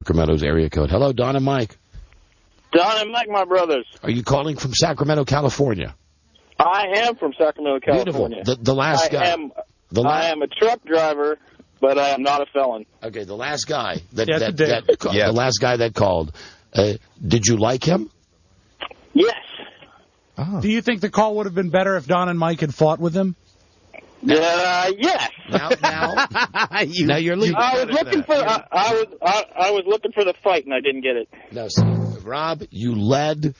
Sacramento's area code. Hello, Don and Mike. Don and Mike, my brothers. Are you calling from Sacramento, California? I am from Sacramento, California. Beautiful. The last guy. I am a truck driver, but I am not a felon. Okay, the last guy the last guy that called. Did you like him? Yes. Oh. Do you think the call would have been better if Don and Mike had fought with him? Yes. Now you're leaving. I was looking for the fight, and I didn't get it. No, see, Rob, you led.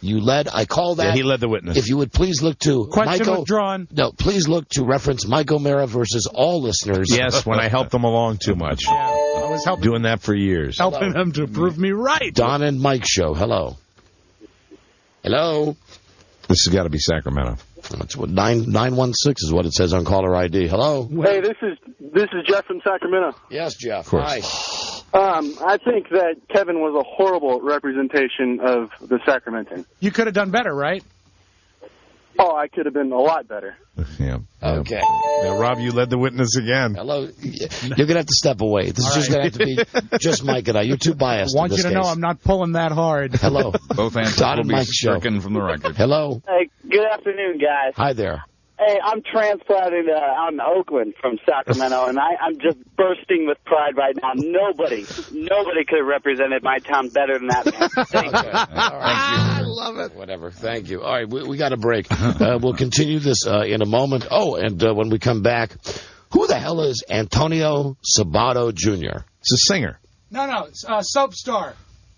I call that. Yeah, he led the witness. If you would please look to Question withdrawn. No, please look to reference Mike O'Mara versus all listeners. Yes, when I helped them along too much. Yeah, I was doing that for years. Helping them to prove me right. Don and Mike show. Hello. Hello. This has got to be Sacramento. That's what 916 is what it says on caller ID. Hello. Hey, this is Jeff from Sacramento. Yes, Jeff. Of course. Hi. I think that Kevin was a horrible representation of the Sacramentans. You could have done better, right? Oh, I could have been a lot better. Yeah. Okay. Now, Rob, you led the witness again. Hello. You're going to have to step away. This is just going to have to be just Mike and I. You're too biased. I want you to know I'm not pulling that hard. Hello. Both answers will be stricken from the record. Hello. Hey, good afternoon, guys. Hi there. Hey, I'm transplanted out in Oakland from Sacramento, and I'm just bursting with pride right now. Nobody could have represented my town better than that man. Thank you. All right. I love it. Whatever. Thank you. All right, we got a break. We'll continue this in a moment. Oh, and when we come back, who the hell is Antonio Sabato Jr.? It's a singer. No, soap star.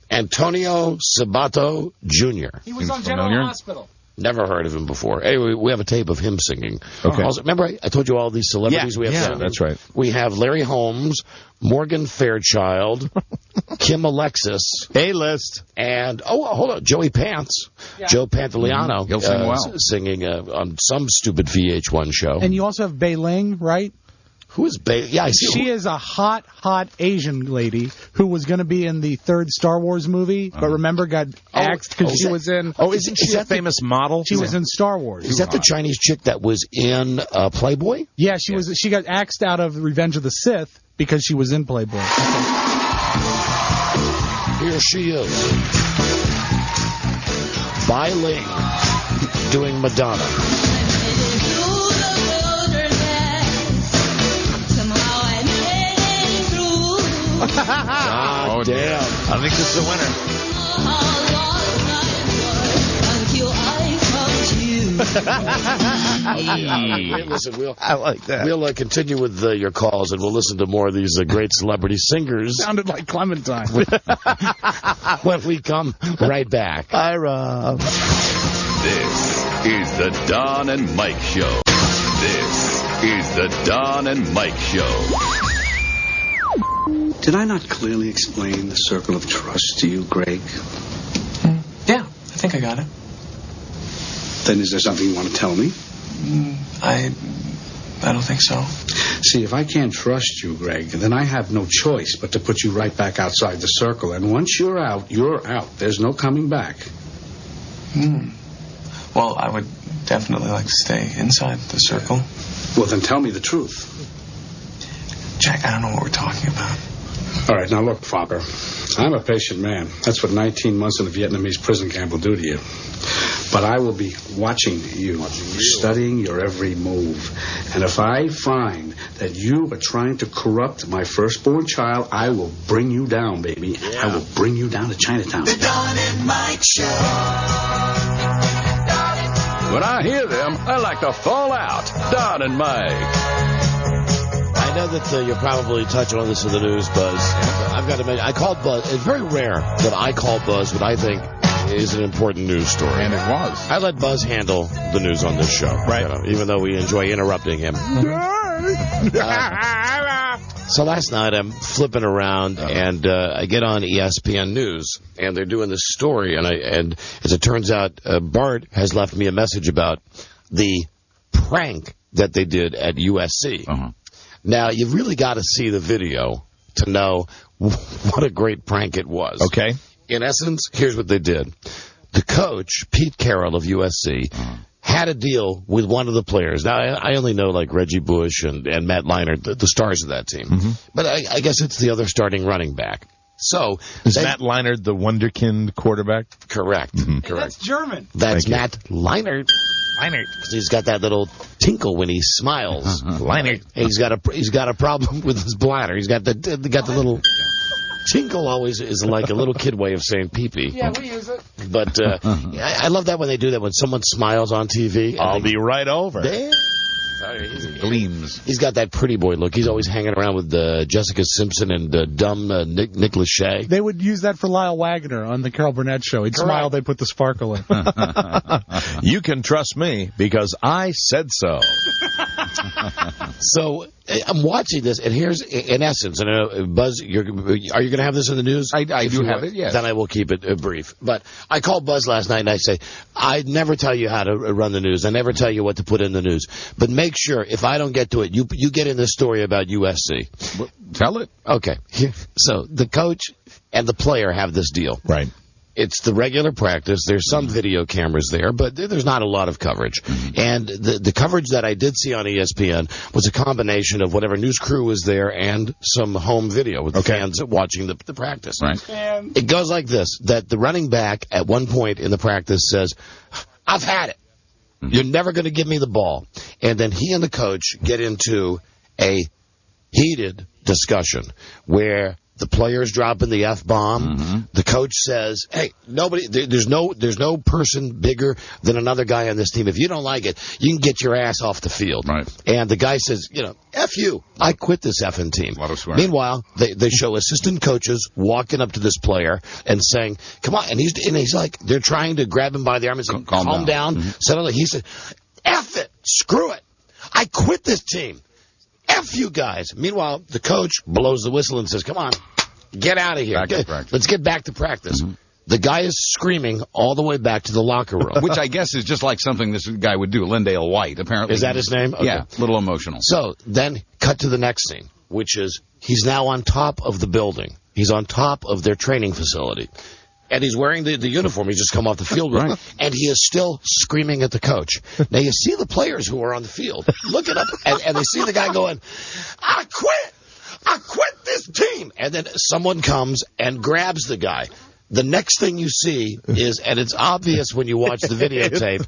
Antonio Sabato Jr. He was on General Hospital. Never heard of him before. Anyway, we have a tape of him singing. Okay. Also, remember, I told you all these celebrities we have singing? That's right. We have Larry Holmes, Morgan Fairchild, Kim Alexis. A-list. And, hold on, Joey Pants. Yeah. Joe Pantoliano. He'll sing well. Singing on some stupid VH1 show. And you also have Bei Ling, right? Who is Bei? Yeah, I see. She is a hot Asian lady who was going to be in the third Star Wars movie, but remember got axed because she was in... Oh, isn't she a famous model? She was in Star Wars. Is that the Chinese chick that was in Playboy? Yeah, she was. She got axed out of Revenge of the Sith because she was in Playboy. Here she is. Bei Ling doing Madonna. God damn. I think this is the winner. Hey, listen, I like that. We'll continue with your calls, and we'll listen to more of these great celebrity singers. Sounded like Clementine. When we come right back. Hi, Rob. This is the Don and Mike Show. This is the Don and Mike Show. Did I not clearly explain the circle of trust to you, Greg? Yeah, I think I got it. Then is there something you want to tell me? I don't think so. See, if I can't trust you, Greg, then I have no choice but to put you right back outside the circle. And once you're out, you're out. There's no coming back. Well, I would definitely like to stay inside the circle. Well, then tell me the truth. Jack, I don't know what we're talking about. All right, now look, Fokker. I'm a patient man. That's what 19 months in a Vietnamese prison camp will do to you. But I will be watching you, studying your every move. And if I find that you are trying to corrupt my firstborn child, I will bring you down, baby. Yeah. I will bring you down to Chinatown. The Don and Mike Show. When I hear them, I like to fall out. Don and Mike. I know that you're probably touching on this in the news, Buzz. I've got to mention, I called Buzz. It's very rare that I call Buzz what I think is an important news story. And it was. I let Buzz handle the news on this show. Right. You know, even though we enjoy interrupting him. So last night I'm flipping around and I get on ESPN News and they're doing this story and as it turns out, Bart has left me a message about the prank that they did at USC. Uh-huh. Now, you've really got to see the video to know what a great prank it was. Okay. In essence, here's what they did. The coach, Pete Carroll of USC, had a deal with one of the players. Now, I only know, like, Reggie Bush and Matt Leinart, the stars of that team. Mm-hmm. But I guess it's the other starting running back. So is Matt Leinart the wonderkind quarterback? Correct. Hey, that's German. That's Matt Leinart. Because he's got that little tinkle when he smiles. Leinart. He's got a problem with his bladder. He's got the little tinkle. Always is like a little kid way of saying pee-pee. Yeah, we use it. But I love that when they do that, when someone smiles on TV. I'll be right over. Gleams. He's got that pretty boy look. He's always hanging around with Jessica Simpson and dumb Nick Lachey. They would use that for Lyle Wagner on the Carol Burnett show. He'd smile, they'd put the sparkle in. You can trust me because I said so. So I'm watching this, and here's, in essence, and Buzz, are you going to have this in the news? I do have it, yes. Then I will keep it brief. But I called Buzz last night, and I say, I never tell you how to run the news. I never tell you what to put in the news. But make sure, if I don't get to it, you get in the story about USC. Well, tell it. Okay. So the coach and the player have this deal. Right. It's the regular practice. There's some video cameras there, but there's not a lot of coverage. And the coverage that I did see on ESPN was a combination of whatever news crew was there and some home video with the fans watching the practice. Right. It goes like this, that the running back at one point in the practice says, I've had it. You're never going to give me the ball. And then he and the coach get into a heated discussion where the player's dropping the F-bomb. The coach says, hey, there's no person bigger than another guy on this team. If you don't like it, you can get your ass off the field. Right. And the guy says, F you. I quit this effing team. A lot of swearing. Meanwhile, they show assistant coaches walking up to this player and saying, come on. And he's like, they're trying to grab him by the arm and say, calm down. Suddenly he said, F it. Screw it. I quit this team. F you guys. Meanwhile, the coach blows the whistle and says, come on, get out of here. Let's get back to practice. The guy is screaming all the way back to the locker room. Which I guess is just like something this guy would do, Lindale White, apparently. Is that his name? Okay. Yeah, a little emotional. So then cut to the next scene, which is he's now on top of the building. He's on top of their training facility. And he's wearing the uniform. He's just come off the field. Right. And he is still screaming at the coach. Now, you see the players who are on the field looking up, and they see the guy going, I quit this team. And then someone comes and grabs the guy. The next thing you see is, and it's obvious when you watch the videotape,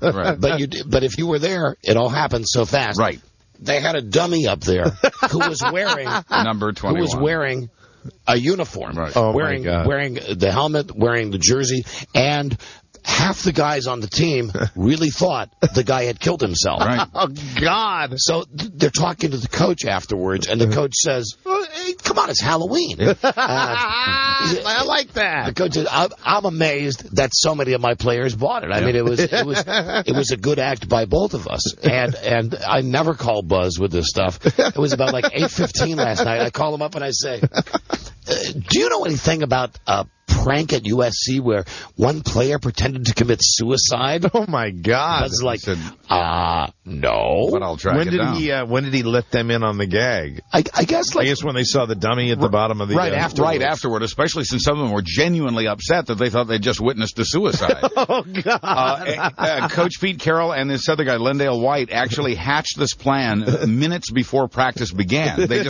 but if you were there, it all happened so fast. Right. They had a dummy up there who was wearing number 21. Who was wearing a uniform, wearing the helmet, wearing the jersey, and half the guys on the team really thought the guy had killed himself. Right. Oh, God. So they're talking to the coach afterwards, and the coach says, hey, come on, it's Halloween. I like that. The coach says, I'm amazed that so many of my players bought it. I mean, it was a good act by both of us. And I never call Buzz with this stuff. It was about like 8:15 last night. I call him up and I say, do you know anything about prank at USC where one player pretended to commit suicide? Oh, my God. Buzz is like, no. But I'll track it down. When did he let them in on the gag? I guess when they saw the dummy at the bottom of the... Right afterward, especially since some of them were genuinely upset that they thought they'd just witnessed a suicide. Oh, God. Coach Pete Carroll and this other guy, Lindale White, actually hatched this plan minutes before practice began. They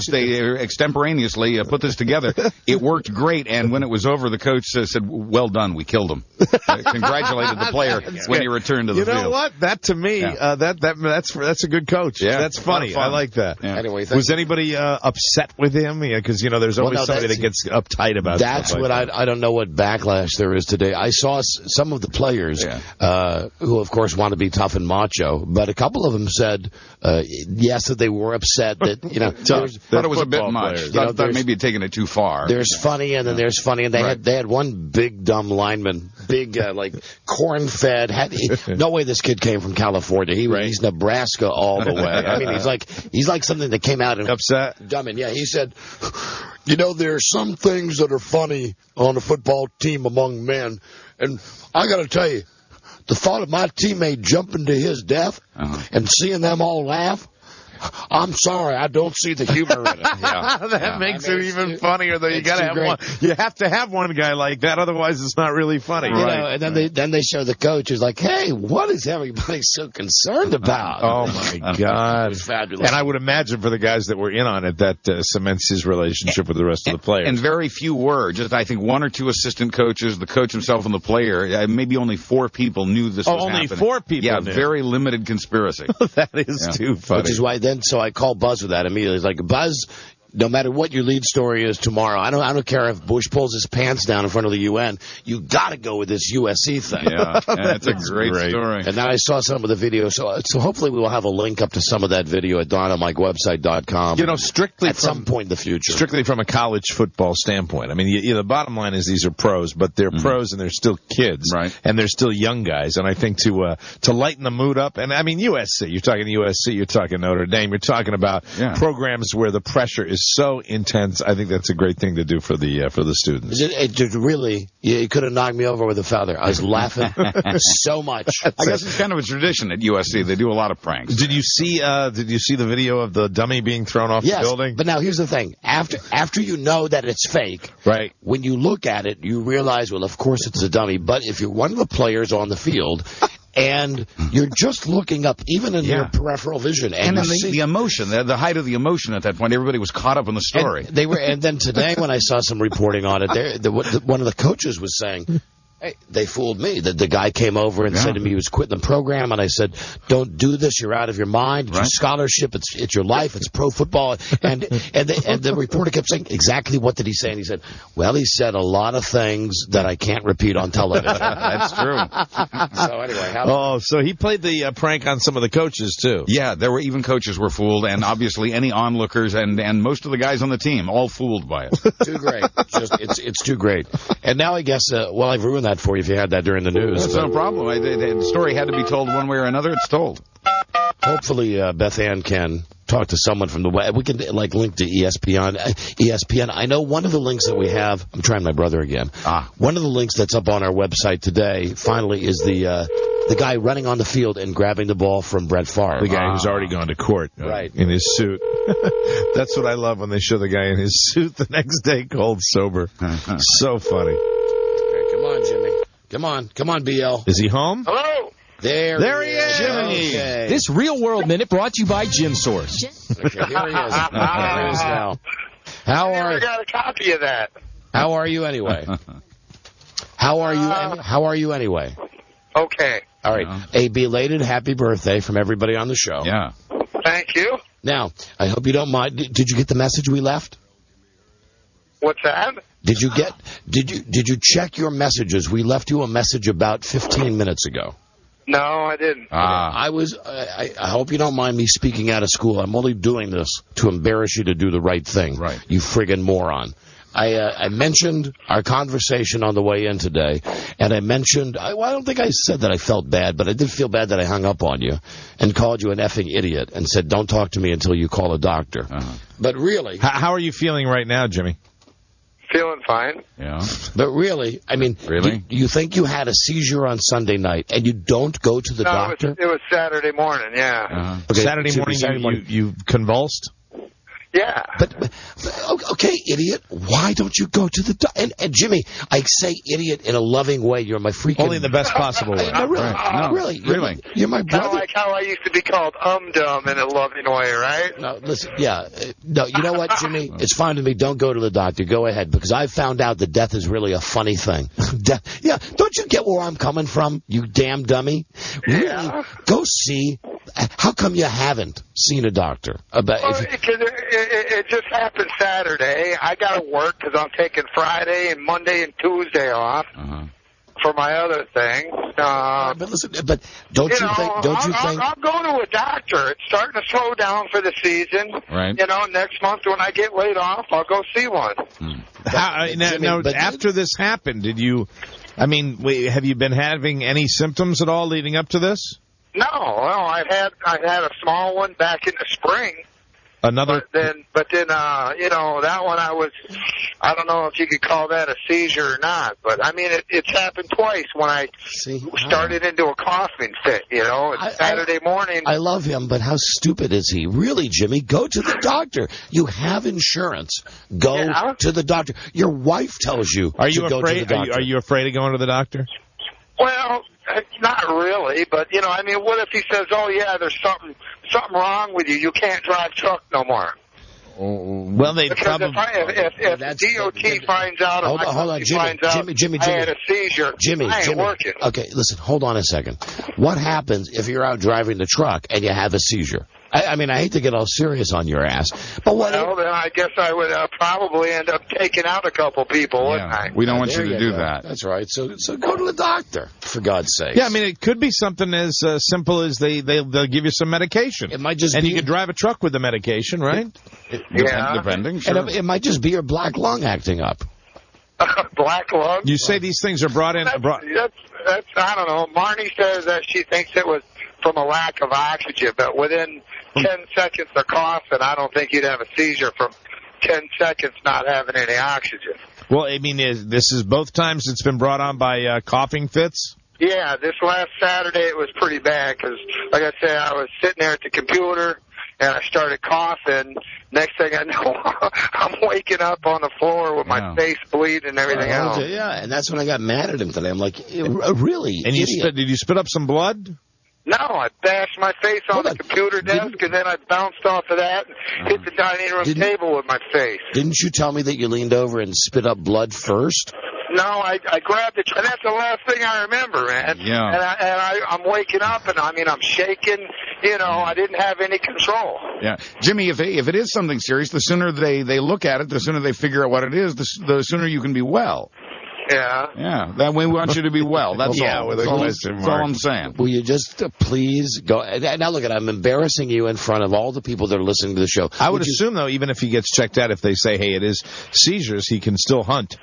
extemporaneously put this together. It worked great, and when it was over, the coach said, well done, we killed him. Congratulated the player when he returned to the field. You know what? That, to me, that's a good coach. Yeah. That's funny. I like that. Yeah. Anyway, was anybody upset with him? Because, there's always somebody that gets uptight about that's stuff what like I don't know what backlash there is today. I saw some of the players who, of course, want to be tough and macho, but a couple of them said, yes, that they were upset that, thought it was a bit much. Thought maybe you'd taken it too far. There's funny, and then there's funny, and they had one big dumb lineman, big like corn-fed. No way this kid came from California. He's Nebraska all the way. I mean, he's like something that came out and upset. Dumb, yeah. He said, there are some things that are funny on a football team among men, and I got to tell you, the thought of my teammate jumping to his death and seeing them all laugh. I'm sorry, I don't see the humor in it. That makes it even funnier, though. You got to have one. You have to have one guy like that, otherwise it's not really funny. You know, and then they show the coach who's like, "Hey, what is everybody so concerned about?" Oh my God, it was fabulous. And I would imagine for the guys that were in on it, that cements his relationship with the rest of the players. And very few were. Just I think one or two assistant coaches, the coach himself, and the player. Maybe only 4 people knew this was happening. Only 4 people. Yeah, knew. Very limited conspiracy. That is too funny. Which is why so I called Buzz with that immediately. It's like, Buzz, no matter what your lead story is tomorrow, I don't care if Bush pulls his pants down in front of the UN. You got to go with this USC thing. Yeah, that's a great story. And then I saw some of the video, so hopefully we will have a link up to some of that video at DonandMikeWebsite.com. You know, strictly at some point in the future. Strictly from a college football standpoint. I mean, the bottom line is these are pros, but they're pros and they're still kids, right? And they're still young guys. And I think to lighten the mood up, and I mean USC, you're talking USC, you're talking Notre Dame, you're talking about programs where the pressure is so intense. I think that's a great thing to do for the students. It really, you could have knocked me over with a feather. I was laughing so much. I guess it's kind of a tradition at USC. They do a lot of pranks. Did you see the video of the dummy being thrown off the building? But now here's the thing. After you know that it's fake, right? When you look at it, you realize, well, of course it's a dummy. But if you're one of the players on the field, and you're just looking up, even in your peripheral vision, and the emotion, the height of the emotion at that point, everybody was caught up in the story. And then today, when I saw some reporting on it, one of the coaches was saying, "Hey, they fooled me." The guy came over and said to me he was quitting the program, and I said, "Don't do this. You're out of your mind. It's your scholarship. It's your life. It's pro football." And the reporter kept saying, "Exactly what did he say?" And he said, "Well, he said a lot of things that I can't repeat on television." That's true. So anyway, so he played the prank on some of the coaches too. Yeah, there were even coaches were fooled, and obviously any onlookers and most of the guys on the team all fooled by it. Too great. It's too great. And now I guess I've ruined that for you if you had that during the news. That's no problem. The story had to be told one way or another. It's told. Hopefully, Beth Ann can talk to someone from the web. We can link to ESPN. I know one of the links that we have. I'm trying my brother again. One of the links that's up on our website today, finally, is the guy running on the field and grabbing the ball from Brett Favre. The guy who's already gone to court, right, in his suit. That's what I love when they show the guy in his suit the next day, cold sober. So funny. Okay, come on, Jimmy. Come on, BL. Is he home? Hello. There he is. Jimmy. Okay. This Real World Minute brought to you by Gym Source. Okay, here he is. There he is now. I got a copy of that. How are you anyway? How are you anyway? Okay. All right. A belated happy birthday from everybody on the show. Yeah. Thank you. Now, I hope you don't mind. Did you get the message we left? What's that? Did you check your messages? We left you a message about 15 minutes ago. No, I didn't. I hope you don't mind me speaking out of school. I'm only doing this to embarrass you to do the right thing. Right. You friggin' moron. I mentioned our conversation on the way in today, and I mentioned, I don't think I said that I felt bad, but I did feel bad that I hung up on you and called you an effing idiot and said, don't talk to me until you call a doctor. But really... How are you feeling right now, Jimmy? Feeling fine. Yeah. But really, I mean, really? You think you had a seizure on Sunday night, and you don't go to the doctor? It was Saturday morning, yeah. Okay, Saturday morning, you convulsed? Yeah. But okay, idiot, why don't you go to the doctor? And Jimmy, I say idiot in a loving way. You're my freaking... Only in the best possible way. No, really. Right. No, really. You're my brother. Kind of like how I used to be called dumb in a loving way, right? No, listen, yeah. No, you know what, Jimmy? It's fine with me. Don't go to the doctor. Go ahead, because I've found out that death is really a funny thing. Yeah, don't you get where I'm coming from, you damn dummy? Yeah. Really, go see... How come you haven't seen a doctor? It just happened Saturday. I got to work because I'm taking Friday and Monday and Tuesday off for my other thing. But listen, don't you think? I'll go to a doctor. It's starting to slow down for the season. Right. Next month when I get laid off, I'll go see one. Now, after this happened, did you? I mean, have you been having any symptoms at all leading up to this? No, well, I had a small one back in the spring. Another. But then, that one I don't know if you could call that a seizure or not. But I mean, it's happened twice when I started into a coughing fit. It's Saturday morning. I love him, but how stupid is he? Really, Jimmy, go to the doctor. You have insurance. Go to the doctor. Your wife tells you Are you to go afraid? to the doctor. Are you afraid of going to the doctor? Well, not really, but what if he says, "Oh yeah, there's something wrong with you. You can't drive truck no more." Well, they probably. If DOT finds out, or hold on, Jimmy, I had a seizure, I ain't working. Okay, listen, hold on a second. What happens if you're out driving the truck and you have a seizure? I mean, I hate to get all serious on your ass, but what? Well, then I guess I would probably end up taking out a couple people, wouldn't I? We don't want you to do that. That's right. So go to a doctor, for God's sake. Yeah, I mean, it could be something as simple as they'll give you some medication. It might just and be, you can drive a truck with the medication, right? Depending. Sure. And it might just be your black lung acting up. Black lung? You say these things are brought in. That's I don't know. Marnie says that she thinks it was from a lack of oxygen, but within 10 seconds of coughing, I don't think you'd have a seizure from 10 seconds not having any oxygen. Well, I mean, this is both times it's been brought on by coughing fits? Yeah, this last Saturday it was pretty bad because, like I said, I was sitting there at the computer and I started coughing. Next thing I know, I'm waking up on the floor with my face bleeding and everything else. Yeah, and that's when I got mad at him today. I'm like, really? And did you spit up some blood? No, I bashed my face on the computer desk, and then I bounced off of that and hit the dining room table with my face. Didn't you tell me that you leaned over and spit up blood first? No, I grabbed it. That's the last thing I remember, man. Yeah. And I'm waking up, and I'm shaking. I didn't have any control. Yeah, Jimmy, if it is something serious, the sooner they look at it, the sooner they figure out what it is, the sooner you can be well. Yeah. Yeah. That way we want you to be well. That's all. With That's a all, question that's all mark. I'm saying. Will you just please go? Now look I'm embarrassing you in front of all the people that are listening to the show. I would assume, though, even if he gets checked out, if they say, hey, it is seizures, he can still hunt.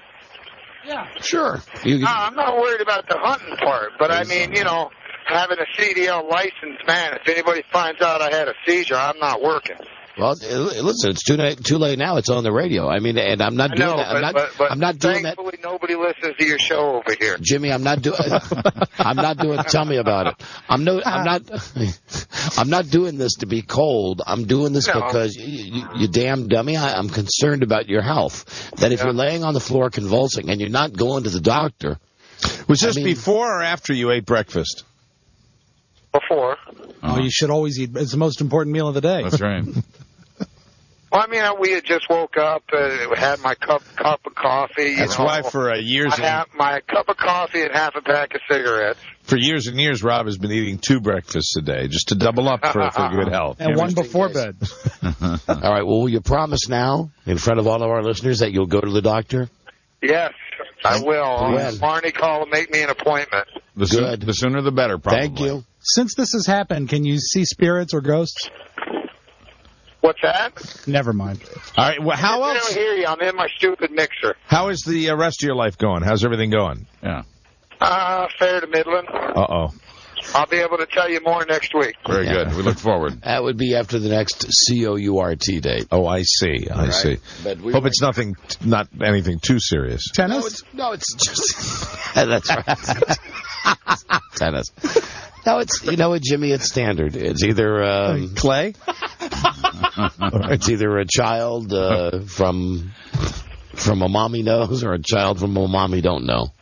Yeah, sure. No, I'm not worried about the hunting part, but I mean, having a CDL license, man, if anybody finds out I had a seizure, I'm not working. Well, listen, it's too late now. It's on the radio. I mean, and I'm not doing that. I'm not doing that. Thankfully, nobody listens to your show over here. Jimmy, I'm not doing. I'm not doing. Tell me about it. I'm not doing this to be cold. I'm doing this because you damn dummy. I'm concerned about your health. That if you're laying on the floor convulsing and you're not going to the doctor. Was this before or after you ate breakfast? Before. Oh, you should always eat. It's the most important meal of the day. That's right. Well, I mean, we had just woke up, had my cup of coffee. That's why for years... I have my cup of coffee and half a pack of cigarettes. For years and years, Rob has been eating 2 breakfasts a day, just to double up for good health. And one before bed. All right, well, will you promise now, in front of all of our listeners, that you'll go to the doctor? Yes, I will. When? Marnie call and make me an appointment. The sooner the better, probably. Thank you. Since this has happened, can you see spirits or ghosts? What's that? Never mind. All right, well, how else? I don't hear you. I'm in my stupid mixer. How is the rest of your life going? How's everything going? Yeah. Fair to middling. Uh-oh. I'll be able to tell you more next week. Very good. We look forward. That would be after the next COURT date. Oh, I see. I see. But hope it's not anything too serious. Tennis? No, it's just... That's right. Tennis. No, it's, you know what, Jimmy, it's standard. It's either... Clay? It's either a child from a mommy knows or a child from a mommy don't know.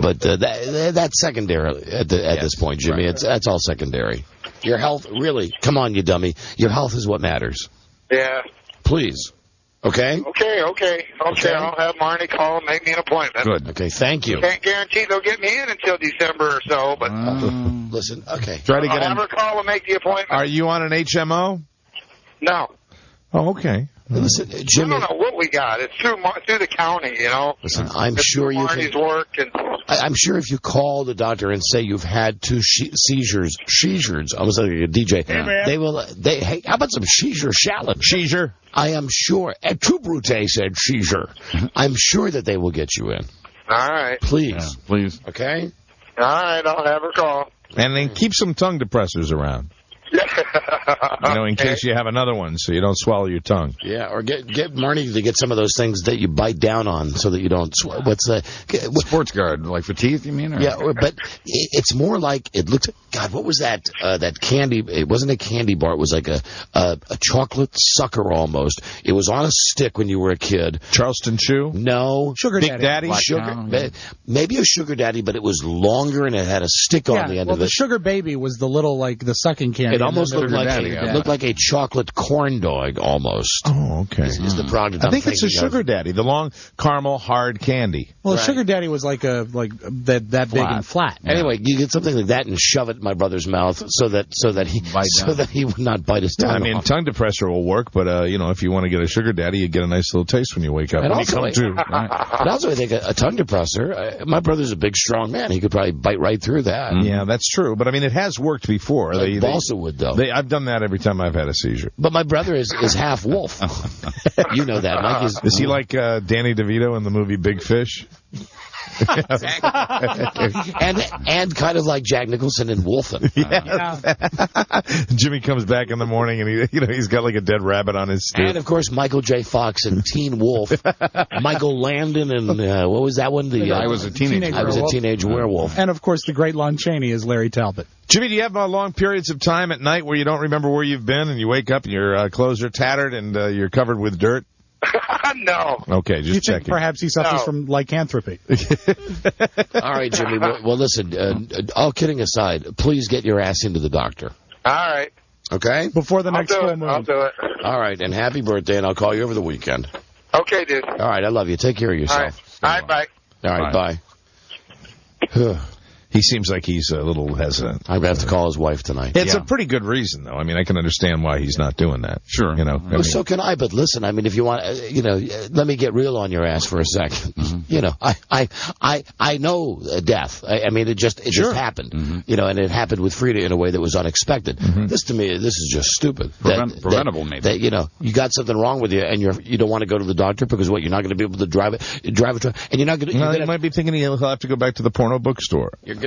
But that's secondary at this point, Jimmy. Right. That's all secondary. Your health, really, come on, you dummy. Your health is what matters. Yeah. Please. Okay? Okay. I'll have Marnie call and make me an appointment. Good. Okay, thank you. Can't guarantee they'll get me in until December or so, but... Listen, okay. Try to get I'll have her call and make the appointment. Are you on an HMO? No. Oh, okay. Listen, Jimmy... I don't know what we got. It's through the county, you know. Listen, I'm sure you can... Marnie's work and... I'm sure if you call the doctor and say you've had 2 seizures, I was like a DJ, they will, hey, how about some seizure shallot? Seizure? I am sure, Tu Brute said seizure. I'm sure that they will get you in. All right. Please. Yeah, please. Okay? All right, I'll have her call. And then keep some tongue depressors around. In case you have another one, so you don't swallow your tongue. Yeah, or get Marnie to get some of those things that you bite down on so that you don't. What's the sports guard, like for teeth? You mean? Or? Yeah, but it's more like it looks. God, what was that? That candy? It wasn't a candy bar. It was like a chocolate sucker almost. It was on a stick when you were a kid. Charleston Chew? No, Sugar Big Daddy. Maybe a Sugar Daddy, but it was longer and it had a stick on the end of it. The Sugar Baby was the little the sucking candy. It almost looked like a chocolate corn dog almost. Oh, okay. Is the product I think it's a Sugar Daddy, the long caramel hard candy. Well, Sugar Daddy was like that big and flat. Yeah. Anyway, you get something like that and shove it in my brother's mouth so that he would not bite his tongue. I mean, tongue depressor will work, but if you want to get a Sugar Daddy, you get a nice little taste when you wake up. And also, but also, I think a tongue depressor. My brother's a big, strong man. He could probably bite right through that. Yeah, that's true. But I mean, it has worked before. Balsa would though. I've done that every time I've had a seizure. But my brother is half wolf. You know that, Mike. Is he like Danny DeVito in the movie Big Fish? and kind of like Jack Nicholson in Wolfen. Yeah. Jimmy comes back in the morning and he's got like a dead rabbit on his stoop. And of course Michael J. Fox in Teen Wolf. Michael Landon and what was that one? I Was a Teenage Werewolf. And of course the great Lon Chaney is Larry Talbot. Jimmy, do you have long periods of time at night where you don't remember where you've been and you wake up and your clothes are tattered and you're covered with dirt? No. Okay, just checking. Think perhaps he suffers from lycanthropy. All right, Jimmy. Well, listen, all kidding aside, please get your ass into the doctor. All right. Okay? Before the next full moon. I'll do it. All right, and happy birthday, and I'll call you over the weekend. Okay, dude. All right, I love you. Take care of yourself. All right, bye. All right, bye. He seems like he's a little hesitant. I'm going to have to call his wife tonight. It's a pretty good reason, though. I mean, I can understand why he's not doing that. Sure. Well, so can I, but listen, I mean, if you want, let me get real on your ass for a second. Mm-hmm. I know death. I mean, it just happened. Mm-hmm. And it happened with Frida in a way that was unexpected. Mm-hmm. This, to me, this is just stupid. Preventable, maybe. That, you got something wrong with you, and you don't want to go to the doctor because you're not going to be able to drive a truck, and you're not going to. You might be thinking he'll have to go back to the porno bookstore. You're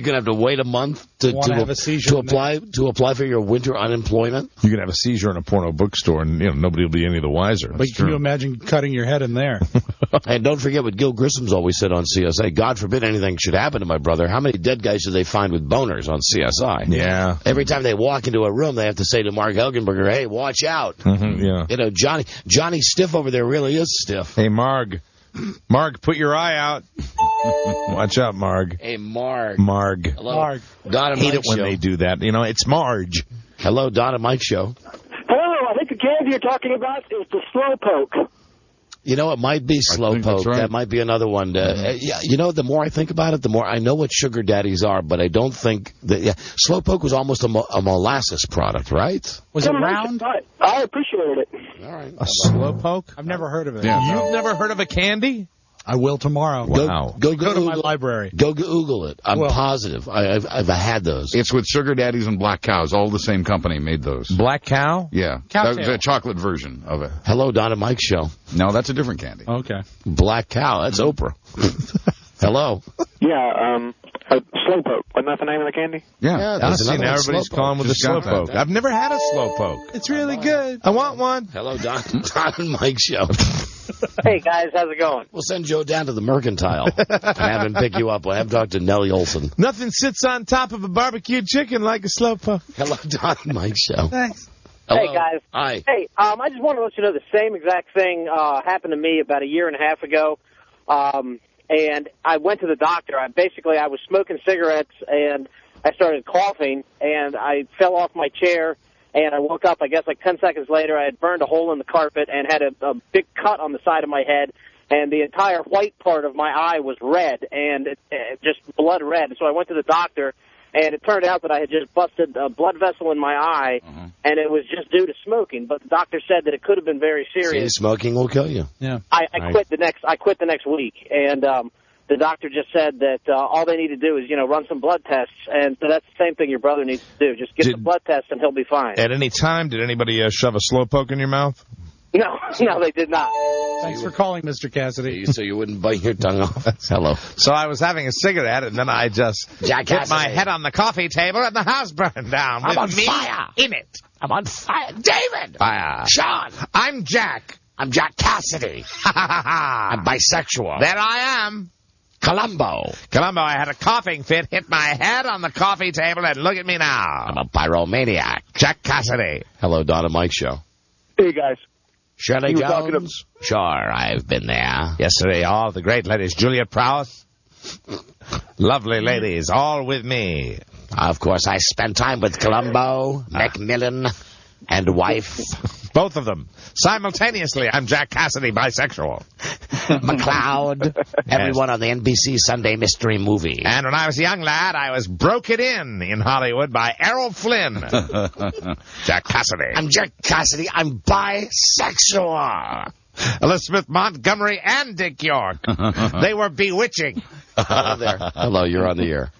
gonna have to wait a month to apply for your winter unemployment. You can have a seizure in a porno bookstore, and nobody will be any the wiser. But can you imagine cutting your head in there? And don't forget what Gil Grissom's always said on CSI. God forbid anything should happen to my brother. How many dead guys do they find with boners on CSI? Yeah. Every time they walk into a room, they have to say to Mark Helgenberger, "Hey, watch out." Mm-hmm, yeah. Johnny Stiff over there really is stiff. Hey, Marg, put your eye out. Watch out, Marg. Hey, Marg. Hello. Marg. Don and Hate Mike it when they do that. It's Marge. Hello, Don and Mike show. Hello, I think the candy you're talking about is the Slowpoke. It might be Slowpoke. Right. That might be another one. The more I think about it, the more I know what sugar daddies are, but I don't think that. Yeah, Slowpoke was almost a molasses product, right? Was it round? I appreciated it. All right. A Slowpoke? I've never heard of it. Yeah, You've never heard of a candy? I will tomorrow. Wow. Go to my library. Go Google it. I'm positive. I've had those. It's with Sugar Daddies and Black Cows. All the same company made those. Black Cow? Yeah. That was a chocolate version of it. Hello, Don and Mike show. No, that's a different candy. Okay. Black Cow. That's Oprah. Hello. Yeah, Slowpoke. Wasn't that the name of the candy? Yeah. Now everybody's calling with a Slowpoke. I've never had a Slowpoke. It's really good. I want one. Hello, Don and Mike show. Hey, guys, how's it going? We'll send Joe down to the Mercantile and have him pick you up. We'll have him talk to Nellie Olson. Nothing sits on top of a barbecued chicken like a Slowpoke. Hello, Don and Mike show. Thanks. Hello. Hey, guys. Hi. Hey, I just want to let you know the same exact thing happened to me about a year and a half ago. And I went to the doctor. I was smoking cigarettes, and I started coughing, and I fell off my chair, and I woke up, I guess, like 10 seconds later. I had burned a hole in the carpet and had a big cut on the side of my head, and the entire white part of my eye was red, and just blood red. So I went to the doctor, and it turned out that I had just busted a blood vessel in my eye, and it was just due to smoking. But the doctor said that it could have been very serious. See, smoking will kill you. Yeah. I quit the next week, and the doctor just said that all they need to do is run some blood tests, and so that's the same thing your brother needs to do. Just get the blood test, and he'll be fine. At any time, did anybody shove a Slowpoke in your mouth? No, they did not. Thanks for calling, Mr. Cassidy. So you wouldn't bite your tongue off. Hello. So I was having a cigarette, and then I just Jack hit Cassidy. my head on the coffee table, and the house burned down. I'm with on me fire. in it. I'm on fire. David! Fire. Sean! I'm Jack. I'm Jack Cassidy. I'm bisexual. There I am. Columbo. I had a coughing fit, hit my head on the coffee table, and look at me now. I'm a pyromaniac. Jack Cassidy. Hello, Don and Mike Show. Hey, guys. Shirley You were Jones? talking Sure, I've been there. Yesterday, all the great ladies, Juliet Prowse. Lovely ladies, all with me. Of course, I spent time with Columbo, Macmillan, and wife. Both of them. Simultaneously, I'm Jack Cassidy, bisexual. McLeod, everyone on the NBC Sunday Mystery Movie. And when I was a young lad, I was broken in Hollywood by Errol Flynn. Jack Cassidy. I'm Jack Cassidy. I'm bisexual. Elizabeth Montgomery and Dick York. They were bewitching. Hello there. Hello, you're on the air.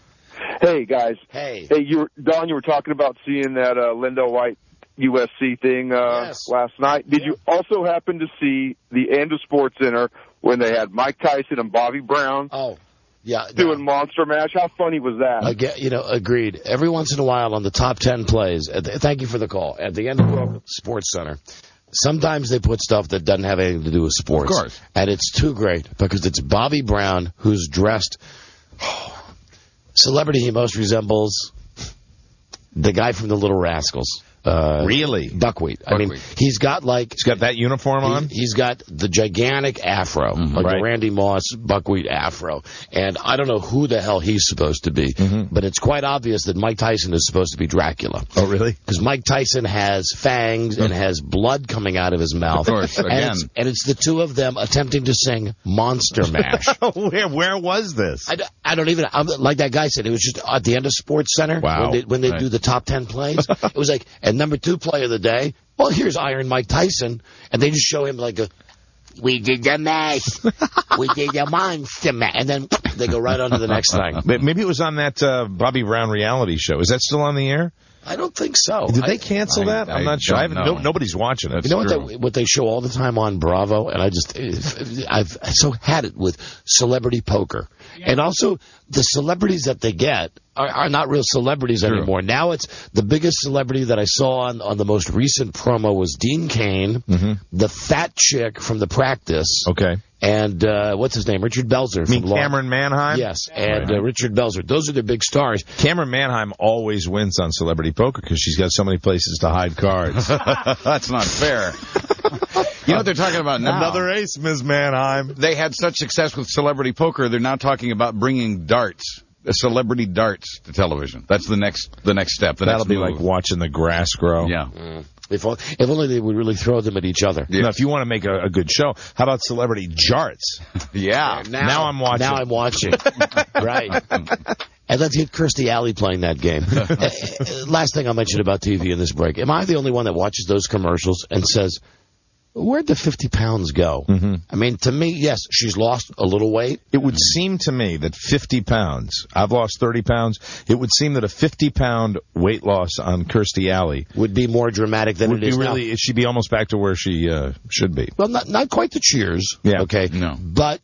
Hey, guys. Hey. Hey, Don, you were talking about seeing that Linda White USC thing last night. Did you also happen to see the end of Sports Center when they had Mike Tyson and Bobby Brown? Oh, yeah. Doing Monster Mash? How funny was that? Agreed. Every once in a while on the top 10 plays, thank you for the call, at the end of Sports Center, sometimes they put stuff that doesn't have anything to do with sports. Of course. And it's too great because it's Bobby Brown who's dressed. Celebrity he most resembles the guy from the Little Rascals. Really? Buckwheat. I mean, he's got that uniform on? He's got the gigantic afro, like the Randy Moss Buckwheat afro. And I don't know who the hell he's supposed to be, but it's quite obvious that Mike Tyson is supposed to be Dracula. Oh, really? Because Mike Tyson has fangs and has blood coming out of his mouth. Of course, again. And it's the two of them attempting to sing Monster Mash. Where was this? I don't even, like that guy said, it was just at the end of Sports Center. Wow. When they do the top 10 plays. It was like, and number 2 play of the day, well, here's Iron Mike Tyson. And they just show him like we did the mash. We did the Monster Mash. And then they go right on to the next thing. Maybe it was on that Bobby Brown reality show. Is that still on the air? I don't think so. Did they cancel that? I'm not sure. Nobody's watching it. You know what they show all the time on Bravo? And I've so had it with celebrity poker. And also, the celebrities that they get are not real celebrities anymore. Now it's the biggest celebrity that I saw on the most recent promo was Dean Cain, the fat chick from The Practice. Okay. And what's his name? Richard Belzer. You mean Cameron Manheim? Yes, and Richard Belzer. Those are their big stars. Cameron Manheim always wins on Celebrity Poker because she's got so many places to hide cards. That's not fair. You know what they're talking about now? Another ace, Ms. Manheim. They had such success with Celebrity Poker, they're now talking about bringing darts. Celebrity darts to television. That's the next step. That'll be like watching the grass grow. Yeah. If only they would really throw them at each other. Now, if you want to make a good show, how about Celebrity Jarts? Yeah. Now I'm watching. Now I'm watching. Right. And let's get Kirstie Alley playing that game. Last thing I'll mention about TV in this break. Am I the only one that watches those commercials and says, where'd the 50 pounds go? I mean, to me, yes, she's lost a little weight. It would seem to me that 50 pounds, I've lost 30 pounds, it would seem that a 50-pound weight loss on Kirstie Alley would be more dramatic than it is now. She'd be almost back to where she should be. Well, not quite the Cheers, okay? No. But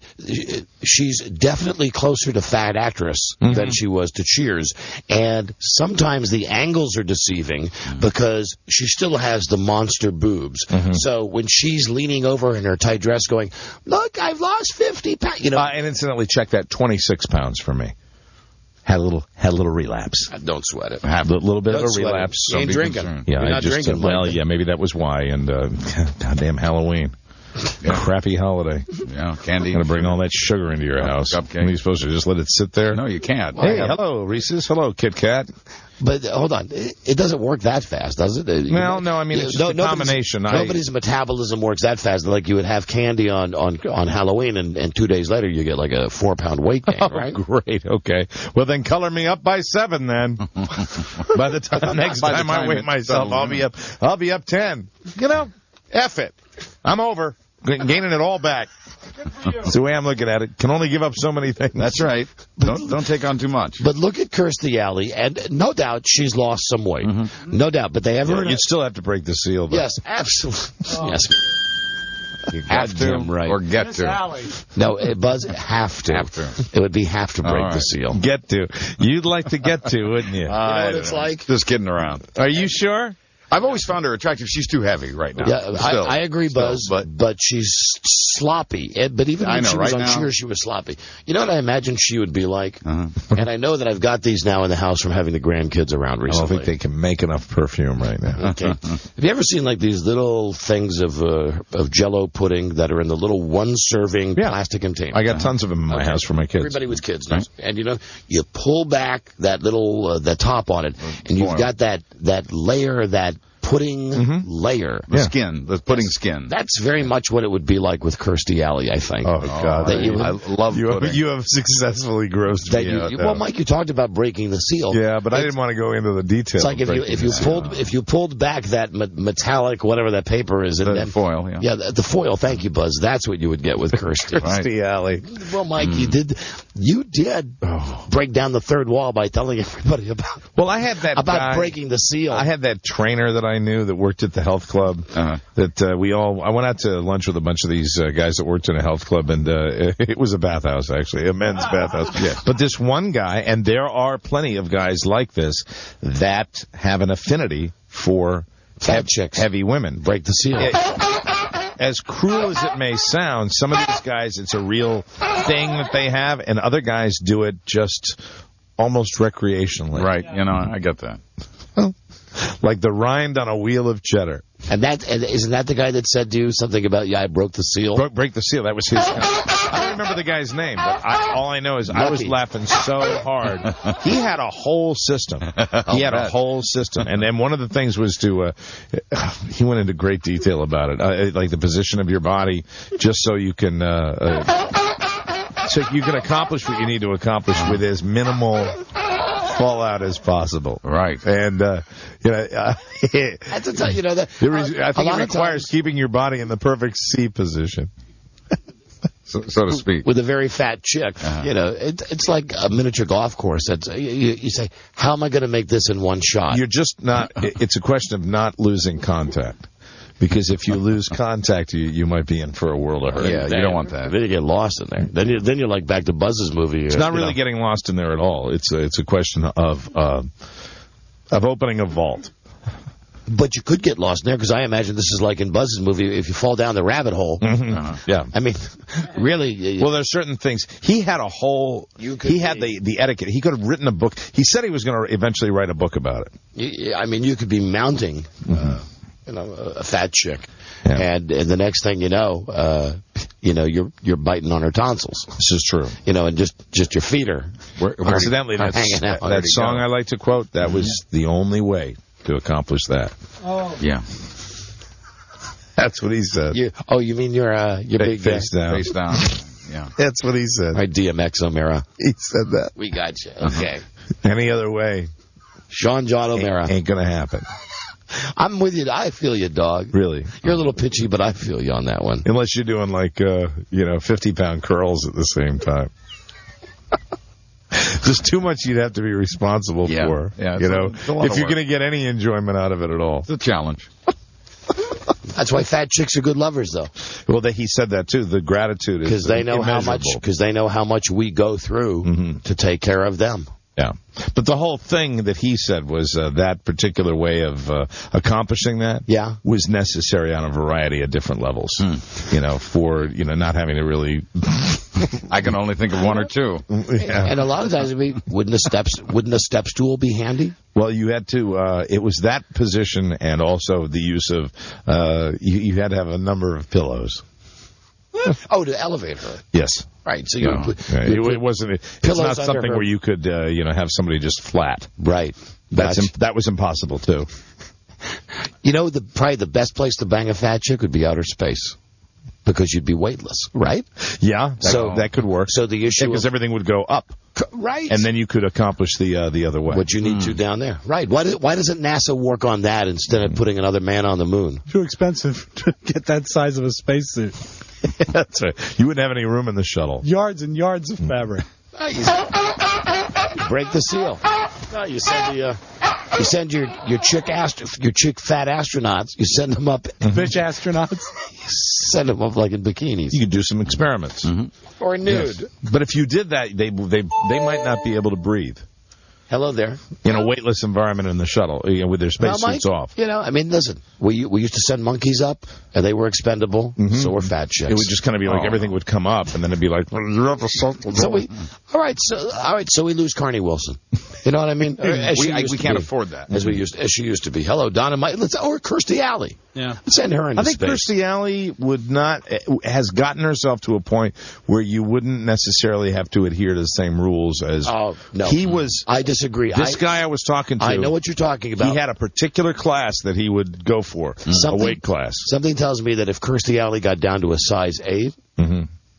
she's definitely closer to fat actress than she was to Cheers. And sometimes the angles are deceiving because she still has the monster boobs. So when she's leaning over in her tight dress going, look, I've lost 50 pounds. You know, and incidentally, check that 26 pounds for me. Had a little relapse. Don't sweat it. Had a little bit of a relapse. You ain't drinking. Yeah, You're not drinking. Well, yeah, maybe that was why. And goddamn Halloween. Crappy holiday. Yeah, candy. Going to bring all that sugar into your house. Cupcake. Are you supposed to just let it sit there? No, you can't. Hey, hello, Reese's. Hello, Kit Kat. But hold on, it doesn't work that fast, does it? Well, no, I mean, it's just a combination. Nobody's metabolism works that fast. Like you would have candy on Halloween, and 2 days later you get like a 4-pound weight gain, right? Great, okay. Well, then color me up by 7 then. By the time next time I weigh myself, I'll be up 10. You know, F it. I'm over. Gaining it all back. That's the way I'm looking at it. Can only give up so many things. That's right. Don't take on too much. But look at Kirstie Alley, and no doubt she's lost some weight. No doubt. But they ever... You'd still have to break the seal, though. Yes, absolutely. Yes. You have to right. or get to. No, Buzz, have to. It would be have to break the seal. Get to. You'd like to get to, wouldn't you? You know what it's like? Just kidding around. Are you sure? I've always found her attractive. She's too heavy right now. Yeah, I agree, Buzz, but she's sloppy. But even when she was on Cheers, she was sloppy. You know what I imagine she would be like? And I know that I've got these now in the house from having the grandkids around recently. I don't think they can make enough perfume right now. Okay. Have you ever seen like these little things of Jell-O pudding that are in the little one-serving plastic container? I got tons of them in my house for my kids. Everybody with kids knows. And you know, you pull back that little the top on it, and you've got that layer, that pudding layer. The pudding skin. That's very much what it would be like with Kirstie Alley, I think. Oh, God. I love pudding. You have successfully grossed me out. Well, Mike, you talked about breaking the seal. Yeah, but I didn't want to go into the details. It's like if you pulled back that metallic, whatever that paper is. The foil, yeah. Yeah, the foil, thank you, Buzz. That's what you would get with Kirstie. Kirstie Alley. Well, Mike, you did break down the third wall by telling everybody about I had that guy, breaking the seal. I had that trainer that I knew that worked at the health club. I went out to lunch with a bunch of these guys that worked in a health club, and it was a bathhouse, actually, a men's bathhouse. Yeah. But this one guy, and there are plenty of guys like this that have an affinity for fat chicks, heavy women. Break the seal. As cruel as it may sound, some of these guys, it's a real thing that they have, and other guys do it just almost recreationally. Right, I get that. Like the rind on a wheel of cheddar. And isn't that the guy that said to you something about, I broke the seal? Break the seal. That was his. I don't remember the guy's name, but all I know is I was laughing so hard. He had a whole system. And then one of the things was to, he went into great detail about it, like the position of your body, just so you can, accomplish what you need to accomplish with as minimal fallout as possible. Right. And, I think it requires keeping your body in the perfect C position. So to speak. With a very fat chick. It's like a miniature golf course. You say, how am I going to make this in one shot? You're just not, it's a question of not losing contact. Because if you lose contact, you might be in for a world of hurt. Yeah, you don't want that. Then you get lost in there. Then you're like back to Buzz's movie. It's not really getting lost in there at all. It's a question of opening a vault. But you could get lost in there, because I imagine this is like in Buzz's movie, if you fall down the rabbit hole. Yeah. I mean, really. Well, there's certain things. He had a whole, had the etiquette. He could have written a book. He said he was going to eventually write a book about it. You could be mounting a fat chick, and the next thing you know, you're biting on her tonsils. This is true. And just your feet are incidentally hanging out. That song I like to quote, that was the only way to accomplish that. Oh. Yeah. That's what he said. You mean your big face down. Face down. Yeah. That's what he said. Right, DMX O'Mara. He said that. We got you. Okay. Any other way, John O'Mara. Ain't gonna happen. I'm with you. I feel you, dog. Really? You're a little pitchy, but I feel you on that one. Unless you're doing 50-pound curls at the same time. There's too much you'd have to be responsible for. Yeah, if you're going to get any enjoyment out of it at all. It's a challenge. That's why fat chicks are good lovers, though. Well, he said that too. The gratitude is because they know how much we go through to take care of them. Yeah. But the whole thing that he said was that particular way of accomplishing that was necessary on a variety of different levels. For not having to really... I can only think of one or two. Yeah. And a lot of times, wouldn't a step stool be handy? Well, you had to, it was that position and also the use of, you had to have a number of pillows. Oh, to elevate her. Yes. Right. So it wasn't. It's not something where you could, have somebody just flat. Right. That was impossible too. Probably the best place to bang a fat chick would be outer space, because you'd be weightless, right? Yeah. That could work. So the issue because everything would go up. Right. And then you could accomplish the other way. What you need to down there. Right. Why doesn't NASA work on that instead of putting another man on the moon? Too expensive to get that size of a spacesuit. That's right. You wouldn't have any room in the shuttle. Yards and yards of fabric. You break the seal. No, you send your chick fat astronauts. You send them up. Bitch astronauts. send them up like in bikinis. You could do some experiments. Or nude. Yes. But if you did that, they might not be able to breathe. Hello there. In a weightless environment in the shuttle, with their spacesuits off. Listen, we used to send monkeys up, and they were expendable, so were fat chicks. It would just kind of be like everything would come up, and then it'd be like... All right, so we lose Carney Wilson. You know what I mean? We can't afford that. As she used to be. Hello, Donna, or Kirstie Alley. Yeah. Let's send her into space. I think Kirstie Alley has gotten herself to a point where you wouldn't necessarily have to adhere to the same rules as... Oh, no. I disagree. This guy I was talking to... I know what you're talking about. He had a particular class that he would go for, a weight class. Something tells me that if Kirstie Alley got down to a size 8,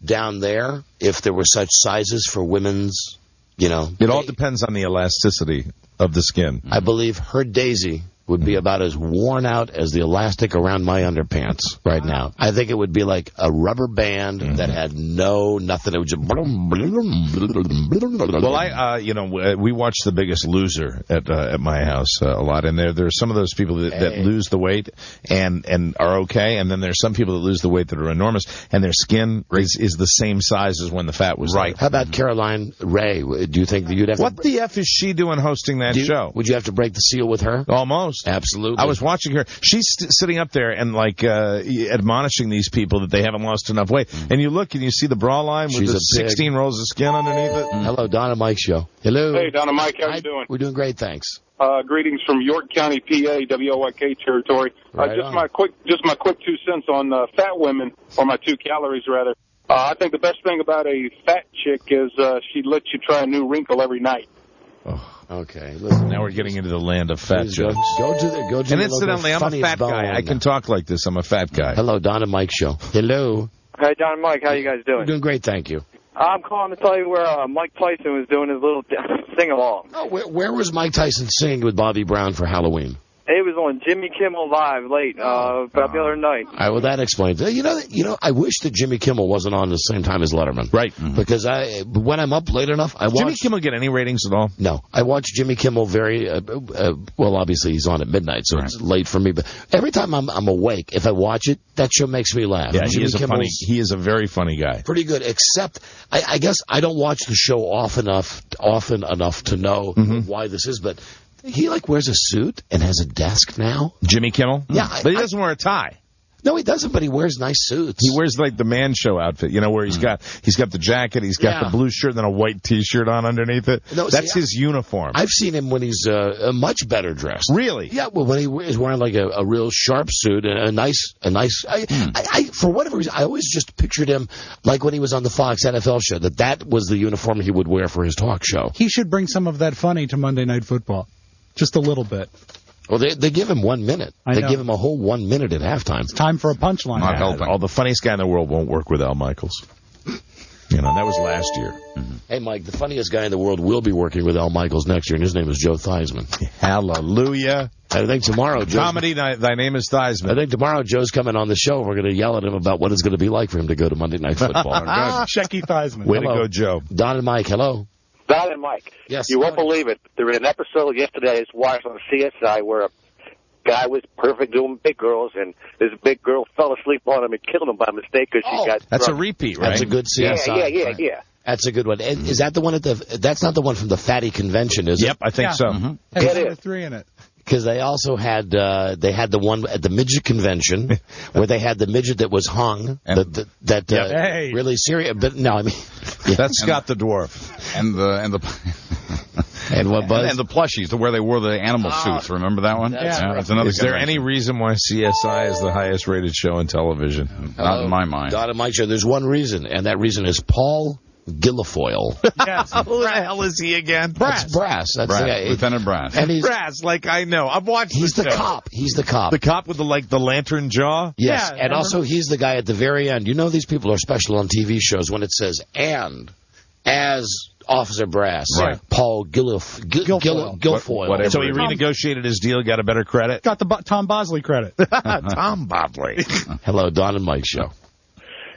down there, if there were such sizes for women's, It all depends on the elasticity of the skin. I believe her Daisy would be about as worn out as the elastic around my underpants right now. I think it would be like a rubber band that had nothing. It would just... Well, we watch The Biggest Loser at my house a lot, and there are some of those people that lose the weight and are okay, and then there's some people that lose the weight that are enormous, and their skin is the same size as when the fat was right. there. How about Caroline Ray? Do you think that you'd have What the F is she doing hosting that show? Would you have to break the seal with her? Almost. Absolutely. I was watching her. She's sitting up there and admonishing these people that they haven't lost enough weight. And you look and you see the bra line with the 16 rows of skin underneath it. Hello, Donna Mike Show. Hello. Hey, Donna Mike, how you doing? We're doing great, thanks. Greetings from York County, PA, WOYK territory. My quick 2 cents on fat women, or my 2 calories rather. I think the best thing about a fat chick is she lets you try a new wrinkle every night. Oh. Okay, listen, now we're getting into the land of fat jokes. Go to and incidentally, I'm a fat guy. I can talk like this. I'm a fat guy. Hello, Don and Mike Show. Hello. Hey, Don and Mike. How you guys doing? We're doing great, thank you. I'm calling to tell you where Mike Tyson was doing his little sing-along. Oh, where was Mike Tyson singing with Bobby Brown for Halloween? It was on Jimmy Kimmel Live late about the other night. All right, well, that explains it. I wish that Jimmy Kimmel wasn't on the same time as Letterman. Right. Because when I'm up late enough, I watch... Jimmy Kimmel get any ratings at all? No. I watch Jimmy Kimmel very... well, obviously, he's on at midnight, so it's late for me. But every time I'm awake, if I watch it, that show makes me laugh. Yeah, he is a very funny guy. Pretty good, except I guess I don't watch the show often enough to know why this is, but... He wears a suit and has a desk now. Jimmy Kimmel? Yeah. But he doesn't wear a tie. No, he doesn't, but he wears nice suits. He wears the man show outfit, where he's got the jacket, he's got the blue shirt, and then a white T-shirt on underneath it. No, that's his uniform. I've seen him when he's much better dressed. Really? Yeah, well, when he is wearing a real sharp suit and a nice. I for whatever reason, I always just pictured him like when he was on the Fox NFL show. That was the uniform he would wear for his talk show. He should bring some of that funny to Monday Night Football. Just a little bit. Well, they give him 1 minute. They give him a whole 1 minute at halftime. It's time for a punchline. Not helping. The funniest guy in the world won't work with Al Michaels. That was last year. Hey, Mike, the funniest guy in the world will be working with Al Michaels next year, and his name is Joe Theismann. Hallelujah. I think tomorrow, Joe... Comedy, thy name is Theismann. I think tomorrow Joe's coming on the show. We're going to yell at him about what it's going to be like for him to go to Monday Night Football. Shecky Theismann. Way to go, Joe. Don and Mike, hello. Don and Mike. Yes. You won't believe it. There was an episode yesterday, I watched on CSI, where a guy was perfect doing big girls, and this big girl fell asleep on him and killed him by mistake because she got That's drunk. a repeat, right? That's a good CSI. Yeah. That's a good one. And is that the one that's not the one from the Fatty Convention, is it? Yep, I think so. Mm-hmm. Has 3 in it. Because they also had the one at the midget convention where they had the midget that was hung really serious. But no, I mean that's Scott the Dwarf and the and what Buzz and the plushies to where they wore the animal suits. Remember that one? That's another. Is there any reason why CSI is the highest rated show in television? Not in my mind. Not in my show. There's one reason, and that reason is Paul Guilfoyle. Yes. Who the hell is he again? Brass. That's the guy. Lieutenant Brass. And he's Brass, I know. I've watched He's the show. cop. He's the cop. The cop with the lantern jaw? Yes. Yeah, and also he's the guy at the very end. You know these people are special on TV shows when it says, and as Officer Brass, Paul Guilfoyle. Whatever. So he renegotiated his deal, got a better credit? Got the Tom Bosley credit. Tom Bosley. Hello, Don and Mike Show.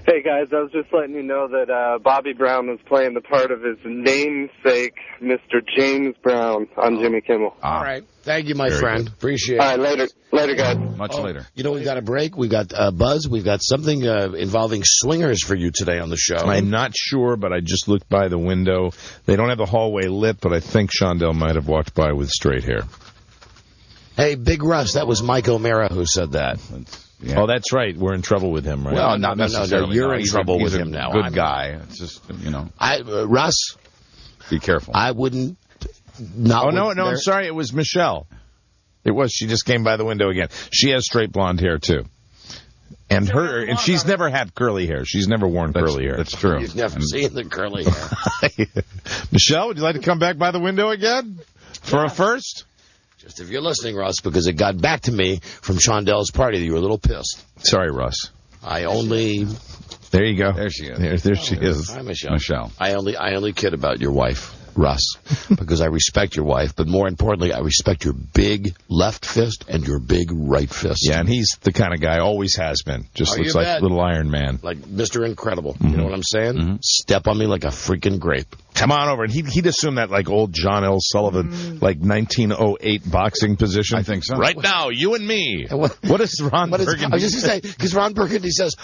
Hey, guys, I was just letting you know that Bobby Brown was playing the part of his namesake, Mr. James Brown, on Jimmy Kimmel. All right. Thank you, my friend. Appreciate it. All right, later. Later, guys. Much later. You know, we've got a break. We've got Buzz. We've got something involving swingers for you today on the show. I'm not sure, but I just looked by the window. They don't have the hallway lit, but I think Shondell might have walked by with straight hair. Hey, Big Russ, that was Mike O'Mara who said that. Yeah. Oh, that's right. We're in trouble with him, right? Well, not necessarily. No, you're in trouble with him now. He's a good guy. It's just, you know. Russ, be careful. I wouldn't. No, I'm sorry. It was Michelle. It was. She just came by the window again. She has straight blonde hair, too. And she's never had curly hair. She's never worn curly hair. That's true. You've never seen the curly hair. Michelle, would you like to come back by the window again for a first? Just if you're listening, Russ, because it got back to me from Shondell's party that you were a little pissed. Sorry, Russ. I only... There you go. There she is. There she is. Hi, Michelle. Michelle. I only kid about your wife, Russ, because I respect your wife, but more importantly, I respect your big left fist and your big right fist. Yeah, and he's the kind of guy, always has been. Just looks like little Iron Man. Like Mr. Incredible. You know what I'm saying? Mm-hmm. Step on me like a freaking grape. Come on over. And he'd assume that like old John L. Sullivan, like 1908 boxing position. I think so. Right now, you and me. What is Ron Burgundy? I was just going to say, because Ron Burgundy says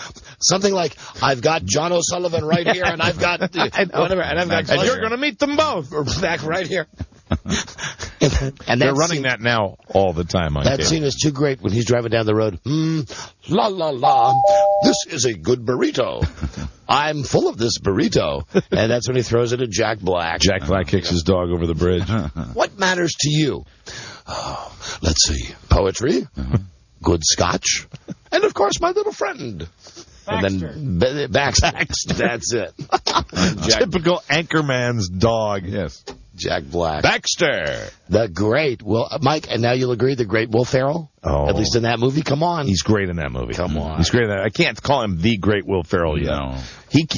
something like, I've got John O'Sullivan right here, and I've got whatever, and I've got... And you're going to meet them both. We're back right here. And they're running that now all the time on That scene is too great when he's driving down the road. La, la, la. This is a good burrito. I'm full of this burrito. And that's when he throws it at Jack Black. Jack Black kicks his dog over the bridge. What matters to you? Oh, let's see. Poetry, good scotch, and, of course, my little friend. Baxter. And then Baxter. That's it. Typical Anchorman's dog. Yes. Jack Black. Baxter. The great Mike, and now you'll agree, the great Will Ferrell? Oh. At least in that movie? Come on. He's great in that movie. Come on. He's great in that. I can't call him the great Will Ferrell yet. No.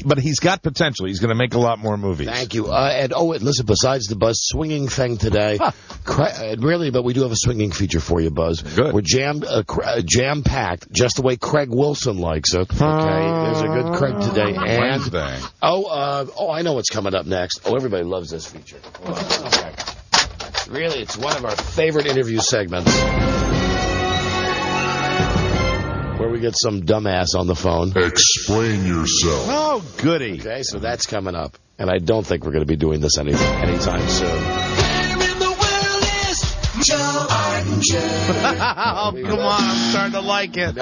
But he's got potential. He's going to make a lot more movies. Thank you. And listen, besides the Buzz swinging thing today, really, but we do have a swinging feature for you, Buzz. Good. We're jam-packed, just the way Craig Wilson likes it. Okay, there's a good Craig today. And Wednesday. I know what's coming up next. Oh, everybody loves this feature. Really, it's one of our favorite interview segments, where we get some dumbass on the phone. Explain yourself. Oh, goody. Okay, so that's coming up. And I don't think we're going to be doing this anytime soon. Where in the world is Joe Archer? Oh, come on. I'm starting to like it.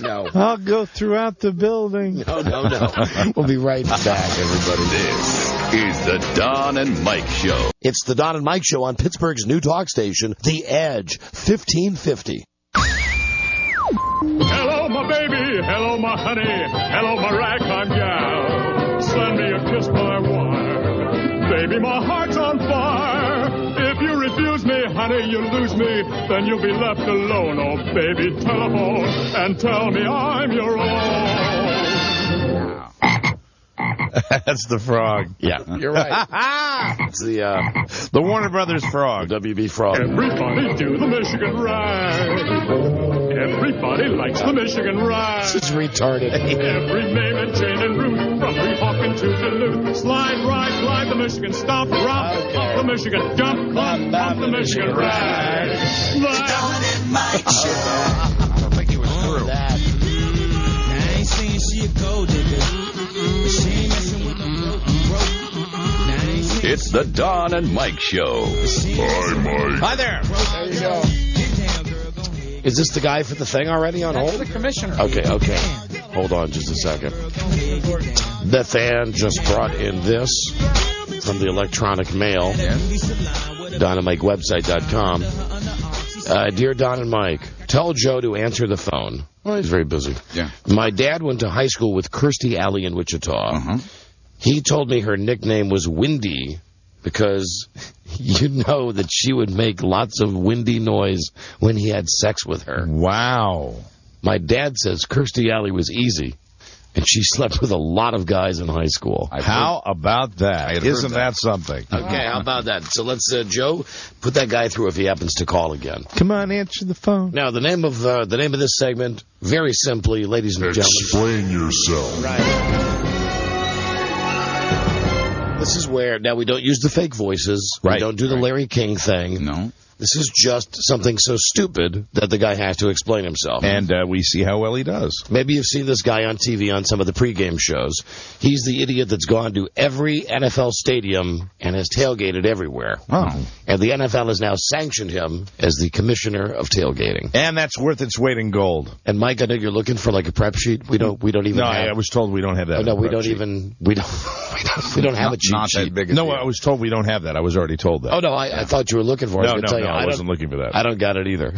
No. I'll go throughout the building. No. We'll be right back, everybody. This is the Don and Mike Show. It's the Don and Mike Show on Pittsburgh's new talk station, The Edge, 1550. Hello, my baby. Hello, my honey. Hello, my ragtime gal. Send me a kiss by wire. Baby, my heart's on fire. If you refuse me, honey, you lose me. Then you'll be left alone. Oh, baby, telephone and tell me I'm your own. That's the frog. Yeah, you're right. It's the Warner Brothers frog. WB frog. Everybody do the Michigan ride. Everybody likes the Michigan ride. This is retarded. Every name and Jane and Ruth, from Weehawken to Duluth. Slide, ride, glide the Michigan, stomp, romp, off the Michigan, jump, clump, off the Michigan ride. The Don and Mike Show. I don't think he was through. That. I ain't saying she a gold digger. She ain't messing with no broke. It's the Don and Mike Show. Hi, Mike. Hi there. There you go. Is this the guy for the thing already on hold? That's the commissioner. Okay. Hold on just a second. Beth Ann just brought in this from the electronic mail. DonandMikeWebsite.com. Dear Don and Mike, tell Joe to answer the phone. Well, he's very busy. Yeah. My dad went to high school with Kirstie Alley in Wichita. Uh-huh. He told me her nickname was Windy because you know that she would make lots of windy noise when he had sex with her. Wow. My dad says Kirstie Alley was easy. and she slept with a lot of guys in high school. How about that? Isn't that something? Okay, how about that? So let's, Joe, put that guy through if he happens to call again. Come on, answer the phone. Now, the name of this segment, very simply, ladies and gentlemen. Explain yourself. Right. This is where, now we don't use the fake voices. Right. We don't do the Larry King thing. No. This is just something so stupid that the guy has to explain himself. And we see how well he does. Maybe you've seen this guy on TV on some of the pregame shows. He's the idiot that's gone to every NFL stadium and has tailgated everywhere. Oh. And the NFL has now sanctioned him as the commissioner of tailgating. And that's worth its weight in gold. And Mike, I know you're looking for like a prep sheet. We don't even. No, have... I was told we don't have that. Oh, no, we don't sheet. even. We don't have a cheat not sheet. That big a No, deal. I was told we don't have that. I was already told that. Oh no, I thought you were looking for it. I wasn't looking for that. I don't got it either.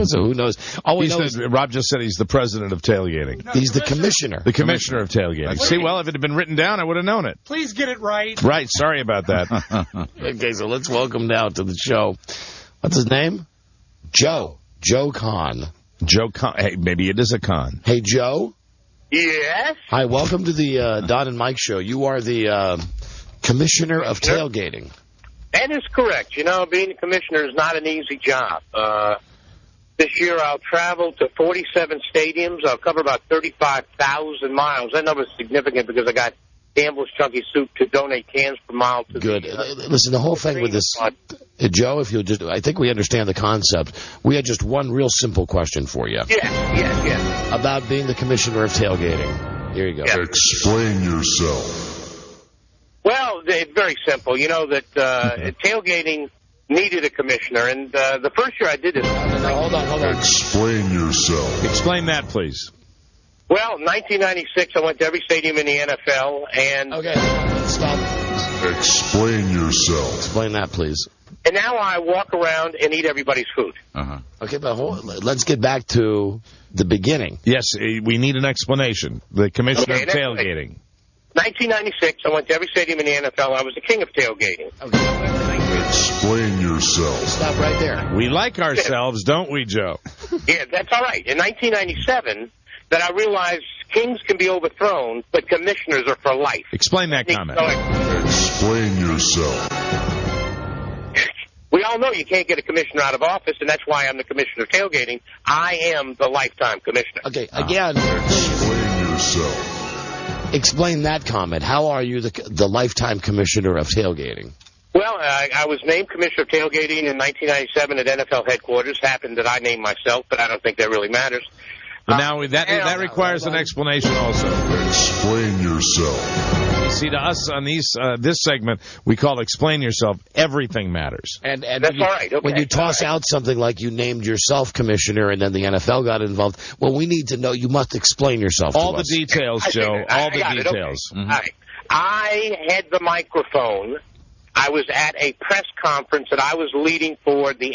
So who knows? All we know is Rob just said he's the president of tailgating. He's the commissioner. The commissioner of tailgating. See, well, if it had been written down, I would have known it. Please get it right. Right. Sorry about that. Okay, so let's welcome now to the show. What's his name? Joe. Joe Kahn. Joe Kahn. Hey, maybe it is a con. Hey, Joe. Yes? Hi, welcome to the Don and Mike show. You are the commissioner of tailgating. That is correct. You know, being a commissioner is not an easy job. This year I'll travel to 47 stadiums. I'll cover about 35,000 miles. That number is significant because I got Campbell's Chunky Soup to donate cans per mile to Good. Listen, the whole thing with this, Joe, if you'll just, I think we understand the concept. We had just one real simple question for you. Yeah. About being the commissioner of tailgating. Here you go. Yeah. Explain yourself. Well, it's very simple. You know that tailgating needed a commissioner, and the first year I did it. Hold on. Explain yourself. Explain that, please. Well, 1996, I went to every stadium in the NFL, and... Okay, stop. Explain yourself. Explain that, please. And now I walk around and eat everybody's food. Uh-huh. Okay, but let's get back to the beginning. Yes, we need an explanation. The commissioner of tailgating. 1996, I went to every stadium in the NFL. I was the king of tailgating. Okay. Explain yourself. Stop right there. We like ourselves, don't we, Joe? Yeah, that's all right. In 1997, that I realized kings can be overthrown, but commissioners are for life. Explain that comment. Explain yourself. We all know you can't get a commissioner out of office, and that's why I'm the commissioner of tailgating. I am the lifetime commissioner. Okay, again. Explain yourself. Explain that comment. How are you the lifetime commissioner of tailgating? Well, I was named commissioner of tailgating in 1997 at NFL headquarters. Happened that I named myself, but I don't think that really matters. But now that requires an explanation also. Explain yourself. You see, to us on this segment, we call explain yourself. Everything matters. And that's all right. Okay. When you toss out something like you named yourself commissioner and then the NFL got involved, well, we need to know. You must explain yourself. All to the details, Joe. All the details. Okay. Mm-hmm. All right. I had the microphone. I was at a press conference that I was leading for the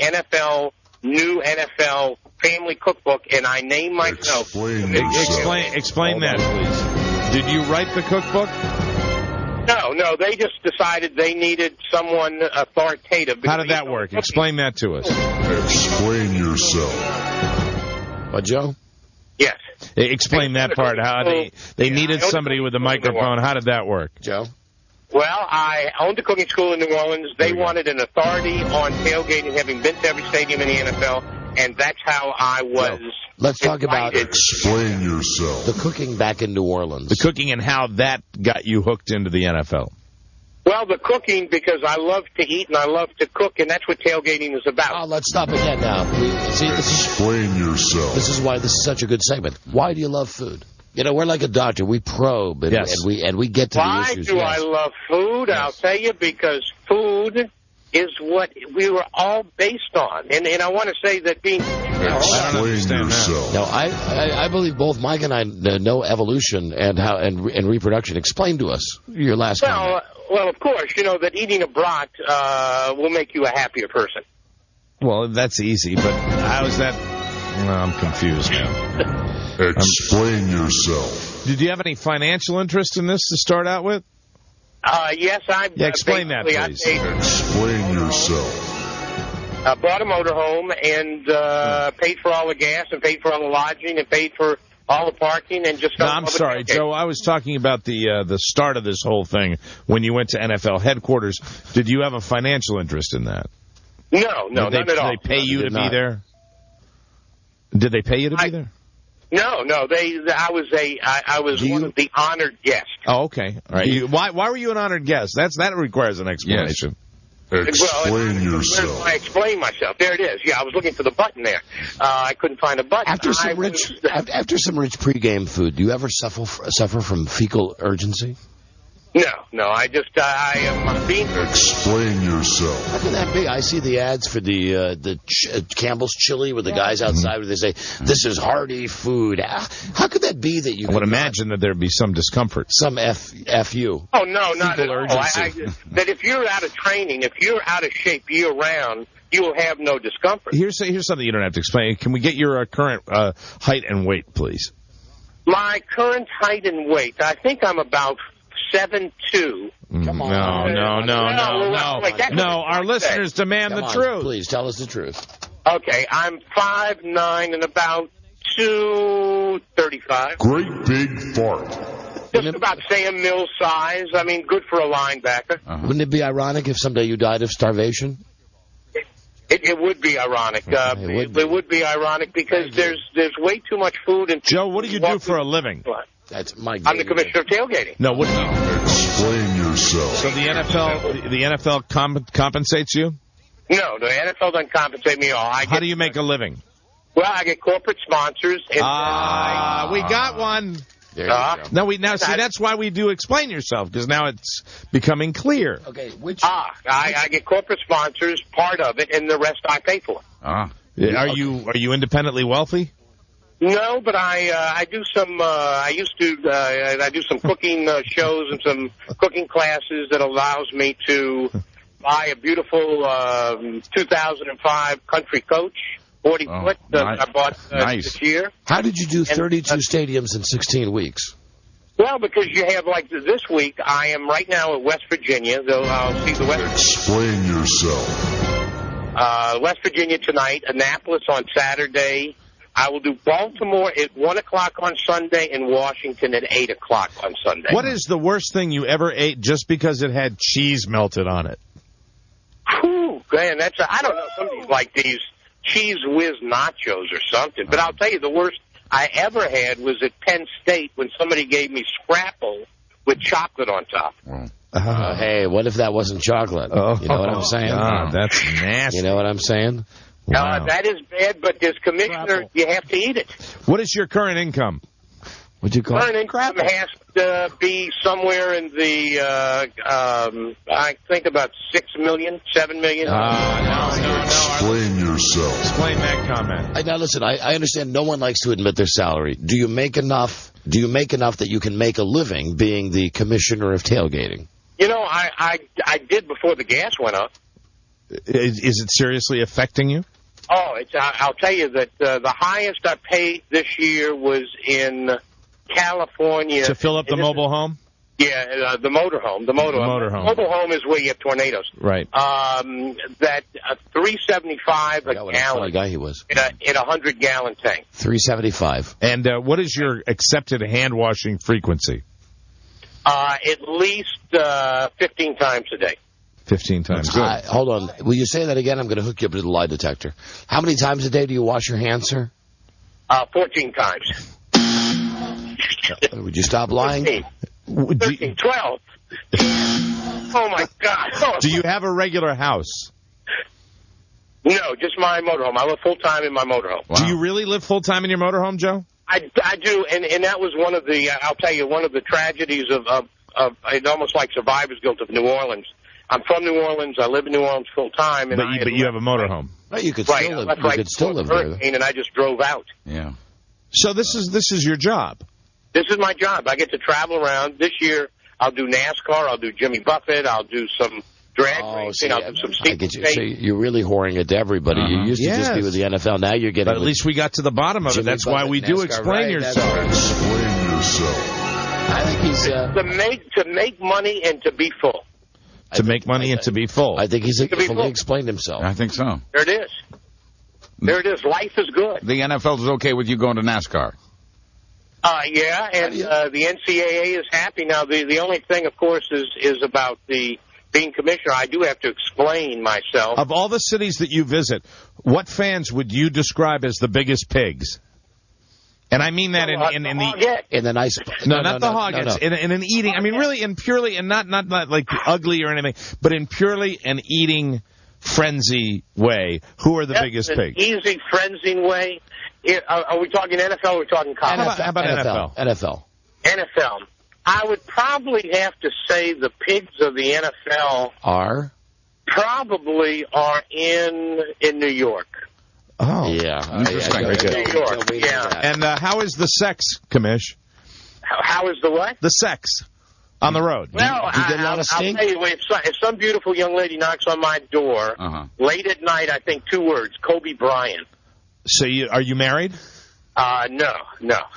new NFL Family Cookbook, and I named myself. Explain that, please. Did you write the cookbook? No. They just decided they needed someone authoritative. How did that work? Explain that to us. Explain yourself. What, Joe? Yes. Explain that part. How they needed somebody with a microphone. How did that work, Joe? Well, I owned a cooking school in New Orleans. They wanted an authority on tailgating, having been to every stadium in the NFL, and that's how I was. Let's talk about explain yourself. The cooking back in New Orleans. The cooking and how that got you hooked into the NFL. Well, the cooking, because I love to eat and I love to cook, and that's what tailgating is about. Oh, let's stop again now. Explain yourself. This is why this is such a good segment. Why do you love food? You know, we're like a doctor. We probe and, and we get to the issues. Why do I love food? Yes. I'll tell you, because food is what we were all based on. And I want to say that being... Explain yourself. No, I believe both Mike and I know evolution and reproduction. Explain to us your last comment. Well, of course, you know that eating a brat will make you a happier person. Well, that's easy, but how is that... Well, I'm confused now. Explain yourself. Did you have any financial interest in this to start out with? Yes, I... explain that, please. Explain yourself. I bought a motorhome and paid for all the gas and paid for all the lodging and paid for all the parking, and just... No, I'm sorry, Joe. I was talking about the start of this whole thing when you went to NFL headquarters. Did you have a financial interest in that? No, none at all. Did they pay you to be there? Did they pay you to be there? No. I was one of the honored guests. Oh, okay. All right. Why were you an honored guest? That requires an explanation. Yes. Explain yourself. I explain myself. There it is. Yeah, I was looking for the button there. I couldn't find a button. After some rich pregame food, do you ever suffer from fecal urgency? No. I am being... Explain yourself. How can that be? I see the ads for the Campbell's chili with the guys outside where they say, this is hearty food. How could that be that you... I would imagine that there'd be some discomfort. Some F-U. Oh, no, not at all. Urgency. That if you're out of training, if you're out of shape year-round, you will have no discomfort. Here's something you don't have to explain. Can we get your current height and weight, please? My current height and weight, I think I'm about 7'2". Come on. No. Our listeners demand the truth. Please, tell us the truth. Okay, I'm 5'9" and about 235. Great big fart. Just about Sam Mills size. I mean, good for a linebacker. Wouldn't it be ironic if someday you died of starvation? It would be ironic. It would be ironic because there's way too much food. And Joe, what do you do for a living? That's my game. I'm the commissioner of tailgating. No, what? Explain yourself. So the NFL compensates you? No, the NFL doesn't compensate me at all. How do you make a living? Well, I get corporate sponsors. And we got one. There you go. See, that's why we do explain yourself, because now it's becoming clear. Okay, I get corporate sponsors, part of it, and the rest I pay for. Are you independently wealthy? No, but I do some. I do some cooking shows and some cooking classes that allows me to buy a beautiful 2005 Country Coach 40-foot that I bought this year. How did you do 32 stadiums in 16 weeks? Well, because you have, like, this week, I am right now at West Virginia. I'll see the West. Explain yourself. West Virginia tonight, Annapolis on Saturday. I will do Baltimore at 1 o'clock on Sunday and Washington at 8 o'clock on Sunday. What is the worst thing you ever ate just because it had cheese melted on it? Whew, man, I don't know, something like these Cheese Whiz nachos or something. But I'll tell you, the worst I ever had was at Penn State when somebody gave me scrapple with chocolate on top. Hey, what if that wasn't chocolate? You know what I'm saying? That's nasty. You know what I'm saying? Wow. That is bad, but as commissioner, you have to eat it. What is your current income? What'd you call current income has to be somewhere in the, I think about 6 million, 7 million. No. Explain yourself. Explain that comment. Now, listen, I understand no one likes to admit their salary. Do you make enough that you can make a living being the commissioner of tailgating? You know, I did before the gas went up. Is it seriously affecting you? Oh, I'll tell you that the highest I paid this year was in California. To fill up the mobile home? Yeah, the motorhome. The motorhome. Mobile home is where you have tornadoes. Right. That $3.75 a gallon. What a guy he was. In a 100-gallon tank. $3.75. And what is your accepted hand washing frequency? At least 15 times a day. 15 times. Good. Hold on. Will you say that again? I'm going to hook you up to the lie detector. How many times a day do you wash your hands, sir? 14 times. Would you stop lying? 13, 12. Oh, my God. Do you have a regular house? No, just my motorhome. I live full-time in my motorhome. Wow. Do you really live full-time in your motorhome, Joe? I do, and that was one of the, I'll tell you, one of the tragedies of it's almost like survivor's guilt of New Orleans. I'm from New Orleans. I live in New Orleans full-time. But you have a motorhome. Well, you could still live, there. And I just drove out. Yeah. So this is your job. This is my job. I get to travel around. This year, I'll do NASCAR. I'll do Jimmy Buffett. I'll do some drag racing. I'll do some steeplechase. So you're really whoring it to everybody. You used to just be with the NFL. Now you're getting. But at least we got to the bottom of it. That's why we do explain yourself. Explain yourself. I think he's to make money and to be full. To make money and to be full. I think he's fully explained himself. I think so. There it is. There it is. Life is good. The NFL is okay with you going to NASCAR? Yeah, and the NCAA is happy now. The only thing, of course, is about the being commissioner. I do have to explain myself. Of all the cities that you visit, what fans would you describe as the biggest pigs? And I mean that in the nice. Not the hoggets. In an eating. I mean, really, in purely, and not like ugly or anything, but in purely an eating frenzy way. Who are the biggest pigs? Easy frenzy way. Are we talking NFL or are we talking college? How about NFL? NFL. I would probably have to say the pigs of the NFL probably are in New York. Oh, yeah, interesting. New York, yeah. And how is the sex, Commish? How is the what? The sex on the road. Well, I'll tell you, if some beautiful young lady knocks on my door late at night, I think 2 words: Kobe Bryant. So are you married? No,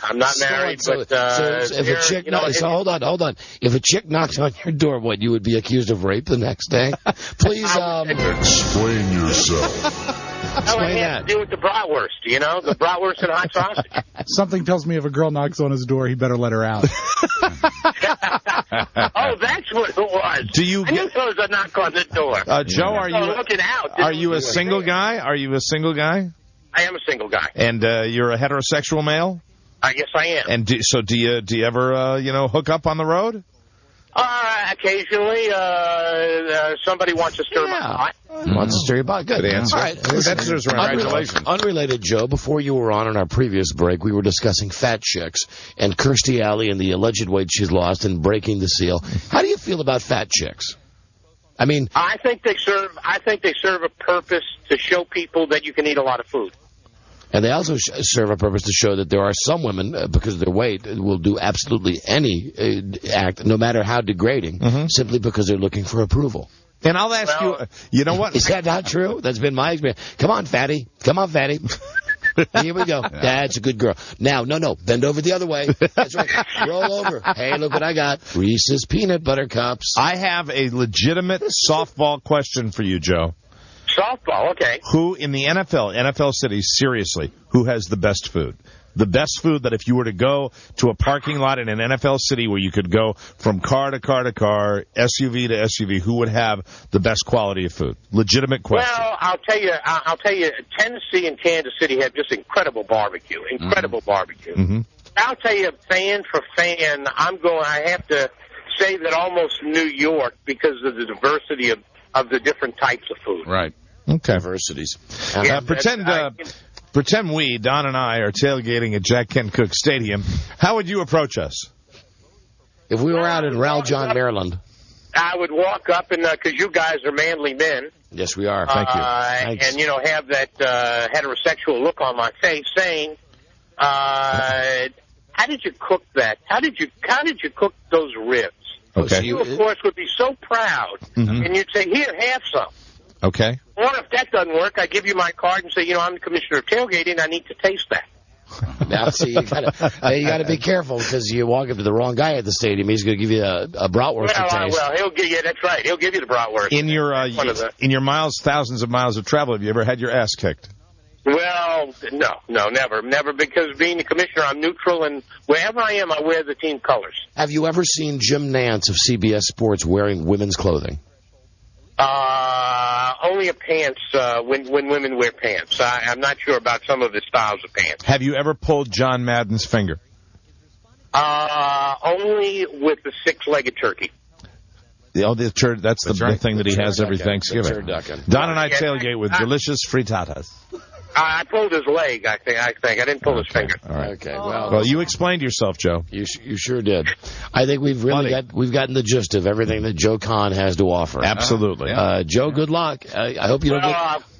I'm not married. So if a chick, hold on. If a chick knocks on your door, what, you would be accused of rape the next day? Please explain yourself. Explain that. To do with the bratwurst, the bratwurst and hot sausage. Something tells me if a girl knocks on his door, he better let her out. Oh, that's what it was. I knew there was a knock on the door. Joe, are you a single guy? Are you a single guy? I am a single guy. And you're a heterosexual male? Yes, I am. And do you ever hook up on the road? Occasionally, somebody wants to stir my pot. Wants to stir your pot. Good answer. All right. Congratulations. Unrelated, Joe, before you were on our previous break, we were discussing fat chicks and Kirstie Alley and the alleged weight she's lost and breaking the seal. How do you feel about fat chicks? I mean, I think they serve a purpose to show people that you can eat a lot of food. And they also serve a purpose to show that there are some women, because of their weight, will do absolutely any act, no matter how degrading, simply because they're looking for approval. And I'll ask you know what? Is that not true? That's been my experience. Come on, fatty. Here we go. That's a good girl. Now, no, bend over the other way. That's right. Roll over. Hey, look what I got. Reese's Peanut Butter Cups. I have a legitimate softball question for you, Joe. Softball, okay. Who in the NFL cities, seriously, who has the best food? The best food that if you were to go to a parking lot in an NFL city where you could go from car to car to car, SUV to SUV, who would have the best quality of food? Legitimate question. Well, I'll tell you, Tennessee and Kansas City have just incredible barbecue. Mm-hmm. I'll tell you, fan for fan, I have to say that almost New York because of the diversity of the different types of food. Right. Okay. Diversities. Pretend we, Don and I, are tailgating at Jack Kent Cooke Stadium. How would you approach us? If we were out in Raleigh, Maryland. I would walk up, and because you guys are manly men. Yes, we are. Thank you. And, have that heterosexual look on my face saying, how did you cook that? How did you cook those ribs? Okay. You, of course, would be so proud, and you'd say, here, have some. Okay. Or if that doesn't work, I give you my card and say, I'm the commissioner of tailgating. I need to taste that. Now, see, you gotta be careful because you walk up to the wrong guy at the stadium. He's going to give you a bratwurst to taste. Well, he'll give you. That's right. He'll give you the bratwurst. In your thousands of miles of travel, have you ever had your ass kicked? Well, no, never. Because being the commissioner, I'm neutral, and wherever I am, I wear the team colors. Have you ever seen Jim Nantz of CBS Sports wearing women's clothing? Only a pants when women wear pants. I'm not sure about some of the styles of pants. Have you ever pulled John Madden's finger? Only with the 6-legged turkey. That's the thing that he has every Thanksgiving. Don and I tailgate with delicious frittatas. I pulled his leg, I think. I didn't pull his finger. All right. Okay. Well, you explained yourself, Joe. You sure did. I think we've gotten the gist of everything that Joe Kahn has to offer. Absolutely. Joe, good luck. I hope you don't get.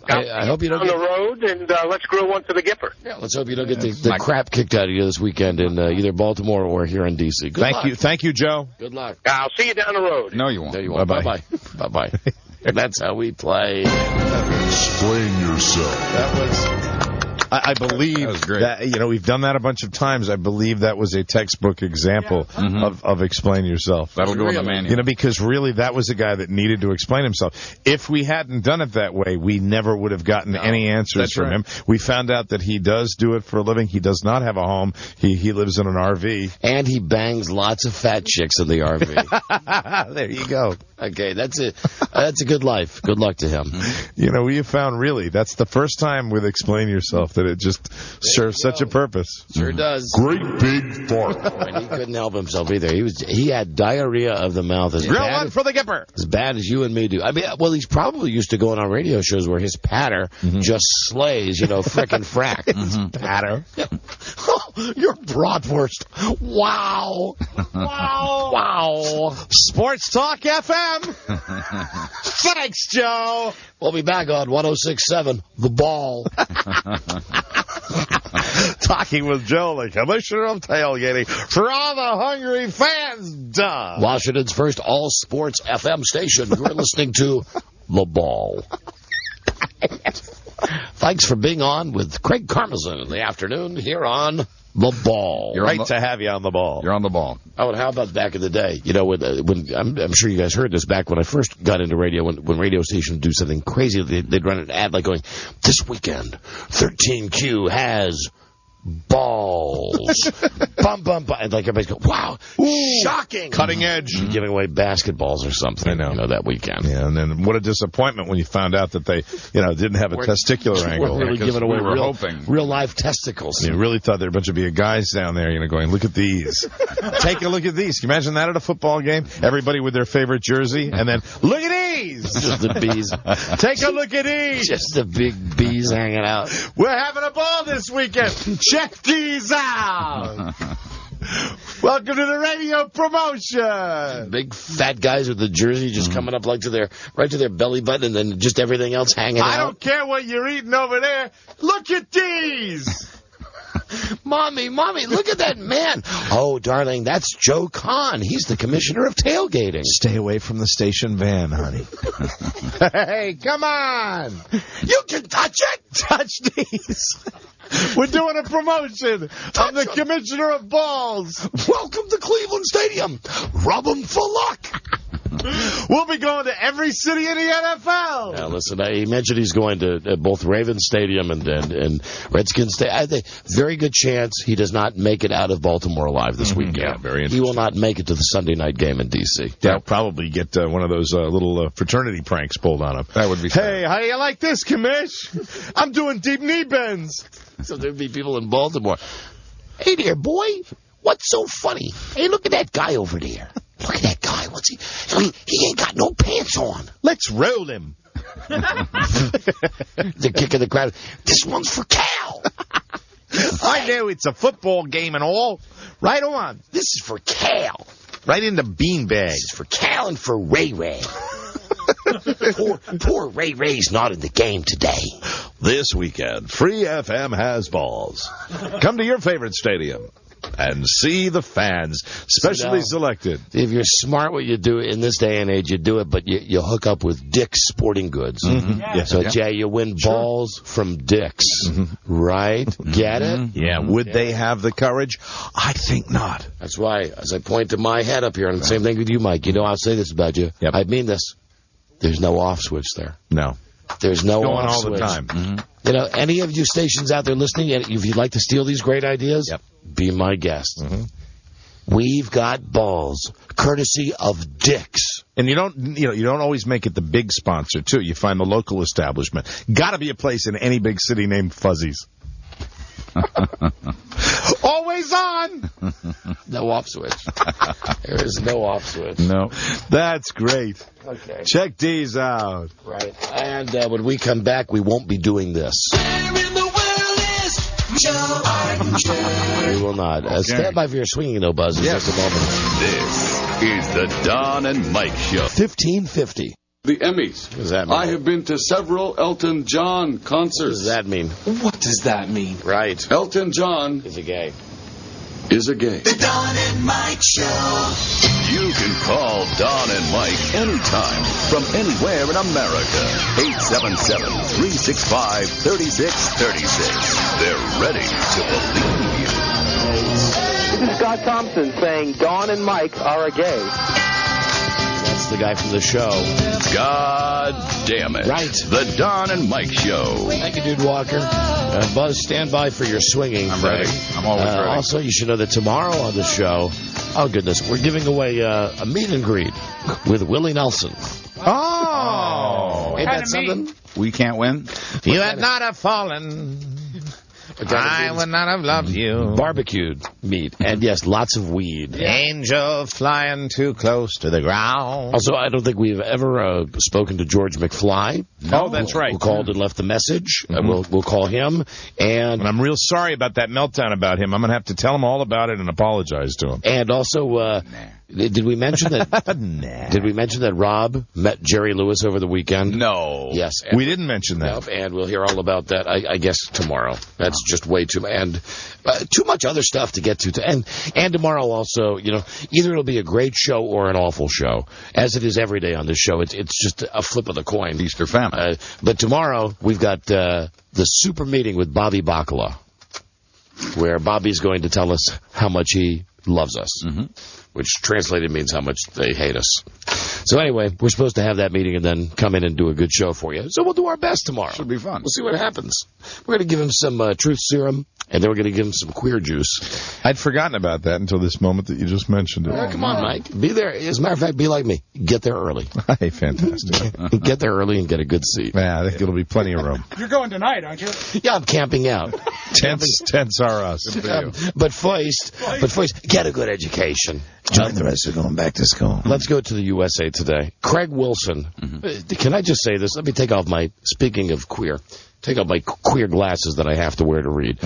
I hope you don't on get the road, and let's grill one for the Gipper. Yeah, let's hope you don't get the crap kicked out of you this weekend in either Baltimore or here in D.C. Good luck. Thank you, Joe. Good luck. I'll see you down the road. No, you won't. There you won't. Bye-bye. Bye-bye. That's how we play. Explain yourself. That was I believe that, we've done that a bunch of times. I believe that was a textbook example of explain yourself. That'll go in the manual. Because really that was a guy that needed to explain himself. If we hadn't done it that way, we never would have gotten any answers from him. We found out that he does do it for a living. He does not have a home. He lives in an RV. And he bangs lots of fat chicks in the RV. There you go. Okay, that's it. That's a good life. Good luck to him. We have found really that's the first time with Explain Yourself that it just serves such a purpose. Sure does. Great big fart. And he couldn't help himself either. He had diarrhea of the mouth as Real bad one for the Gipper. As bad as you and me do. I mean, well, he's probably used to going on radio shows where his patter just slays, frickin' frack. Patter. Oh, your bratwurst. Wow. Wow. Sports Talk FM. Thanks, Joe. We'll be back on 106.7 The Ball. Talking with Joe, the commissioner of tailgating, for all the hungry fans. Duh. Washington's first all-sports FM station. You're listening to The Ball. Thanks for being on with Craig Karmazin in the afternoon here on The Ball. Great to have you on the ball. You're on the ball. Oh, and how about back in the day? When I'm sure you guys heard this back when I first got into radio, when radio stations do something crazy, they'd run an ad like going, this weekend, 13Q has balls. Bum, bum, bum. And like everybody's going, wow, shocking. Cutting edge. Giving away basketballs or something, I know. that weekend. Yeah, and then what a disappointment when you found out that they, didn't have a testicular angle. We're really giving away hoping. real life testicles. You really thought there were a bunch of guys down there, going, look at these. Take a look at these. Can you imagine that at a football game? Everybody with their favorite jersey, and then, look at these! Just the bees. Take a look at these! Just the big bees hanging out. We're having a ball this weekend. Check these out! Welcome to the radio promotion. Big fat guys with the jersey just coming up right to their belly button, and then just everything else hanging out. I don't care what you're eating over there. Look at these. Mommy, look at that man. Oh, darling, that's Joe Kahn. He's the commissioner of tailgating. Stay away from the station van, honey. Hey, come on. You can touch it. Touch these. We're doing a promotion. I'm the commissioner of balls. Welcome to Cleveland Stadium. Rub 'em for luck. We'll be going to every city in the NFL. Now, listen, he mentioned he's going to both Ravens Stadium and Redskins Stadium. I think very good chance he does not make it out of Baltimore alive this weekend. Yeah, very interesting. He will not make it to the Sunday night game in D.C. They'll probably get one of those little fraternity pranks pulled on him. That would be Hey, how do you like this, commish? I'm doing deep knee bends. So there'd be people in Baltimore. Hey there, boy. What's so funny? Hey, look at that guy over there. Look at that guy. What's he? He ain't got no pants on. Let's roll him. The kick of the crowd. This one's for Cal. I know it's a football game and all. Right on. This is for Cal. Right in the beanbag. This is for Cal and for Ray Ray. Poor Ray Ray's not in the game today. This weekend, Free FM has balls. Come to your favorite stadium and see the fans, specially selected. If you're smart, what you do in this day and age, you do it, but you hook up with Dick's Sporting Goods. Mm-hmm. Yeah. So, you win balls from Dick's, right? Get it? Yeah. Would they have the courage? I think not. That's why, as I point to my head up here, and the same thing with you, Mike, I'll say this about you. Yep. I mean this. There's no off switch there. No. There's no going off all switch. The time. Mm-hmm. Any of you stations out there listening, if you'd like to steal these great ideas, be my guest. Mm-hmm. We've got balls, courtesy of Dick's. And you don't always make it the big sponsor too. You find the local establishment. Got to be a place in any big city named Fuzzy's. Always on. No off switch. There is no off switch. No. That's great. Okay. Check these out. Right. And when we come back, we won't be doing this. Where in the world is Joe Arden? We will not. Stand by for your swinging no buzzes at the moment. This is the Don and Mike Show. 1550. The Emmys. What does that mean? I have been to several Elton John concerts. What does that mean? What does that mean? Right. Elton John is a gay. Is a gay. The Don and Mike Show. You can can call Don and Mike anytime from anywhere in America. 877-365-3636. They're ready to believe you. This is Scott Thompson saying Don and Mike are a gay. That's the guy from the show. God damn it. Right. The Don and Mike Show. Thank you, Dude Walker. Buzz, stand by for your swinging. I'm ready. I'm always ready. Also, you should know that tomorrow on the show, oh, goodness, we're giving away a meet and greet with Willie Nelson. Oh. Ain't that something? We can't win. You had not have fallen. I would not have loved you. Barbecued meat. And, yes, lots of weed. Angel flying too close to the ground. Also, I don't think we've ever spoken to George McFly. Oh, that's right. Who called and left the message. We'll call him. And I'm real sorry about that meltdown about him. I'm going to have to tell him all about it and apologize to him. And also, did we mention that? Did we mention that Rob met Jerry Lewis over the weekend? No. Yes. We didn't mention that. Nope, and we'll hear all about that, I guess, tomorrow. That's just way too much. And too much other stuff to get to. And tomorrow also, either it'll be a great show or an awful show. As it is every day on this show. It's just a flip of the coin. Easter family. But tomorrow, we've got the super meeting with Bobby Bacala, where Bobby's going to tell us how much he loves us, which translated means how much they hate us. So anyway, we're supposed to have that meeting and then come in and do a good show for you. So we'll do our best tomorrow. Should be fun. We'll see what happens. We're going to give him some truth serum, and then we're going to give him some queer juice. I'd forgotten about that until this moment that you just mentioned it. Yeah, come on, Mike. Be there. As a matter of fact, be like me. Get there early. Hey, fantastic. Get there early and get a good seat. Yeah, I think it'll be plenty of room. You're going tonight, aren't you? Yeah, I'm camping out. Tents are us. But first, get a good education. The rest are going back to school. Let's go to the USA Today. Craig Wilson. Can I just say this? Let me take off my, speaking of queer, take off my queer glasses that I have to wear to read.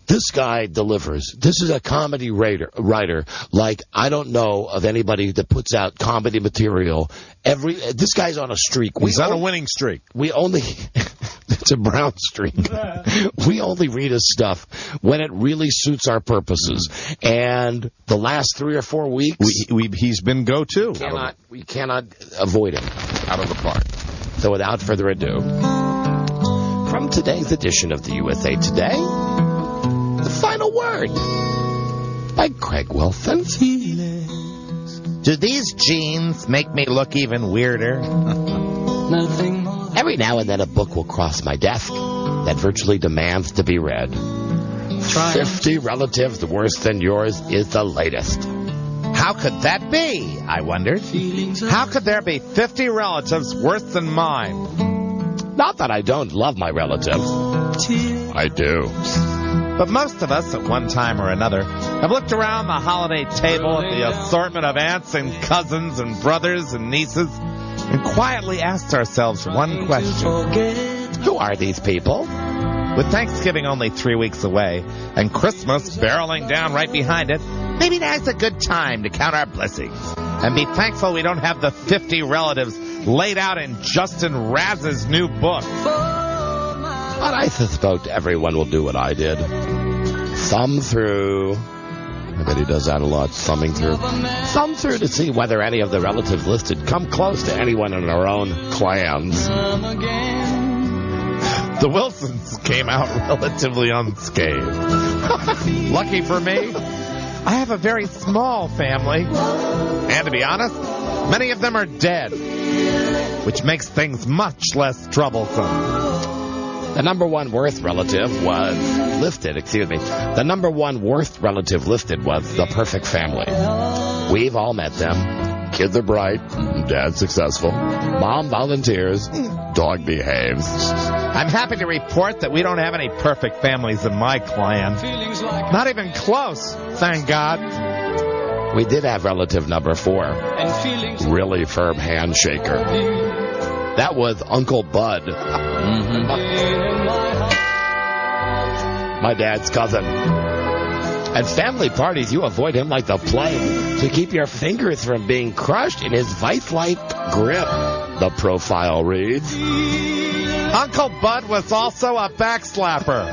This guy delivers. This is a comedy writer like I don't know of anybody that puts out comedy material. This guy's on a streak. He's on a winning streak. We only... It's a brown streak. We only read his stuff when it really suits our purposes. And the last 3 or 4 weeks... he's been go-to. We cannot avoid him. Out of the park. So without further ado, from today's edition of the USA Today, the final word by Craig Wilson. Do these jeans make me look even weirder? Nothing more. Every now and then a book will cross my desk that virtually demands to be read. 50 Relatives Worse Than Yours is the latest. How could that be, I wondered? How could there be 50 relatives worse than mine? Not that I don't love my relatives. I do. But most of us, at one time or another, have looked around the holiday table at the assortment of aunts and cousins and brothers and nieces and quietly asked ourselves one question. Who are these people? With Thanksgiving only 3 weeks away and Christmas barreling down right behind it, maybe now's a good time to count our blessings and be thankful we don't have the 50 relatives laid out in Justin Raz's new book. But I suspect everyone will do what I did. Thumb through. I bet he does that a lot, thumbing through. Thumb through to see whether any of the relatives listed come close to anyone in our own clans. The Wilsons came out relatively unscathed. Lucky for me, I have a very small family. And to be honest, many of them are dead, which makes things much less troublesome. The number one worst relative was listed was the perfect family. We've all met them. Kids are bright, dad's successful, mom volunteers, dog behaves. I'm happy to report that we don't have any perfect families in my clan. Not even close, thank God. We did have relative number 4. Really firm handshaker. That was Uncle Bud. My dad's cousin. At family parties, you avoid him like the plague to keep your fingers from being crushed in his vice-like grip, the profile reads. Uncle Bud was also a backslapper.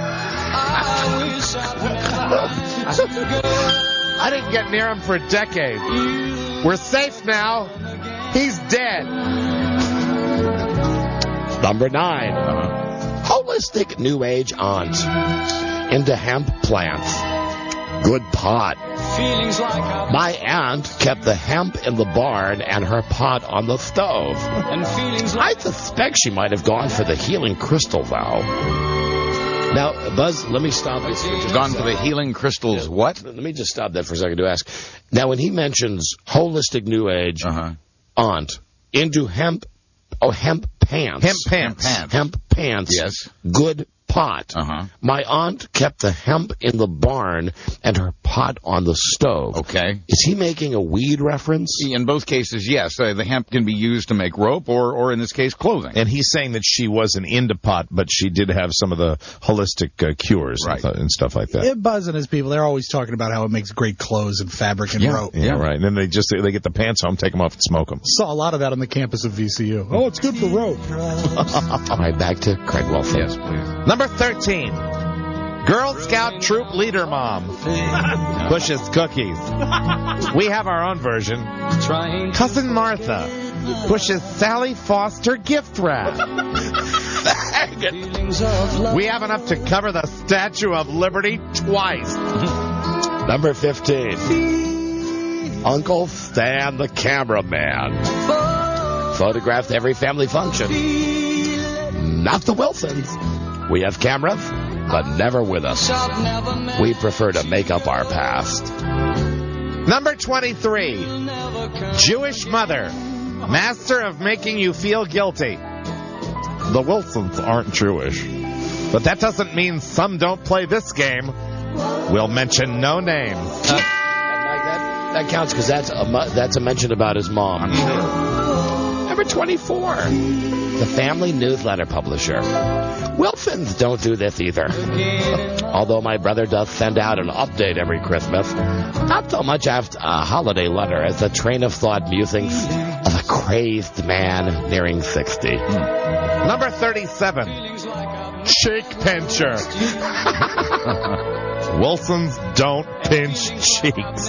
I didn't get near him for decades. We're safe now. He's dead. Number 9. Holistic New Age aunt. Into hemp plants. Good pot. My aunt kept the hemp in the barn and her pot on the stove. I suspect she might have gone for the healing crystal vow. Now, Buzz, let me stop. Gone for the healing crystals. What? Let me just stop that for a second to ask. Now, when he mentions holistic New Age aunt into hemp pants. Hemp pants. Yes. Good pot. My aunt kept the hemp in the barn and her pot on the stove. Okay. Is he making a weed reference? In both cases, yes. The hemp can be used to make rope or in this case, clothing. And he's saying that she wasn't into pot, but she did have some of the holistic cures and stuff like that. Buzz and his people, they're always talking about how it makes great clothes and fabric and rope. Yeah, right. And then they get the pants home, take them off, and smoke them. Saw a lot of that on the campus of VCU. Oh, it's good for rope. All right, back to Craig Wilson. Yes, please. Number 13. Girl Scout Troop Leader Mom pushes cookies. We have our own version. Cousin Martha pushes Sally Foster gift wrap. We have enough to cover the Statue of Liberty twice. Number 15. Uncle Stan the cameraman. Photographed every family function. Not the Wilsons. We have cameras, but never with us. We prefer to make up our past. Number 23. Jewish mother. Master of making you feel guilty. The Wilsons aren't Jewish. But that doesn't mean some don't play this game. We'll mention no names. That counts because that's a mention about his mom. I'm sure. Number 24. The family newsletter publisher. Wilsons don't do this either. Although my brother does send out an update every Christmas, not so much after a holiday letter as a train of thought musings of a crazed man nearing 60. Number 37. Cheek pincher. Wilsons don't pinch cheeks.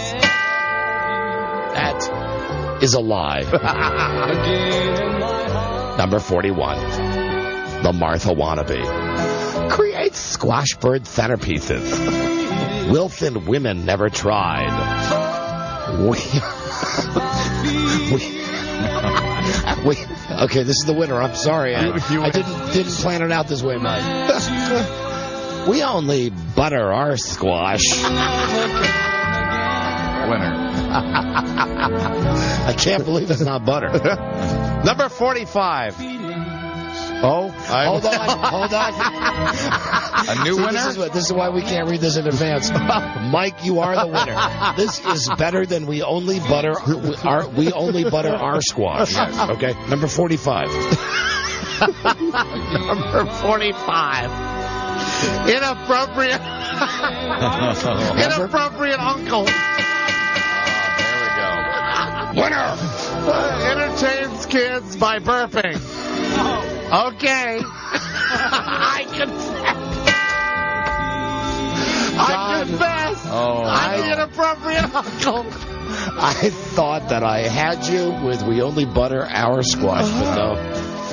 That is a lie. Number 41. The Martha Wannabe. Creates squash bird centerpieces. Wilson women never tried. Okay, this is the winner. I'm sorry. I didn't plan it out this way, Mike. We only butter our squash. Winner. I can't believe it's not butter. Number 45. Hold on. A new winner? This is why we can't read this in advance. Mike, you are the winner. This is better than we only butter our squash. Yes. Okay, number 45. Number 45. Inappropriate uncle. Winner! Entertains kids by burping. Okay. I confess. I'm the inappropriate uncle. I thought that I had you with we only butter our squash, but no.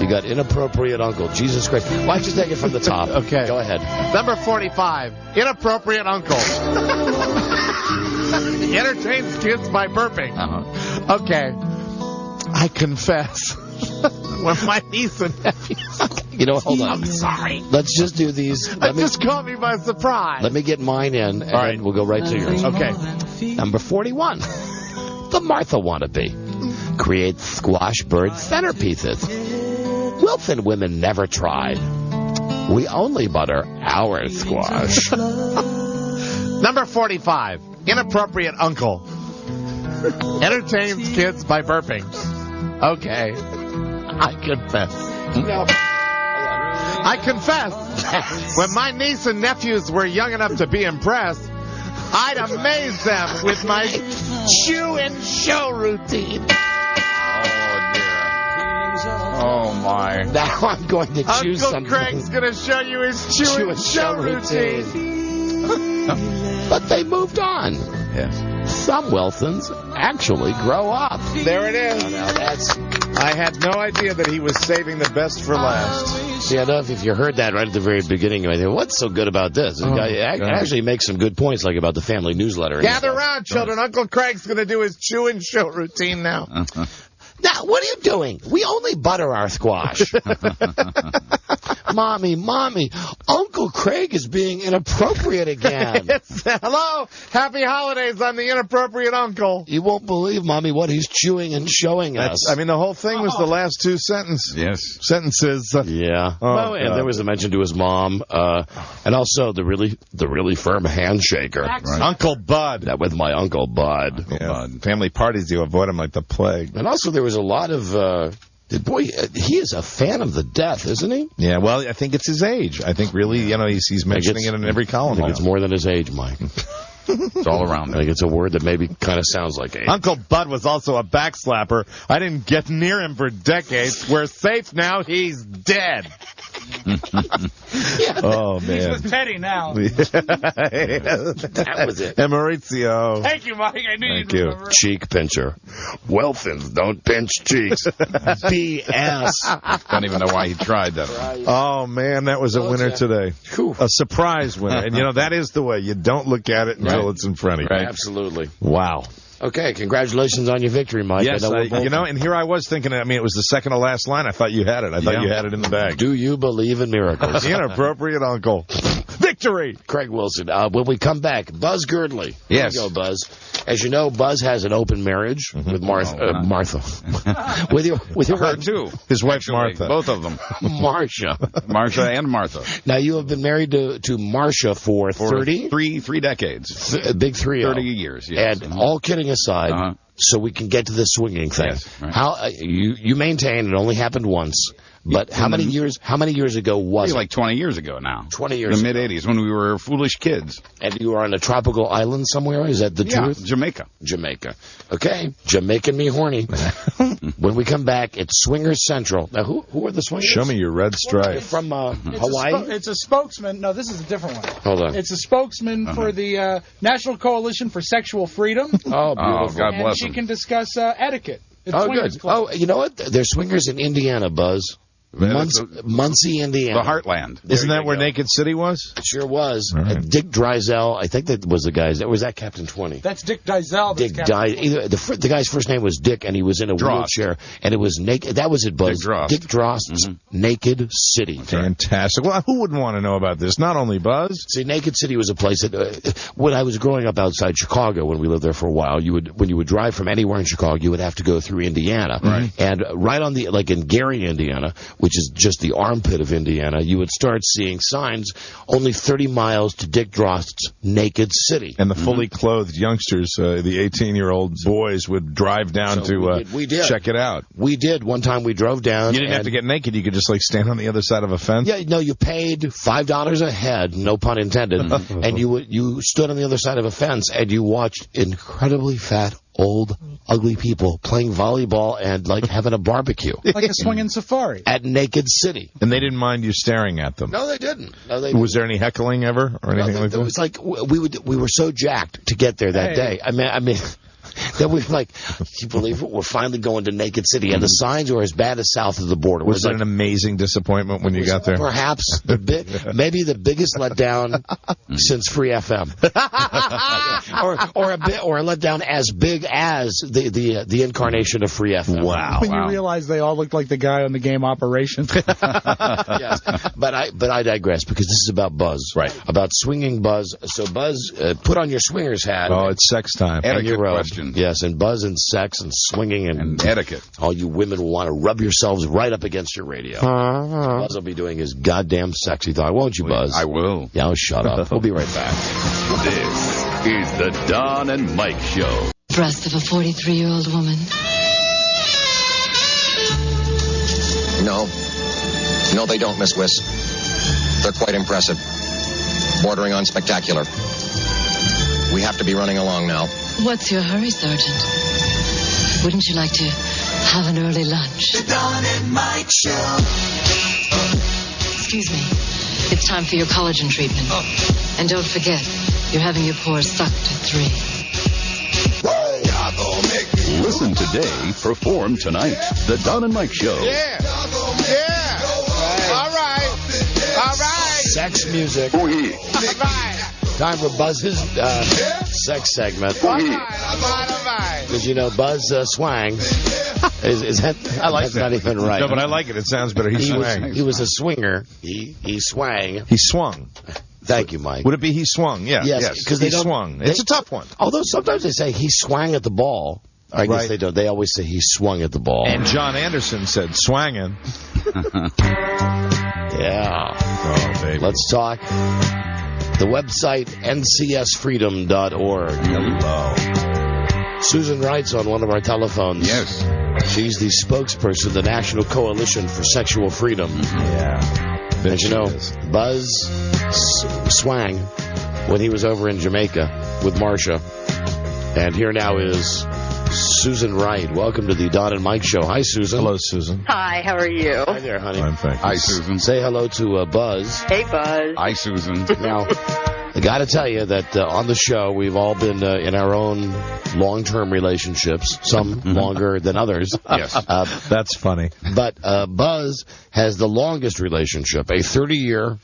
You got inappropriate uncle. Jesus Christ. Why don't you take it from the top? Okay. Go ahead. Number 45. Inappropriate uncle. He entertains kids by burping. Okay. I confess. When my niece and nephew. Hold on. I'm sorry. Let's just do these. Just caught me by surprise. Let me get mine in, and then we'll go right to yours. Okay. Number 41. The Martha Wannabe. Creates squash bird centerpieces. Wilson women never tried. We only butter our squash. Number 45. Inappropriate uncle. Entertains kids by burping. Okay. I confess. No. I confess. When my niece and nephews were young enough to be impressed, I'd amaze them with my chew and show routine. Oh, my. Now I'm going to choose Uncle something. Craig's going to show you his chew and show routine. But they moved on. Yes. some Wilsons actually grow up. There it is. Now that's... I had no idea that he was saving the best for last. Yeah, no, if you heard that right at the very beginning, you might think, what's so good about this? The guy actually makes some good points, like about the family newsletter. Gather around, children. Uncle Craig's going to do his chew and show routine now. Now, what are you doing? We only butter our squash. Mommy, Uncle Craig is being inappropriate again. Hello, happy holidays. I'm the inappropriate uncle. You won't believe, Mommy, what he's chewing and showing us. I mean, the whole thing was the last two sentences. Yeah. Oh, and there was a mention to his mom, and also the really firm handshaker. Right. Uncle Bud. That with my Uncle Bud. Bud. Family parties, you avoid him like the plague. And also there was a lot of... Boy, he is a fan of the death, isn't he? Yeah, well, I think it's his age. I think really, he's mentioning it in every column. I think it's more than his age, Mike. It's all around. I think it's a word that maybe kind of sounds like age. Uncle Bud was also a backslapper. I didn't get near him for decades. We're safe now. He's dead. Oh, man. He's with Teddy now. That was it. And Maurizio. Thank you, Mike. I knew you'd remember. Cheek pincher. Wilsons don't pinch cheeks. BS. Don't even know why he tried that. Oh, man, that was a winner today. A surprise winner. And, that is the way. You don't look at it until it's in front of you. Right. Absolutely. Wow. Okay, congratulations on your victory, Mike. Yes, and here I was thinking, it was the second to last line. I thought you had it. I thought you had it in the bag. Do you believe in miracles? Inappropriate uncle. Victory! Craig Wilson. When we come back, Buzz Girdley. Yes. Here you go, Buzz. As you know, Buzz has an open marriage with Martha. with her, too. His wife, Martha. Both of them. Marsha and Martha. Now, you have been married to Marsha for 30? Three decades. Big 30. 30 years, yes. And all kidding aside, so we can get to the swinging thing. Yes, right. How you maintain it only happened once. But how many years ago was it? Like 20 years ago now. 20 years ago. The mid-'80s, when we were foolish kids. And you were on a tropical island somewhere? Is that the truth? Jamaica. Okay. Jamaican me horny. When we come back, it's Swingers Central. Now, who are the Swingers? Show me your red stripe. From Hawaii? It's a spokesman. No, this is a different one. Hold on. It's a spokesman for the National Coalition for Sexual Freedom. Oh, beautiful. God bless and she can discuss etiquette. It's good. Club. Oh, you know what? They're swingers in Indiana, Buzz. Muncie, Indiana. The Heartland. Isn't that where Naked City was? It sure was. Right. Dick Drysdale, I think that was the guy's. Was that Captain 20? That's Dick Drysdale. Dick died. The guy's first name was Dick, and he was in a wheelchair, and it was naked. That was it, Buzz. Dick Drost's Naked City. Fantastic. Well, who wouldn't want to know about this? Not only Buzz. See, Naked City was a place that, when I was growing up outside Chicago, when we lived there for a while, when you would drive from anywhere in Chicago, you would have to go through Indiana. Right. And right on like in Gary, Indiana, which is just the armpit of Indiana, you would start seeing signs, only 30 miles to Dick Drost's Naked City. And the fully clothed youngsters, the 18-year-old boys, would drive down to check it out. We did. One time we drove down. You didn't have to get naked. You could just stand on the other side of a fence. Yeah, no, you paid $5 a head, no pun intended, and you stood on the other side of a fence and you watched incredibly fat, old, ugly people playing volleyball and having a barbecue. Like a swinging safari. At Naked City. And they didn't mind you staring at them. No, they didn't. Was there any heckling ever or anything like that? It was like we were so jacked to get there that day. I mean that we you believe it? We're finally going to Naked City, and the signs were as bad as south of the border. Was it an amazing disappointment when you got there? Perhaps maybe the biggest letdown since Free FM, or a letdown as big as the incarnation of Free FM. Wow! When you realize they all looked like the guy on the game Operations. Yes, but I digress because this is about Buzz, right? About swinging Buzz. So Buzz, put on your swingers hat. Oh, it's sex time. And your robe. Question. Yes, and Buzz and sex and swinging and etiquette. All you women will want to rub yourselves right up against your radio. Buzz will be doing his goddamn sexy thought, won't you, Buzz? I will. Yeah, shut up. We'll be right back. This is the Don and Mike Show. Breast of a 43-year-old woman. No, they don't, Miss Wiss. They're quite impressive. Bordering on spectacular. We have to be running along now. What's your hurry, Sergeant? Wouldn't you like to have an early lunch? The Don and Mike Show. Excuse me. It's time for your collagen treatment. And don't forget, you're having your pores sucked at 3. Listen today, perform tonight. The Don and Mike Show. Yeah. All right. Sex music. All right. Time for Buzz's sex segment. All right. Because, you know, Buzz swang. Is that, I like that's that. not even right. No, but I like it. It sounds better. He swang. He was a swinger. He swang. He swung. Thank you, Mike. Would it be he swung? Yeah. Yes. Because he swung. It's a tough one. Although sometimes they say he swang at the ball. I guess they don't. They always say he swung at the ball. And John Anderson said swangin'. Yeah. Oh, baby. Let's talk. The website, ncsfreedom.org. Hello. Susan writes on one of our telephones. Yes. She's the spokesperson of the National Coalition for Sexual Freedom. Yeah. And you know, Buzz swang when he was over in Jamaica with Marsha. And here now is Susan Wright. Welcome to the Don and Mike Show. Hi, Susan. Hello, Susan. Hi, how are you? Hi there, honey. I'm thank you. Hi, Susan. Say hello to Buzz. Hey, Buzz. Hi, Susan. Now, I got to tell you that on the show, we've all been in our own long-term relationships, some longer than others. Yes. That's funny. But Buzz has the longest relationship, a 30-year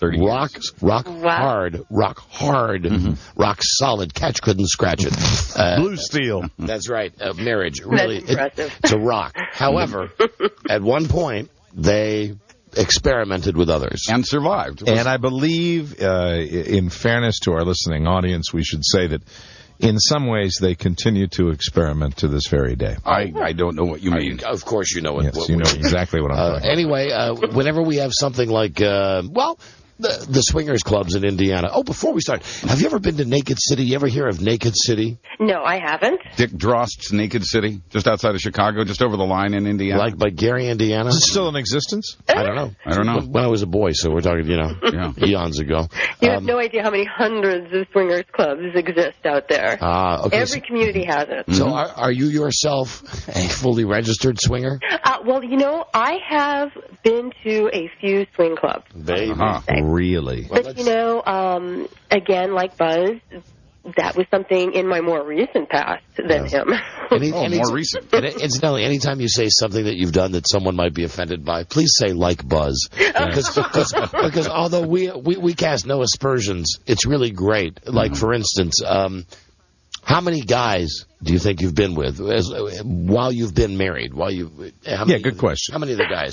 rock hard, rock solid, catch couldn't scratch it. Blue steel. That's right, marriage. Really, That's impressive. it's a rock. However, at one point, they experimented with others. And survived. And I believe, in fairness to our listening audience, we should say that in some ways they continue to experiment to this very day. I don't know what you mean. Of course you know it. Yes, you know exactly what I'm talking about. Anyway, whenever we have something like, the swingers clubs in Indiana. Oh, before we start, have you ever been to Naked City? You ever hear of Naked City? No, I haven't. Dick Drost's Naked City, just outside of Chicago, just over the line in Indiana. Like by Gary, Indiana? Is it still in existence? I don't know. When I was a boy, so we're talking, eons ago. You have no idea how many hundreds of swingers clubs exist out there. Okay. Every community has it. So are you yourself a fully registered swinger? Well, I have been to a few swing clubs. Baby. Really? But, again, like Buzz, that was something in my more recent past than him. More recent. Incidentally, anytime you say something that you've done that someone might be offended by, please say like Buzz. Because although we cast no aspersions, it's really great. Like, for instance, how many guys do you think you've been with while you've been married? Good question. How many of the guys?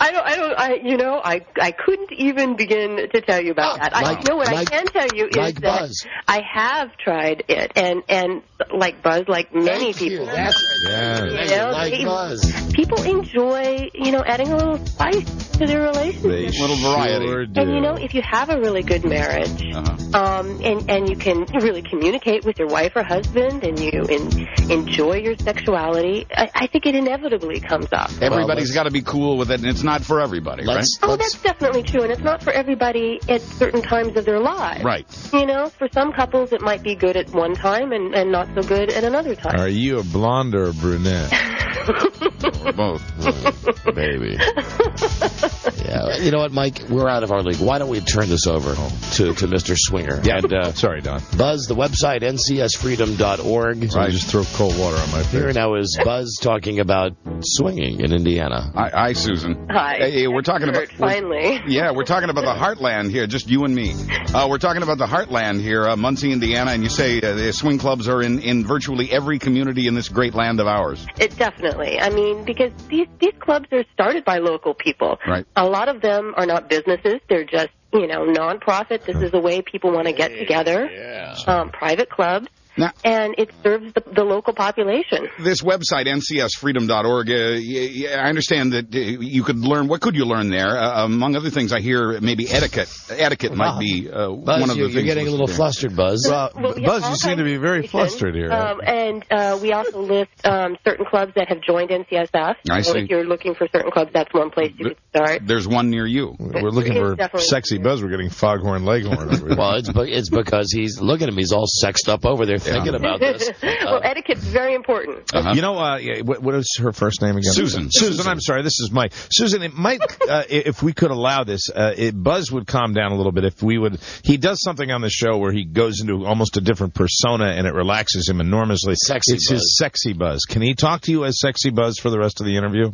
I couldn't even begin to tell you about that. I can tell you is that Buzz. I have tried it, and like Buzz, like many people, Buzz. People enjoy, adding a little spice to their relationship. A little variety. Sure do. And if you have a really good marriage, and you can really communicate with your wife or husband, and you enjoy your sexuality, I think it inevitably comes up. Everybody's got to be cool with it, and it's not for everybody, right? Oh, that's definitely true, and it's not for everybody at certain times of their lives. Right. For some couples, it might be good at one time and not so good at another time. Are you a blonde or a brunette? Both. Baby. Yeah. You know what, Mike? We're out of our league. Why don't we turn this over to Mr. Swinger? Yeah. And, sorry, Don. Buzz, the website, ncsfreedom.org. So I just throw cold water on my face. Here now is Buzz talking about swinging in Indiana. Hi, Susan. Hi. Hey, we're talking about... Finally. We're talking about the heartland here, just you and me. We're talking about the heartland here, Muncie, Indiana, and you say the swing clubs are in virtually every community in this great land of ours. Definitely. I mean, because these clubs are started by local people. Right. A lot of them are not businesses. They're just, non-profit. This is a way people want to get together. Yeah. Private clubs. Now, and it serves the local population. This website, ncsfreedom.org, I understand that you could learn. What could you learn there? Among other things, I hear maybe etiquette. Etiquette might be Buzz, one of the things. You're getting a little flustered, Buzz. Buzz, you seem to be very flustered here. And we also list certain clubs that have joined NCSF. I see. If you're looking for certain clubs, that's one place you could start. There's one near you. We're looking for sexy Buzz. We're getting Foghorn Leghorn. Well, it's because look at him. He's all sexed up over there. thinking about this. Well, etiquette's very important. You know, what is her first name again? Susan. Susan, I'm sorry. This is Mike. Susan, it might, if we could allow this, Buzz would calm down a little bit if we would. He does something on the show where he goes into almost a different persona, and it relaxes him enormously. It's his sexy Buzz. Can he talk to you as sexy Buzz for the rest of the interview?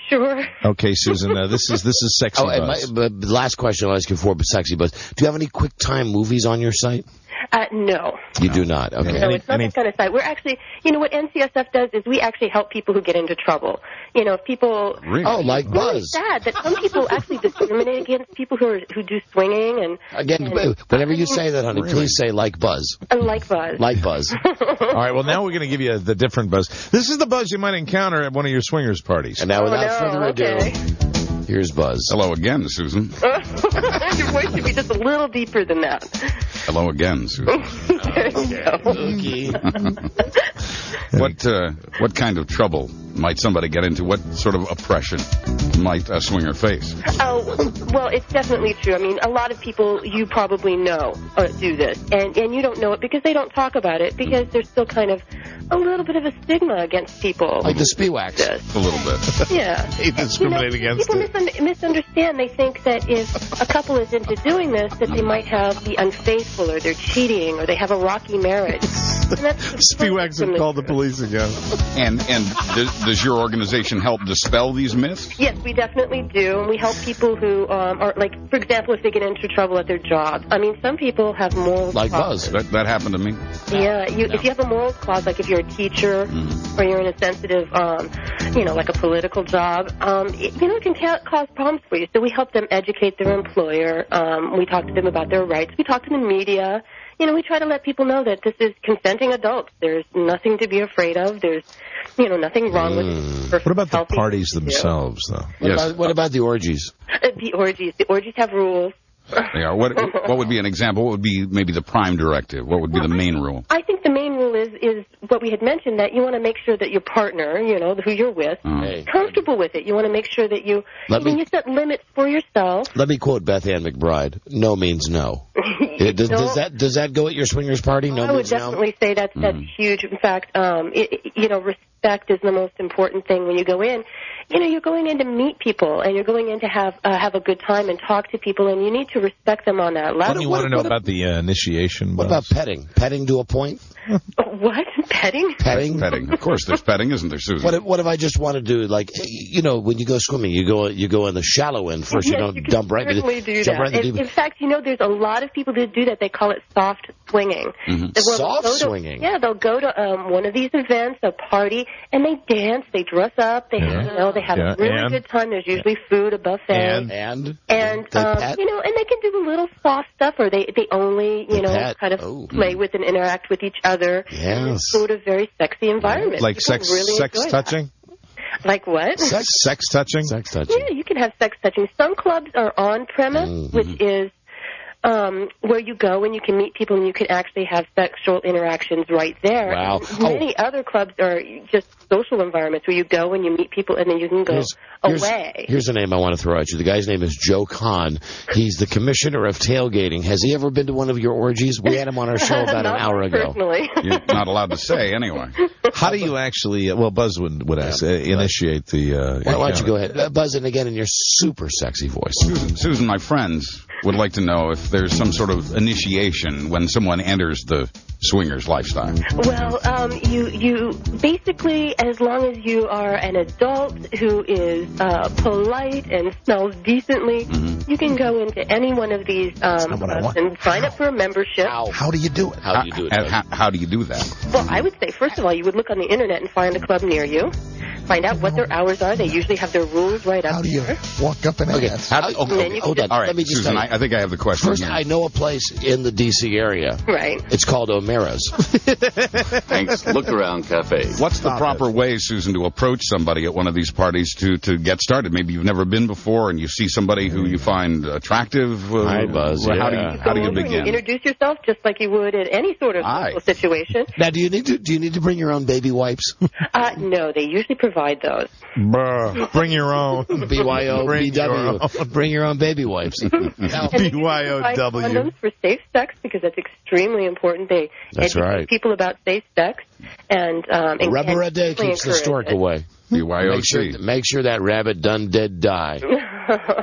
Sure. Okay, Susan. This is sexy Buzz. And last question I'll ask you for sexy Buzz. Do you have any quick time movies on your site? No. You do not? Okay. No, it's not that kind of site. We're actually, what NCSF does is we actually help people who get into trouble. If people... Really? Oh, like Buzz. It's really sad that some people actually discriminate against people who do swinging and... Again, whenever you say that, honey, please say like Buzz. Like Buzz. Like Buzz. All right, well, now we're going to give you the different Buzz. This is the Buzz you might encounter at one of your swingers parties. And now, without further ado... Here's Buzz. Hello again, Susan. Your voice should be just a little deeper than that. Hello again, Susan. There you go. What kind of trouble might somebody get into? What sort of oppression might a swinger face? Oh, well, it's definitely true. I mean, a lot of people you probably know do this, and you don't know it because they don't talk about it because there's still kind of a little bit of a stigma against people. Like the Spiwax. A little bit. Yeah. They discriminate against it. People misunderstand. They think that if a couple is into doing this, that they might be unfaithful, or they're cheating, or they have a rocky marriage. Spiwax have called the police again. And does your organization help dispel these myths? Yes, we definitely do. And we help people who are, like, for example, if they get into trouble at their job. I mean, some people have moral like clauses. Buzz. That happened to me. Yeah, if you have a moral clause, like if you're a teacher or you're in a sensitive, like a political job, it can cause problems for you. So we help them educate their employer. We talk to them about their rights. We talk to the media. We try to let people know that this is consenting adults. There's nothing to be afraid of. There's, nothing wrong with it. What about the parties themselves, though? What about the orgies? The orgies have rules. They are. What would be an example? What would be maybe the prime directive? What would be the main rule? I think the main rule is what we had mentioned, that you want to make sure that your partner, who you're with, is comfortable with it. You want to make sure that you set limits for yourself. Let me quote Beth Ann McBride. No means no. Does that go at your swingers party? No, I would definitely say that's huge. In fact, respect is the most important thing when you go in. You're going in to meet people, and you're going in to have a good time and talk to people, and you need to respect them on that level. What do you want to know about the initiation? What about petting? Petting to a point? What? Petting? Petting. Of course, there's petting, isn't there, Susan? What if I just want to do, like, when you go swimming, you go in the shallow end first. Yes, you don't dump right into In fact, there's a lot of people that do that. They call it soft swinging. Soft swinging? Yeah, they'll go to one of these events, a party, and they dance, they dress up, they have a really good time. There's usually food, a buffet. And and they can do a little soft stuff, or they only, kind of play with and interact with each other. Yes. In this sort of very sexy environment. Like sex touching? Like what? Sex touching? Sex touching. Yeah, you can have sex touching. Some clubs are on premise, which is where you go and you can meet people and you can actually have sexual interactions right there. Wow. And many other clubs are just social environments where you go and you meet people and then you can go away. Here's a name I want to throw at you. The guy's name is Joe Kahn. He's the commissioner of tailgating. Has he ever been to one of your orgies? We had him on our show about an hour ago. You're not allowed to say, anyway. How do you actually, Buzz would ask, initiate the... Why don't you go ahead? Buzz in again in your super sexy voice. Susan, my friends would like to know if there's some sort of initiation when someone enters the swingers lifestyle. Well, you basically, as long as you are an adult who is polite and smells decently, you can go into any one of these and sign up for a membership. How do you do it? How do you do that? Well, I would say, first of all, you would look on the internet and find a club near you. Find out what their hours are. They usually have their rules right up there. How do you walk up and ask? Hold on. All right, let me just Susan, I think I have the question. First, I know a place in the D.C. area. Right. It's called O'Mara's. Thanks. Look around cafe. What's the proper way, Susan, to approach somebody at one of these parties to get started? Maybe you've never been before and you see somebody who you find attractive. Hi, Buzz. How do you begin? You introduce yourself just like you would at any sort of social situation. Now, do you need to bring your own baby wipes? No, they usually provide provide those. Bring your own. BYOBW. Bring your own baby wipes. BYOW. Condoms for safe sex, because that's extremely important. They educate people about safe sex. And a rubber a day keeps the stork away. BYOC. Make sure that rabbit done dead die.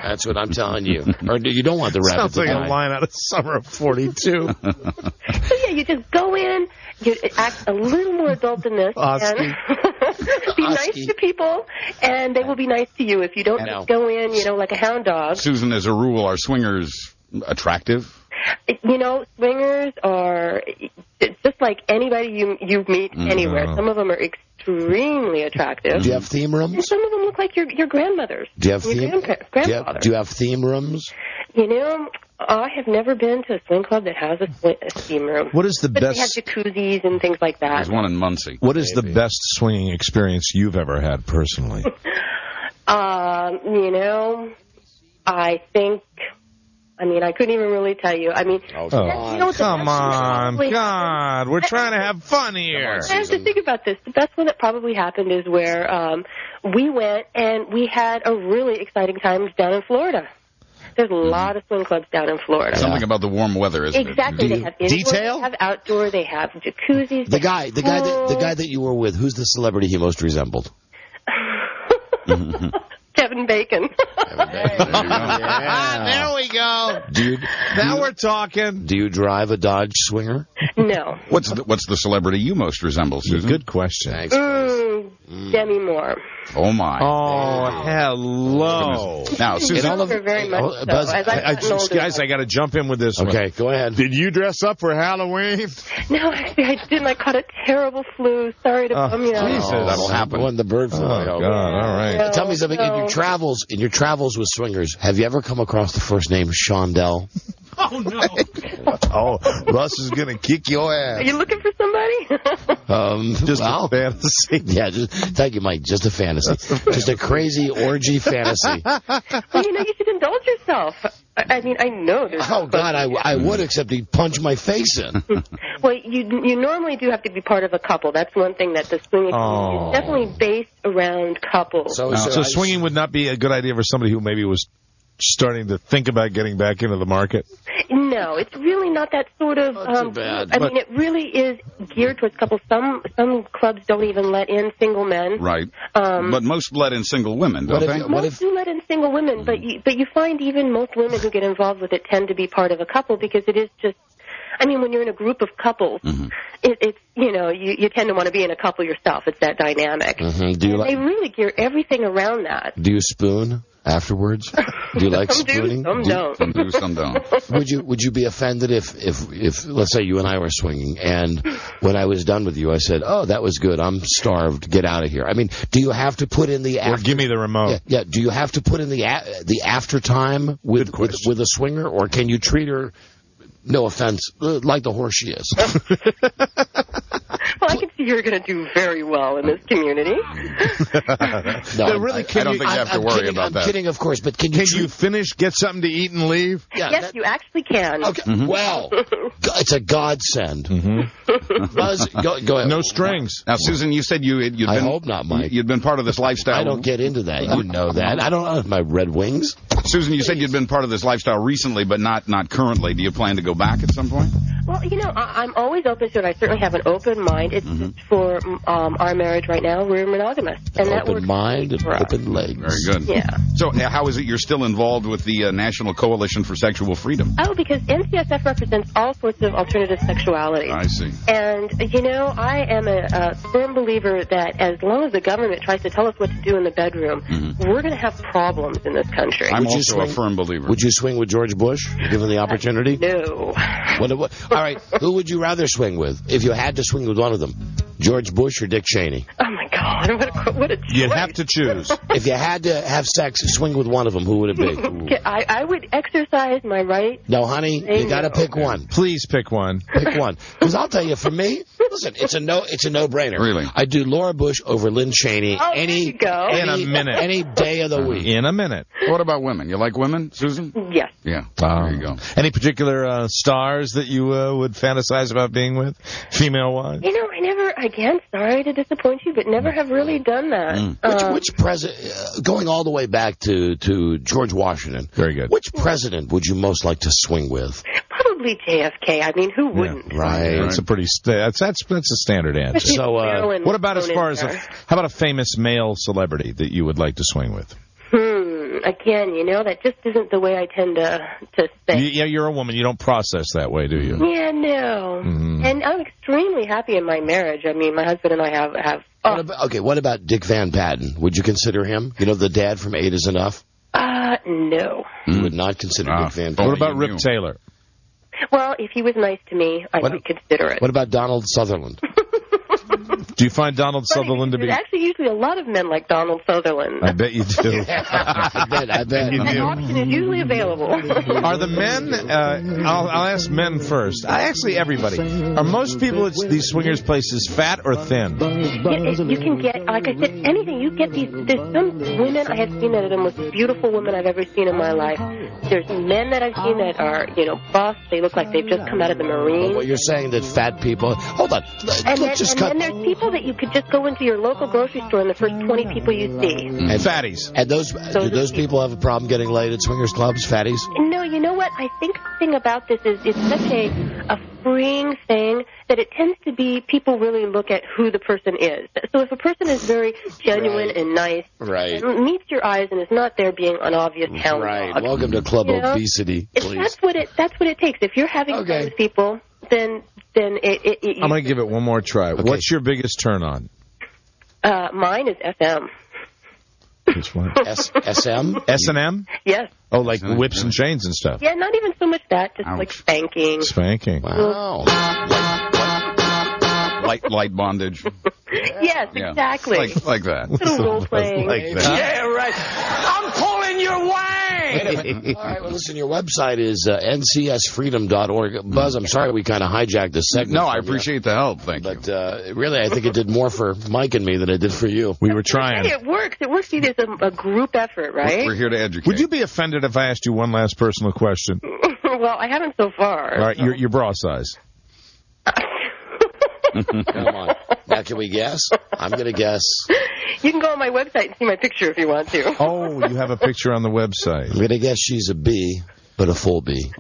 That's what I'm telling you. Or you don't want the rabbit to die. Sounds like a line out of Summer of 42. So yeah, you just go in, you act a little more adult than this, and be nice to people, and they will be nice to you. If you don't just go in, like a hound dog. Susan, as a rule, are swingers attractive? Swingers are just like anybody you meet anywhere. Some of them are extremely attractive. Do you have theme rooms? And some of them look like your grandmothers. Do you have grandfather. Do you have theme rooms? I have never been to a swing club that has a theme room. What is the best? They have jacuzzis and things like that. There's one in Muncie. What is the best swinging experience you've ever had personally? I think. I couldn't even really tell you. Come on, God, we're trying to have fun here. I have to think about this. The best one that probably happened is where we went and we had a really exciting time down in Florida. There's a lot of swing clubs down in Florida. Something about the warm weather, isn't it? Exactly. They have indoor, they have outdoor, they have jacuzzis. The guy that you were with, who's the celebrity he most resembled? Kevin Bacon. There we go. Now we're talking. Do you drive a Dodge Swinger? No. What's the celebrity you most resemble, Susan? Good question. Thanks. Demi Moore. Oh, my. Oh, hello. Now, Susan. Very much guys, I got to jump in with this one. Okay, go ahead. Did you dress up for Halloween? No, actually, I didn't. I caught a terrible flu. Sorry to bum you out. Jesus. That'll happen. When the bird flu. Oh, God, all right. Tell me something. In your travels with swingers, have you ever come across the first name Shondell? Oh, no. Oh, Russ is going to kick your ass. Are you looking for somebody? Just a fantasy. Yeah, thank you, Mike. Just a fantasy. Just a crazy orgy fantasy. Well, you should indulge yourself. I know there's... Oh, God, I would, except he'd punch my face in. Well, you normally do have to be part of a couple. That's one thing that the swinging is definitely based around couples. So swinging would not be a good idea for somebody who maybe was starting to think about getting back into the market? No, it's really not that sort of... too bad. It really is geared towards couples. Some clubs don't even let in single men. Right. But most let in single women, don't they? Most do let in single women, but you find even most women who get involved with it tend to be part of a couple, because it is just... when you're in a group of couples, it's you tend to want to be in a couple yourself. It's that dynamic. They really gear everything around that. Do you spoon afterwards? Do you like spooning? Some don't. Some do, some don't. Would you be offended if let's say you and I were swinging, and when I was done with you, I said, "Oh, that was good. I'm starved. Get out of here." Do you have to put in the or give me the remote? Yeah. Do you have to put in the after time with a swinger, or can you treat her? No offense, like the horse she is. Well, I can see you're going to do very well in this community. I don't think you have to worry about that. I'm kidding, of course, but can you finish, get something to eat, and leave? Yeah, yes, you actually can. Okay. Well, it's a godsend. Buzz, go ahead. No strings. Now, Susan, you said you'd been... I hope not, Mike. You'd been part of this lifestyle... I don't get into that. You know that. I don't know my Red Wings. Susan, you said you'd been part of this lifestyle recently, but not currently. Do you plan to go back at some point? Well, I'm always open to it. I certainly have an open mind. It's just for our marriage right now, we're monogamous. And that open mind and open legs. Very good. Yeah. So how is it you're still involved with the National Coalition for Sexual Freedom? Oh, because NCSF represents all sorts of alternative sexuality. I see. And, I am a firm believer that as long as the government tries to tell us what to do in the bedroom, we're going to have problems in this country. I'm also a firm believer. Would you swing with George Bush, given the opportunity? No. All right, who would you rather swing with if you had to swing with one of them? George Bush or Dick Cheney? Oh, my God. What a choice. You'd have to choose. If you had to have sex, swing with one of them, who would it be? I would exercise my right. No, honey, you got to pick one. Please pick one. Pick one. Because I'll tell you, for me, listen, it's a no-brainer. Really? I'd do Laura Bush over Lynn Cheney in a minute. Any day of the week. In a minute. What about women? You like women, Susan? Yes. Yeah. There you go. Any particular stars that you would fantasize about being with, female-wise? I never, again, sorry to disappoint you, but never have really done that. Which president, going all the way back to George Washington, very good. Which president would you most like to swing with? Probably JFK. I mean, who wouldn't? Right. That's a pretty that's a standard answer. So, what about as far as how about a famous male celebrity that you would like to swing with? Again, that just isn't the way I tend to think. Yeah, you're a woman. You don't process that way, do you? Yeah, no. And I'm extremely happy in my marriage. I mean, my husband and I have. What about Dick Van Patten? Would you consider him? The dad from 8 is Enough? No. You would not consider Dick Van Patten. What about Rip Taylor? Well, if he was nice to me, I might consider it. What about Donald Sutherland? Do you find Donald Sutherland to be... There's actually usually a lot of men like Donald Sutherland. I bet you do. I bet. That option is usually available. Are the men... I'll ask men first. Actually, everybody. Are most people at these swingers places fat or thin? You can get, like I said, anything. You get these... There's some women I have seen that are the most beautiful women I've ever seen in my life. There's men that I've seen that are, buff. They look like they've just come out of the Marines. Well, you're saying that fat people... Hold on. And then there's people that you could just go into your local grocery store and the first 20 people you see. And fatties. And do those people have a problem getting laid at swingers clubs, fatties? No, you know what? I think the thing about this is it's such a freeing thing that it tends to be people really look at who the person is. So if a person is very genuine and nice, and meets your eyes and is not there being an obvious hound dog. Welcome to Club Obesity, please. That's what it takes. If you're having fun with people, then I'm going to give it one more try. Okay. What's your biggest turn on? Mine is SM. Which one? SM? S&M? Yes. Oh, like whips and chains and stuff. Yeah, not even so much that, just like spanking. Spanking. Wow. Light bondage. Yes, exactly. Like that. Little role playing. Like that. Yeah, right. I'm pulling your way. All right, well, listen, your website is ncsfreedom.org. Buzz, I'm sorry we kind of hijacked this segment. No, I appreciate the help. Thank you. But really, I think it did more for Mike and me than it did for you. We were trying. Hey, it works. It works. It's a group effort, right? We're here to educate. Would you be offended if I asked you one last personal question? Well, I haven't so far. All right, your bra size. Come on. Now, can we guess? I'm going to guess. You can go on my website and see my picture if you want to. Oh, you have a picture on the website. I'm going to guess she's a B, but a full B.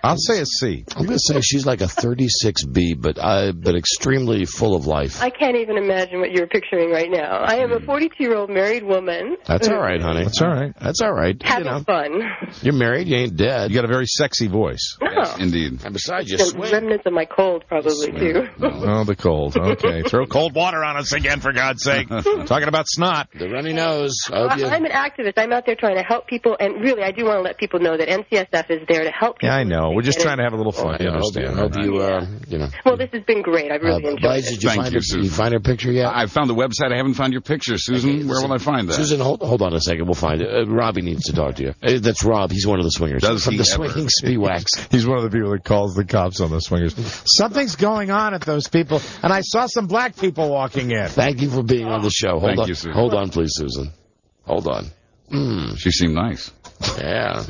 I'll say a C. I'm going to say she's like a 36B, but extremely full of life. I can't even imagine what you're picturing right now. I am a 42-year-old married woman. That's all right, honey. That's all right. That's all right. Having fun. You're married. You ain't dead. You got a very sexy voice. Oh. Yes, indeed. And besides, you swing. Remnants of my cold, probably, too. Oh, the cold. Okay. Throw cold water on us again, for God's sake. Talking about snot. The runny nose. I'm an activist. I'm out there trying to help people, and really, I do want to let people know that NCSF is there to help people. Yeah, I know. We're just trying to have a little fun. You understand. I hope you. Well, this has been great. I've really enjoyed it. Did you find her picture yet? I found the website. I haven't found your picture, Susan. Okay, where will I find that? Susan, hold on a second. We'll find it. Robbie needs to talk to you. That's Rob. He's one of the swingers. From the Swinging Speewax. He's one of the people that calls the cops on the swingers. Something's going on at those people, and I saw some black people walking in. Thank you for being on the show. Thank you, Susan. Hold on, please, Susan. Hold on. She seemed nice. Yeah.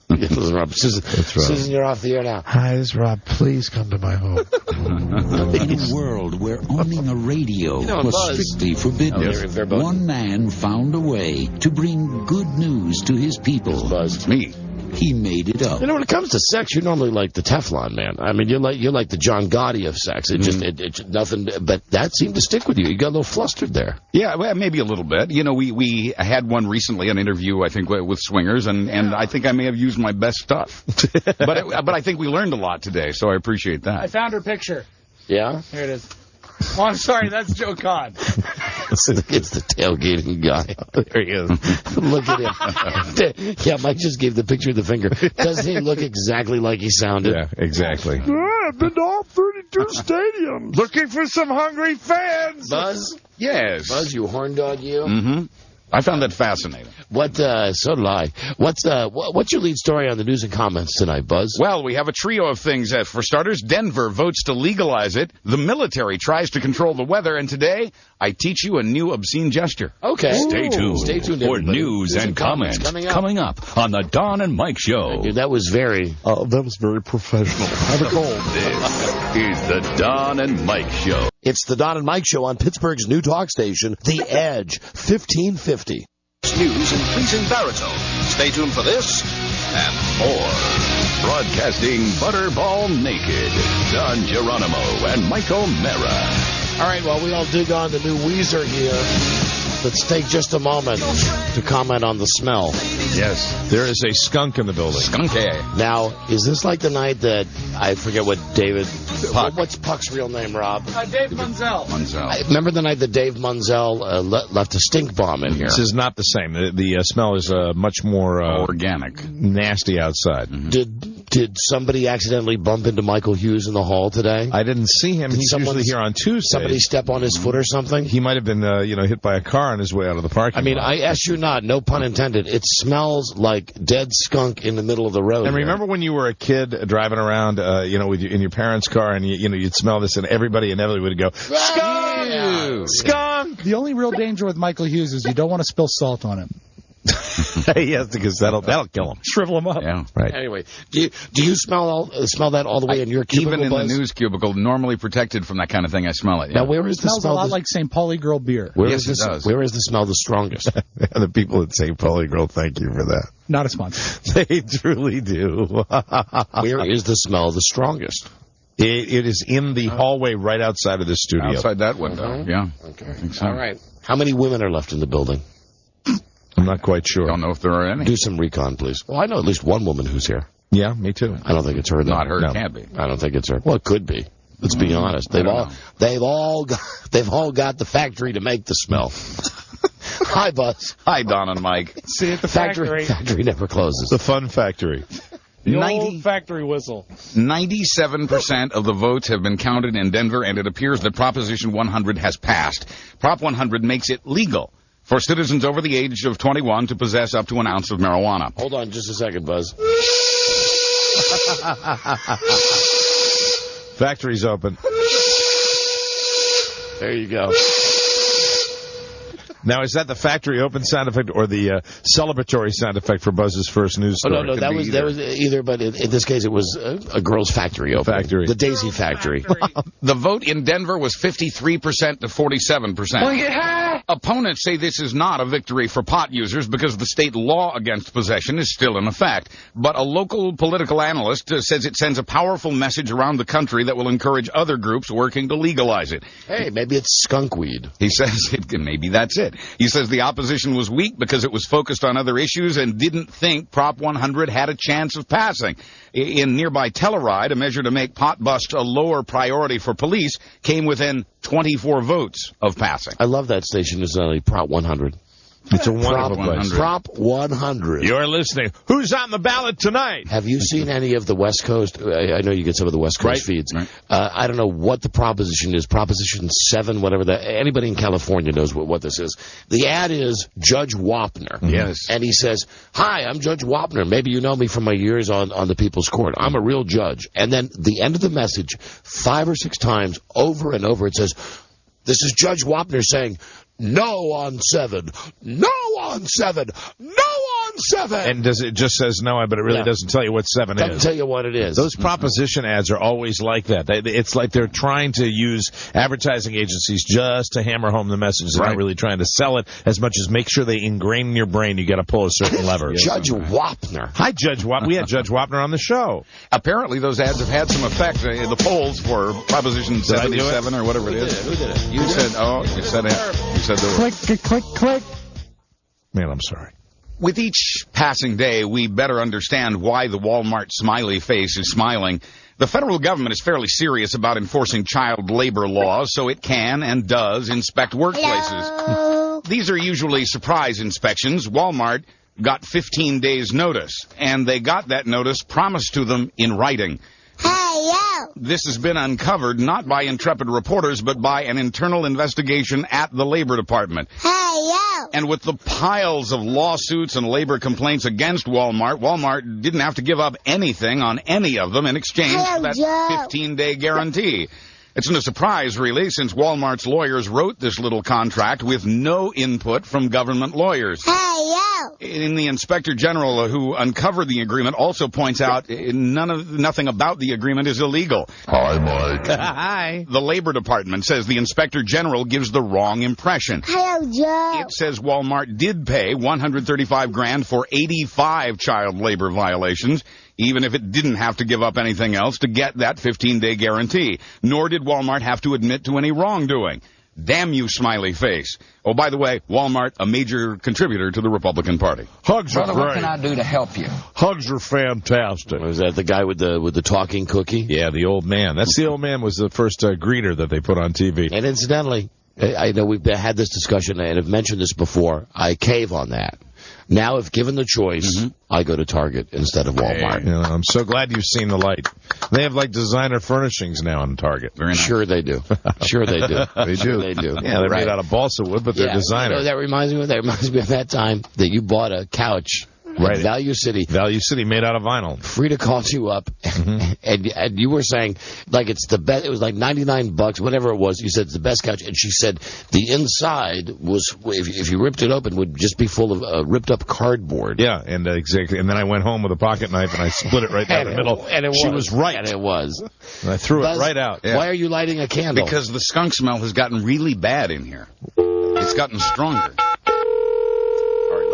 Listen, Rob. Susan, you're off the air now. Hi, this is Rob. Please come to my home. In a world where owning a radio was strictly forbidden, one man found a way to bring good news to his people. Buzz. Me. He made it up. When it comes to sex, you're normally like the Teflon man. I mean, you're like the John Gotti of sex. It just it's nothing. But that seemed to stick with you. You got a little flustered there. Yeah, well, maybe a little bit. We had one recently, an interview, I think, with swingers, and I think I may have used my best stuff. but I think we learned a lot today, so I appreciate that. I found her picture. Yeah? Here it is. Oh, I'm sorry, that's Joe Codd. It's the tailgating guy. There he is. Look at him. Yeah, Mike just gave the picture of the finger. Doesn't he look exactly like he sounded? Yeah, exactly. I've been to all 32 stadiums. Looking for some hungry fans. Buzz? Yes. Buzz, you horn dog, you? Mm-hmm. I found that fascinating. So did I. What's your lead story on the news and comments tonight, Buzz? Well, we have a trio of things. For starters, Denver votes to legalize it. The military tries to control the weather. And today, I teach you a new obscene gesture. Okay. Stay tuned for everybody. News and comments coming up on the Don and Mike Show. Dude, that was very professional. Have a cold. This is the Don and Mike Show. It's the Don and Mike Show on Pittsburgh's new talk station, The Edge, 1550. News in pleasing baritone. Stay tuned for this and more. Broadcasting Butterball Naked, Don Geronimo and Mike O'Mara. All right, well, we all dig on the new Weezer here. Let's take just a moment to comment on the smell. Yes, there is a skunk in the building. Skunky. Now, is this like the night that, I forget what David... Puck. What's Puck's real name, Rob? Dave Munzel. Remember the night that Dave Munzel left a stink bomb in here? This is not the same. The smell is much more... organic. Nasty outside. Mm-hmm. Did somebody accidentally bump into Michael Hughes in the hall today? I didn't see him. He's usually here on Tuesday. Somebody step on his foot or something? He might have been, hit by a car on his way out of the parking lot. I ask you not, no pun intended. It smells like dead skunk in the middle of the road. And remember when you were a kid driving around, in your parents' car, and you'd smell this, and everybody inevitably would go, skunk! Yeah. Skunk! The only real danger with Michael Hughes is you don't want to spill salt on him. Yes, because that'll kill him. Shrivel him up. Yeah. Right. Anyway, do you smell that all the way in your cubicle? Even in Buzz? the news cubicle, normally protected from that kind of thing, I smell it. Yeah. Now, where is the Smells smell? a lot like St. Pauli Girl beer. Where Yes, is it does. Where is the smell the strongest? The people at St. Pauli Girl, thank you for that. Not a sponsor. They truly do. Where is the smell the strongest? It is in the hallway right outside of the studio. Outside that window, yeah. Okay. I think so. All right. How many women are left in the building? I'm not quite sure. Don't know if there are any. Do some recon, please. Well, I know at least one woman who's here. Yeah, me too. I don't think it's her. Though. Not her. No. It can't be. I don't think it's her. Well, it could be. Let's be honest. They've all got the factory to make the smell. Hi, Buzz. Hi, Don and Mike. See you at the factory. Factory never closes. The fun factory. The old factory whistle. 97% of the votes have been counted in Denver, and it appears that Proposition 100 has passed. Prop 100 makes it legal for citizens over the age of 21 to possess up to an ounce of marijuana. Hold on just a second, Buzz. Factory's open. There you go. Now, is that the factory open sound effect or the celebratory sound effect for Buzz's first news story? Oh, no, that was either, but in this case it was a girl's factory opening. Factory. The Daisy Factory. The vote in Denver was 53% to 47%. Opponents say this is not a victory for pot users because the state law against possession is still in effect. But a local political analyst says it sends a powerful message around the country that will encourage other groups working to legalize it. Hey, maybe it's skunk weed. He says maybe that's it. He says the opposition was weak because it was focused on other issues and didn't think Prop 100 had a chance of passing. In nearby Telluride, a measure to make pot bust a lower priority for police came within 24 votes of passing. I love that station. It's only Prop 100. It's a wonderful place. Prop 100. You're listening. Who's on the ballot tonight? Have you seen any of the West Coast? I know you get some of the West Coast feeds. Right. I don't know what the proposition is. Proposition 7, whatever that. Anybody in California knows what this is. The ad is Judge Wapner. Yes. And he says, "Hi, I'm Judge Wapner. Maybe you know me from my years on the People's Court. I'm a real judge." And then the end of the message, 5 or 6 times, over and over, it says, "This is Judge Wapner saying, no on 7, no on 7, no on 7. And it just says no, but it really doesn't tell you what 7 is. Doesn't tell you what it is. Those proposition ads are always like that. It's like they're trying to use advertising agencies just to hammer home the message. They're not really trying to sell it as much as make sure they ingrain in your brain you got to pull a certain lever. Judge Wapner. Hi, Judge Wapner. We had Judge Wapner on the show. Apparently, those ads have had some effect. The polls for Proposition 77 or whatever it is. Who did it? You said, you said it. You said the word. Click. Man, I'm sorry. With each passing day, we better understand why the Walmart smiley face is smiling. The federal government is fairly serious about enforcing child labor laws, so it can and does inspect workplaces. Hello. These are usually surprise inspections. Walmart got 15 days' notice, and they got that notice promised to them in writing. This has been uncovered not by intrepid reporters, but by an internal investigation at the Labor Department. And with the piles of lawsuits and labor complaints against Walmart didn't have to give up anything on any of them in exchange for that 15-day guarantee. It's no surprise, really, since Walmart's lawyers wrote this little contract with no input from government lawyers. In the Inspector General who uncovered the agreement also points out nothing about the agreement is illegal. Hi, Mike. Hi. The Labor Department says the Inspector General gives the wrong impression. Hello, Joe. It says Walmart did pay $135,000 for 85 child labor violations, even if it didn't have to give up anything else to get that 15-day guarantee. Nor did Walmart have to admit to any wrongdoing. Damn you, smiley face. Oh, by the way, Walmart, a major contributor to the Republican Party. Hugs are great. What can I do to help you? Hugs are fantastic. Was that the guy with the talking cookie? Yeah, the old man. That's the old man was the first greeter that they put on TV. And incidentally, I know we've had this discussion and have mentioned this before. I cave on that. Now, if given the choice, I go to Target instead of Walmart. Hey, I'm so glad you've seen the light. They have like designer furnishings now in Target. Very nice. Sure they do. Sure they do. They do. They do. Yeah, they're made out of balsa wood, but they're designer. You know, that reminds me of that time that you bought a couch. Right. Value City. Value City made out of vinyl. Frida calls you up, and you were saying, like, it's the best, it was like $99, whatever it was. You said it's the best couch, and she said the inside was, if you ripped it open, would just be full of ripped up cardboard. Yeah, and exactly. And then I went home with a pocket knife, and I split it right down the middle. And she was right. And it was. And I threw it right out. Yeah. Why are you lighting a candle? Because the skunk smell has gotten really bad in here. It's gotten stronger.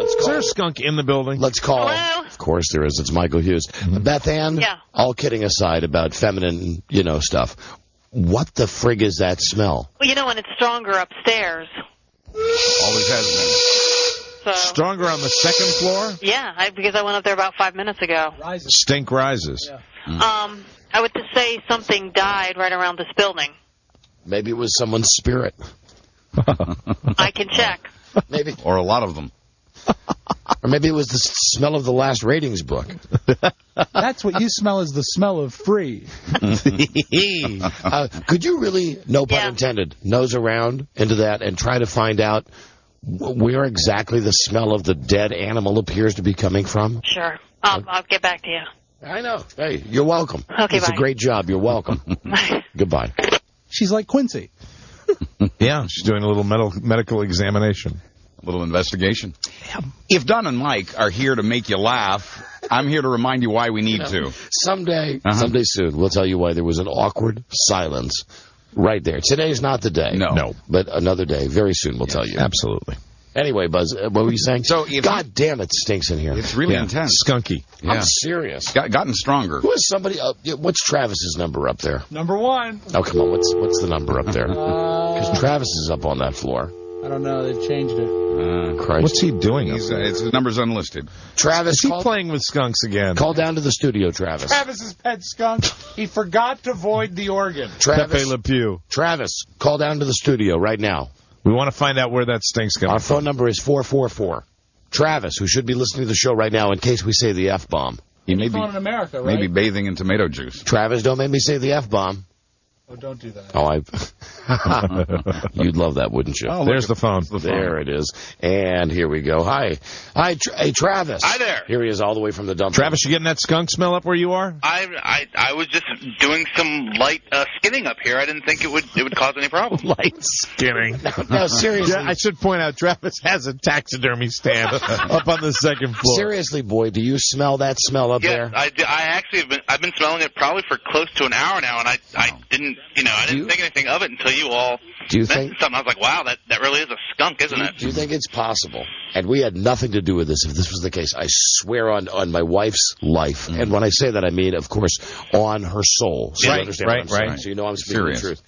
Is there a skunk in the building? Let's call. Hello? Of course there is. It's Michael Hughes. Beth Ann, yeah. All kidding aside about feminine, stuff, what the frig is that smell? Well, when it's stronger upstairs. Always has been. So. Stronger on the second floor? Yeah, because I went up there about 5 minutes ago. Stink rises. Yeah. I would just say something died right around this building. Maybe it was someone's spirit. I can check. Maybe. Or a lot of them. Or maybe it was the smell of the last ratings book. That's what you smell is the smell of free. Could you really, no pun intended, nose around into that and try to find out where exactly the smell of the dead animal appears to be coming from? Sure. I'll get back to you. I know. Hey, you're welcome. Okay, it's bye. a great job. You're welcome. Goodbye. She's like Quincy. Yeah, she's doing a little medical examination. A little investigation. If Don and Mike are here to make you laugh, I'm here to remind you why we need to. Someday soon, we'll tell you why there was an awkward silence right there. Today's not the day. No. But another day. Very soon we'll tell you. Absolutely. Anyway, Buzz, what were you saying? So God damn, it stinks in here. It's really intense. Skunky. Yeah. I'm serious. Gotten stronger. Who is somebody up? What's Travis's number up there? Number 1. Oh, come on. What's the number up there? Because Travis is up on that floor. I don't know. They've changed it. Christ. What's he doing? His number's unlisted. Travis, is he playing with skunks again? Call down to the studio, Travis. Travis's pet skunk. He forgot to void the organ. Pepe Le Pew. Travis, call down to the studio right now. We want to find out where that stink's coming Our from. phone number is 444. Travis, who should be listening to the show right now in case we say the F-bomb. He may be in America, right? Maybe bathing in tomato juice. Travis, don't make me say the F-bomb. Oh, don't do that. Oh, you'd love that, wouldn't you? Oh, there's the phone. There it is. And here we go. Hi, hey, Travis. Hi there. Here he is, all the way from the dump. Travis, you getting that skunk smell up where you are? I was just doing some light skinning up here. I didn't think it would cause any problem. Light skinning. No, seriously. Yeah, I should point out, Travis has a taxidermy stand up on the second floor. Seriously, boy, do you smell that smell up there? I actually I've been smelling it probably for close to an hour now, and I didn't think anything of it until you all mentioned something. I was like, wow, that really is a skunk, isn't it? Do you think it's possible? And we had nothing to do with this if this was the case. I swear on my wife's life. And when I say that, I mean, of course, on her soul. So you understand what I'm saying? So you know I'm speaking the truth.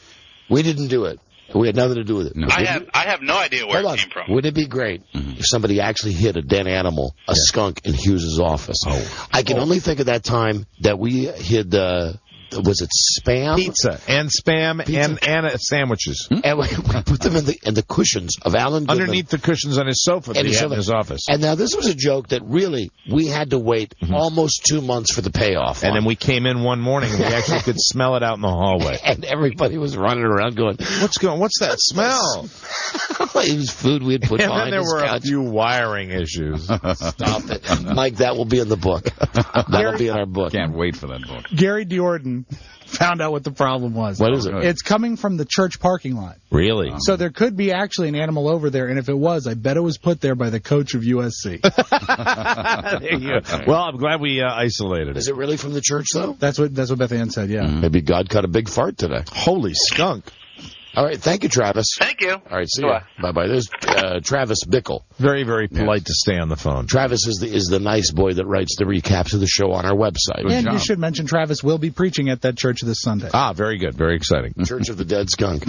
We didn't do it. We had nothing to do with it. No. I have no idea where it came from. Wouldn't it be great if somebody actually hit a dead animal, a skunk, in Hughes's office? I can only think of that time that we hid was it Spam? Pizza and Spam and sandwiches. And we put them in the cushions of Alan Goodman. Underneath the cushions on his sofa that he had in his office. And now this was a joke that really we had to wait almost 2 months for the payoff. And then we came in one morning and we actually could smell it out in the hallway. And everybody was running around going, What's that smell? It was food we had put behind And then there were couch. a few wiring issues. Stop it. Mike, that will be in the book. That'll be in our book. Can't wait for that book. Gary Diorden found out what the problem was. What is it? It's coming from the church parking lot. Really? So there could be actually an animal over there, and if it was, I bet it was put there by the coach of USC. There you go. Well, I'm glad we isolated it. Is it really from the church, though? That's what Beth Ann said, yeah. Maybe God caught a big fart today. Holy skunk. All right, thank you, Travis. Thank you. All right, see ya. Bye-bye. There's Travis Bickle. Very, very polite to stay on the phone. Travis is the nice boy that writes the recaps of the show on our website. And you should mention Travis will be preaching at that church this Sunday. Ah, very good. Very exciting. Church of the Dead Skunk.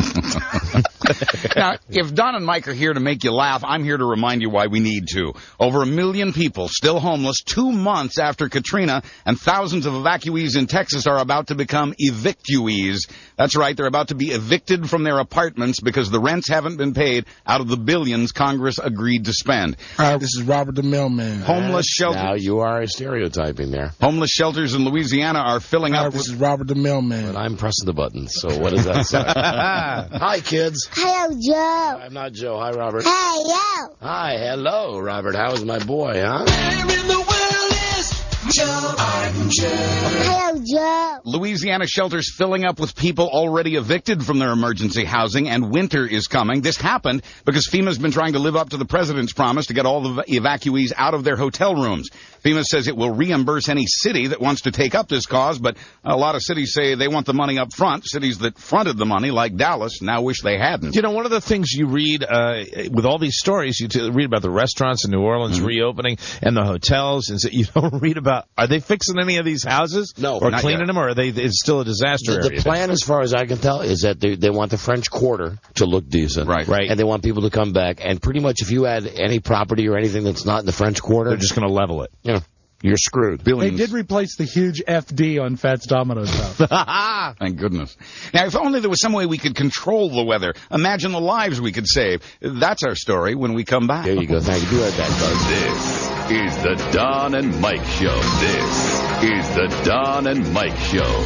Now, if Don and Mike are here to make you laugh, I'm here to remind you why we need to. Over 1 million people still homeless 2 months after Katrina, and thousands of evacuees in Texas are about to become evictuees. That's right, they're about to be evicted from their apartments because the rents haven't been paid out of the billions Congress agreed to spend. Hi, this is Robert the Mailman. Homeless shelters. Now you are stereotyping there. Homeless shelters in Louisiana are filling up. This is Robert the Mailman. But I'm pressing the button, so what does that say? Hi, kids. Hello, Joe. I'm not Joe. Hi, Robert. Hey, yo. Hi, hello, Robert. How's my boy, huh? Where in the world is Joe? I'm Joe. Hello, Joe. Louisiana shelters filling up with people already evicted from their emergency housing, and winter is coming. This happened because FEMA's been trying to live up to the president's promise to get all the evacuees out of their hotel rooms. FEMA says it will reimburse any city that wants to take up this cause, but a lot of cities say they want the money up front. Cities that fronted the money, like Dallas, now wish they hadn't. You know, one of the things you read with all these stories, you read about the restaurants in New Orleans reopening and the hotels, and so you don't read about, are they fixing any of these houses? No. Or cleaning them, or are it's still a disaster area? The plan, as far as I can tell, is that they want the French Quarter to look decent. Right. And they want people to come back. And pretty much if you add any property or anything that's not in the French Quarter, they're just going to level it. Yeah. You're screwed. Billions. They did replace the huge FD on Fats Domino's house. Thank goodness. Now, if only there was some way we could control the weather. Imagine the lives we could save. That's our story when we come back. There you go. Thank you. Be right back, folks. This is the Don and Mike Show. This is the Don and Mike Show.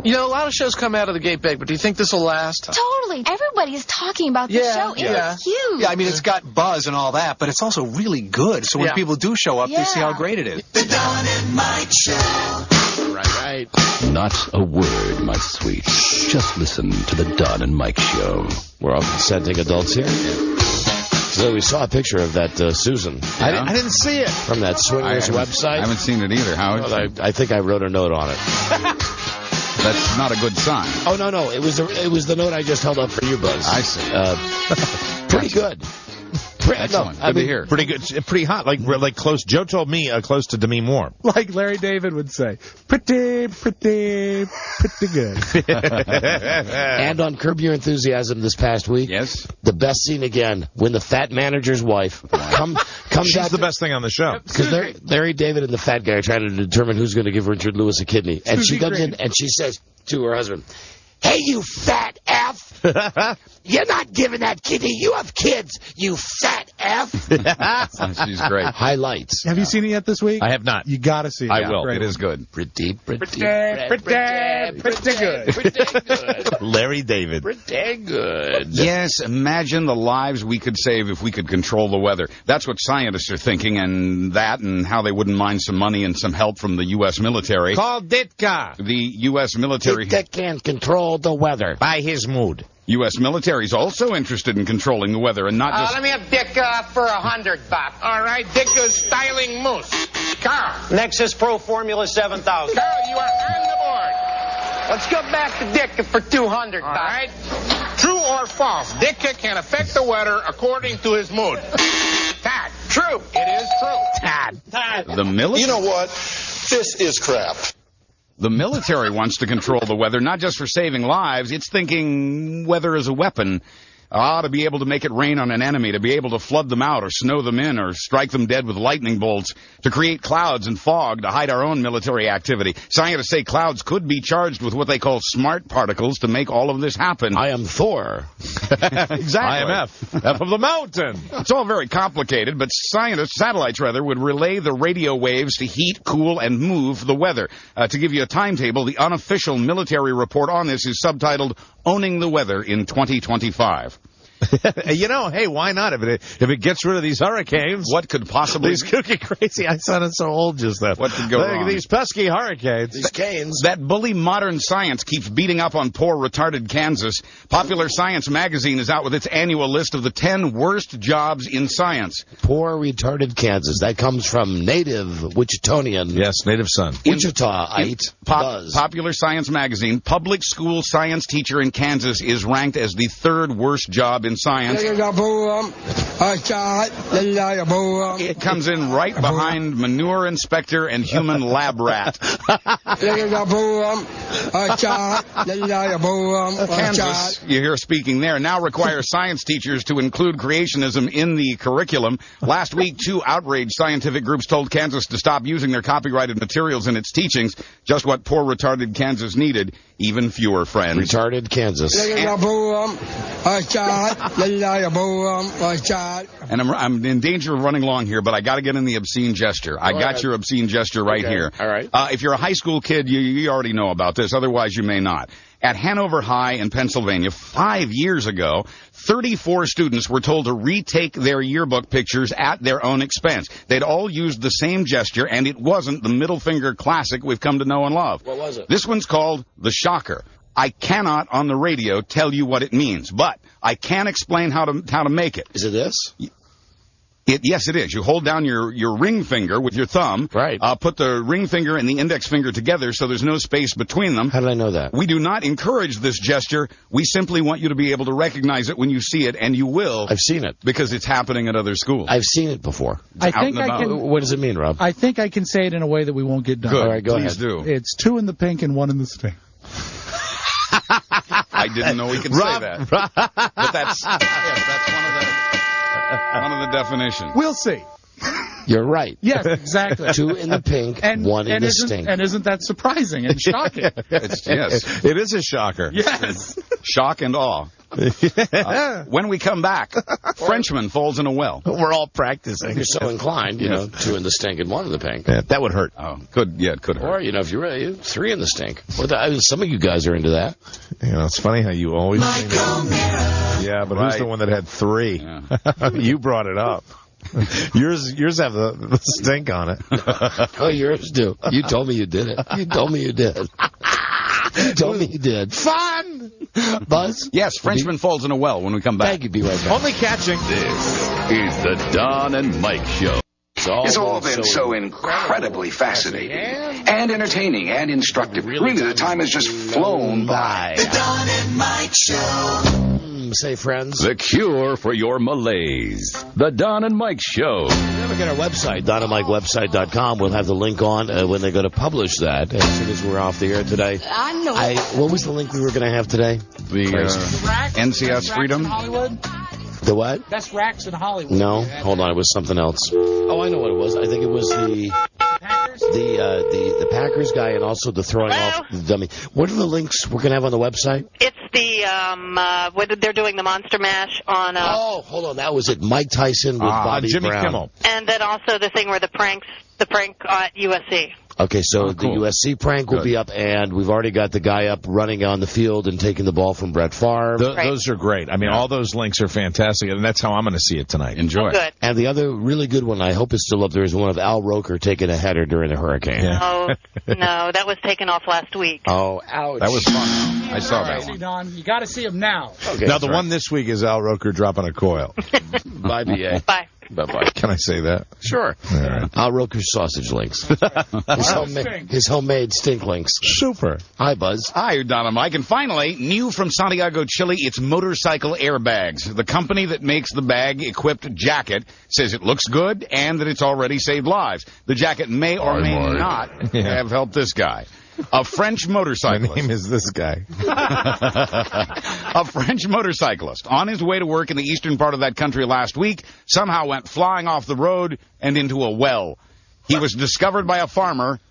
You know, a lot of shows come out of the gate big, but do you think this will last? Totally. Everybody's talking about the show. It's huge. Yeah, I mean, it's got buzz and all that, but it's also really good. So when people do show up, they see how great it is. The Don and Mike Show. Right. Not a word, my sweet. Just listen to the Don and Mike Show. We're all consenting adults here. So we saw a picture of that Susan. I didn't see it. From that swingers website. I haven't seen it either. How? Well, I think I wrote a note on it. That's not a good sign. Oh, no. It was the note I just held up for you, Buzz. I see. Pretty good. Excellent. Good to hear. Pretty good. Pretty hot. Like close. Joe told me close to Demi Moore. Like Larry David would say, pretty good. And on Curb Your Enthusiasm this past week, yes, the best scene again when the fat manager's wife comes She's out. the best thing on the show. Because Larry David and the fat guy are trying to determine who's going to give Richard Lewis a kidney, and she comes in and she says to her husband, "Hey, you fat F! You're not giving that kidney. You have kids, you fat F!" She's great. Highlights. Have you seen it yet this week? I have not. You got to see it. I will. Great. It is good. Pretty good. Larry David. Pretty good. Yes, imagine the lives we could save if we could control the weather. That's what scientists are thinking, and how they wouldn't mind some money and some help from the U.S. military. Call Ditka. The U.S. military. Ditka can't control the weather. By his mood. U.S. military is also interested in controlling the weather and not just... Let me have Dick for $100, Bob. All right, Dick is styling moose. Carl. Nexus Pro Formula 7000. Carl, you are on the board. Let's go back to Dick for $200, Bob. All right. True or false? Dick can affect the weather according to his mood. Tad. True. It is true. Tad. The military... You know what? This is crap. The military wants to control the weather, not just for saving lives. It's thinking weather as a weapon. To be able to make it rain on an enemy, to be able to flood them out or snow them in or strike them dead with lightning bolts, to create clouds and fog to hide our own military activity. Scientists say clouds could be charged with what they call smart particles to make all of this happen. I am Thor. Exactly. IMF. F of the mountain. It's all very complicated, but satellites would relay the radio waves to heat, cool, and move the weather. To give you a timetable, the unofficial military report on this is subtitled Owning the Weather in 2025. You know, hey, why not? If it gets rid of these hurricanes, what could possibly these cookie crazy? I sounded so old just then. What could go wrong? These pesky hurricanes, these canes. That bully modern science keeps beating up on poor retarded Kansas. Popular Science magazine is out with its annual list of the 10 worst jobs in science. Poor retarded Kansas. That comes from native Wichitonian. Yes, native son. Wichita-ite. Popular Science magazine, public school science teacher in Kansas is ranked as the 3rd worst job in science. It comes in right behind manure inspector and human lab rat. Kansas, you hear speaking there, now requires science teachers to include creationism in the curriculum. Last week, 2 outraged scientific groups told Kansas to stop using their copyrighted materials in its teachings, just what poor retarded Kansas needed, even fewer friends. Retarded Kansas. And I'm in danger of running long here, but I got to get in the obscene gesture. I got your obscene gesture right here. All right. If you're a high school kid, you already know about this. Otherwise, you may not. At Hanover High in Pennsylvania, 5 years ago, 34 students were told to retake their yearbook pictures at their own expense. They'd all used the same gesture, and it wasn't the middle finger classic we've come to know and love. What was it? This one's called the shocker. I cannot, on the radio, tell you what it means, but I can explain how to make it. Is it this? Yes, it is. You hold down your ring finger with your thumb. Right. Put the ring finger and the index finger together so there's no space between them. How did I know that? We do not encourage this gesture. We simply want you to be able to recognize it when you see it, and you will. I've seen it. Because it's happening at other schools. I've seen it before. I think I can. What does it mean, Rob? I think I can say it in a way that we won't get done. Good. All right, go Please ahead. do. It's 2 in the pink and 1 in the stink. I didn't know we could say that. But that's one of the definitions. We'll see. You're right. Yes, exactly. 2 in the pink, 1 in the stink. And isn't that surprising and shocking? Yes. It is a shocker. Yes. Shock and awe. When we come back, Frenchman falls in a well. We're all practicing. If you're so inclined, 2 in the stink and 1 in the pink. Yeah, that would hurt. Oh, it could hurt. Or, if you're ready, 3 in the stink. Some of you guys are into that. It's funny how you always think yeah, but who's the one that had 3? Yeah. You brought it up. Yours have the stink on it. Oh, yours do. You told me you did it. You told me you did. You told me you did. Fun! Buzz? Yes, Frenchman falls in a well when we come back. Thank you. Be right back. Only catching. This is the Don and Mike Show. It's all been so incredibly fascinating and entertaining and instructive. Really, the time has just flown by. The Don and Mike Show. Say, friends. The cure for your malaise. The Don and Mike Show. Look at our website, donandmikewebsite.com. We'll have the link on when they're going to publish that as soon as we're off the air today. I know. What was the link we were going to have today? The NCS Freedom. The what? That's Racks in Hollywood. No, hold on. It was something else. Oh, I know what it was. I think it was the Packers guy and also the throwing off the dummy. What are the links we're going to have on the website? It's the when they're doing the Monster Mash on. Oh, hold on. That was it. Mike Tyson with Bobby Jimmy Brown. Kimmel. And then also the thing where the prank at USC. Okay, so cool. the USC prank will be up, and we've already got the guy up running on the field and taking the ball from Brett Favre. Those are great. I mean, all those links are fantastic, and that's how I'm going to see it tonight. Enjoy. Good. And the other really good one, I hope it's still up there, is one of Al Roker taking a header during the hurricane. Yeah. Oh, no, that was taken off last week. Oh, ouch. That was fun. I saw that one. Don, you got to see him now. Okay, now, the one this week is Al Roker dropping a coil. Bye, B.A. Bye. Bye-bye. Can I say that? Sure. All right. Al Roker's sausage links. His homemade stink links. Super. Hi, Buzz. Hi, Don and Mike. And finally, new from Santiago, Chile, it's motorcycle airbags. The company that makes the bag-equipped jacket says it looks good and that it's already saved lives. The jacket may or may not have helped this guy. A French motorcyclist. My name is this guy. A French motorcyclist on his way to work in the eastern part of that country last week somehow went flying off the road and into a well. He was discovered by a farmer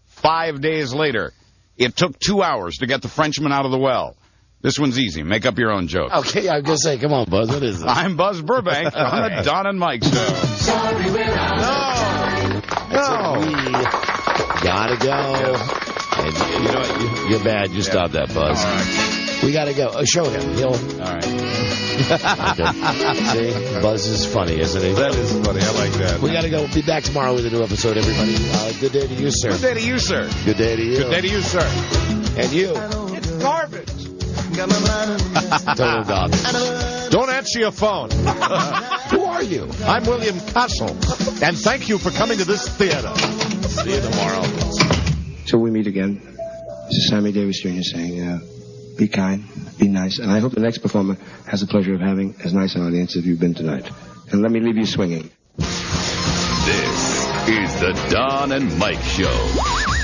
5 days later. It took 2 hours to get the Frenchman out of the well. This one's easy. Make up your own joke. Okay, I was going to say, come on, Buzz. What is this? I'm Buzz Burbank on the Don and Mike Show. Sorry, we're out. No. We gotta go. And you know what? You're bad. You stop that, Buzz. All right. We gotta go. Show him. All right. Okay. See, Buzz is funny, isn't he? That is funny. I like that. We got to go. We'll be back tomorrow with a new episode, everybody. Good day to you, sir. Good day to you, sir. Good day to you. Good day to you, sir. And you. It's garbage. Total garbage. Don't answer your phone. Who are you? I'm William Castle, and thank you for coming to this theater. See you tomorrow. Till we meet again, this is Sammy Davis Jr. saying, be kind, be nice, and I hope the next performer has the pleasure of having as nice an audience as you've been tonight. And let me leave you swinging. This is the Don and Mike Show.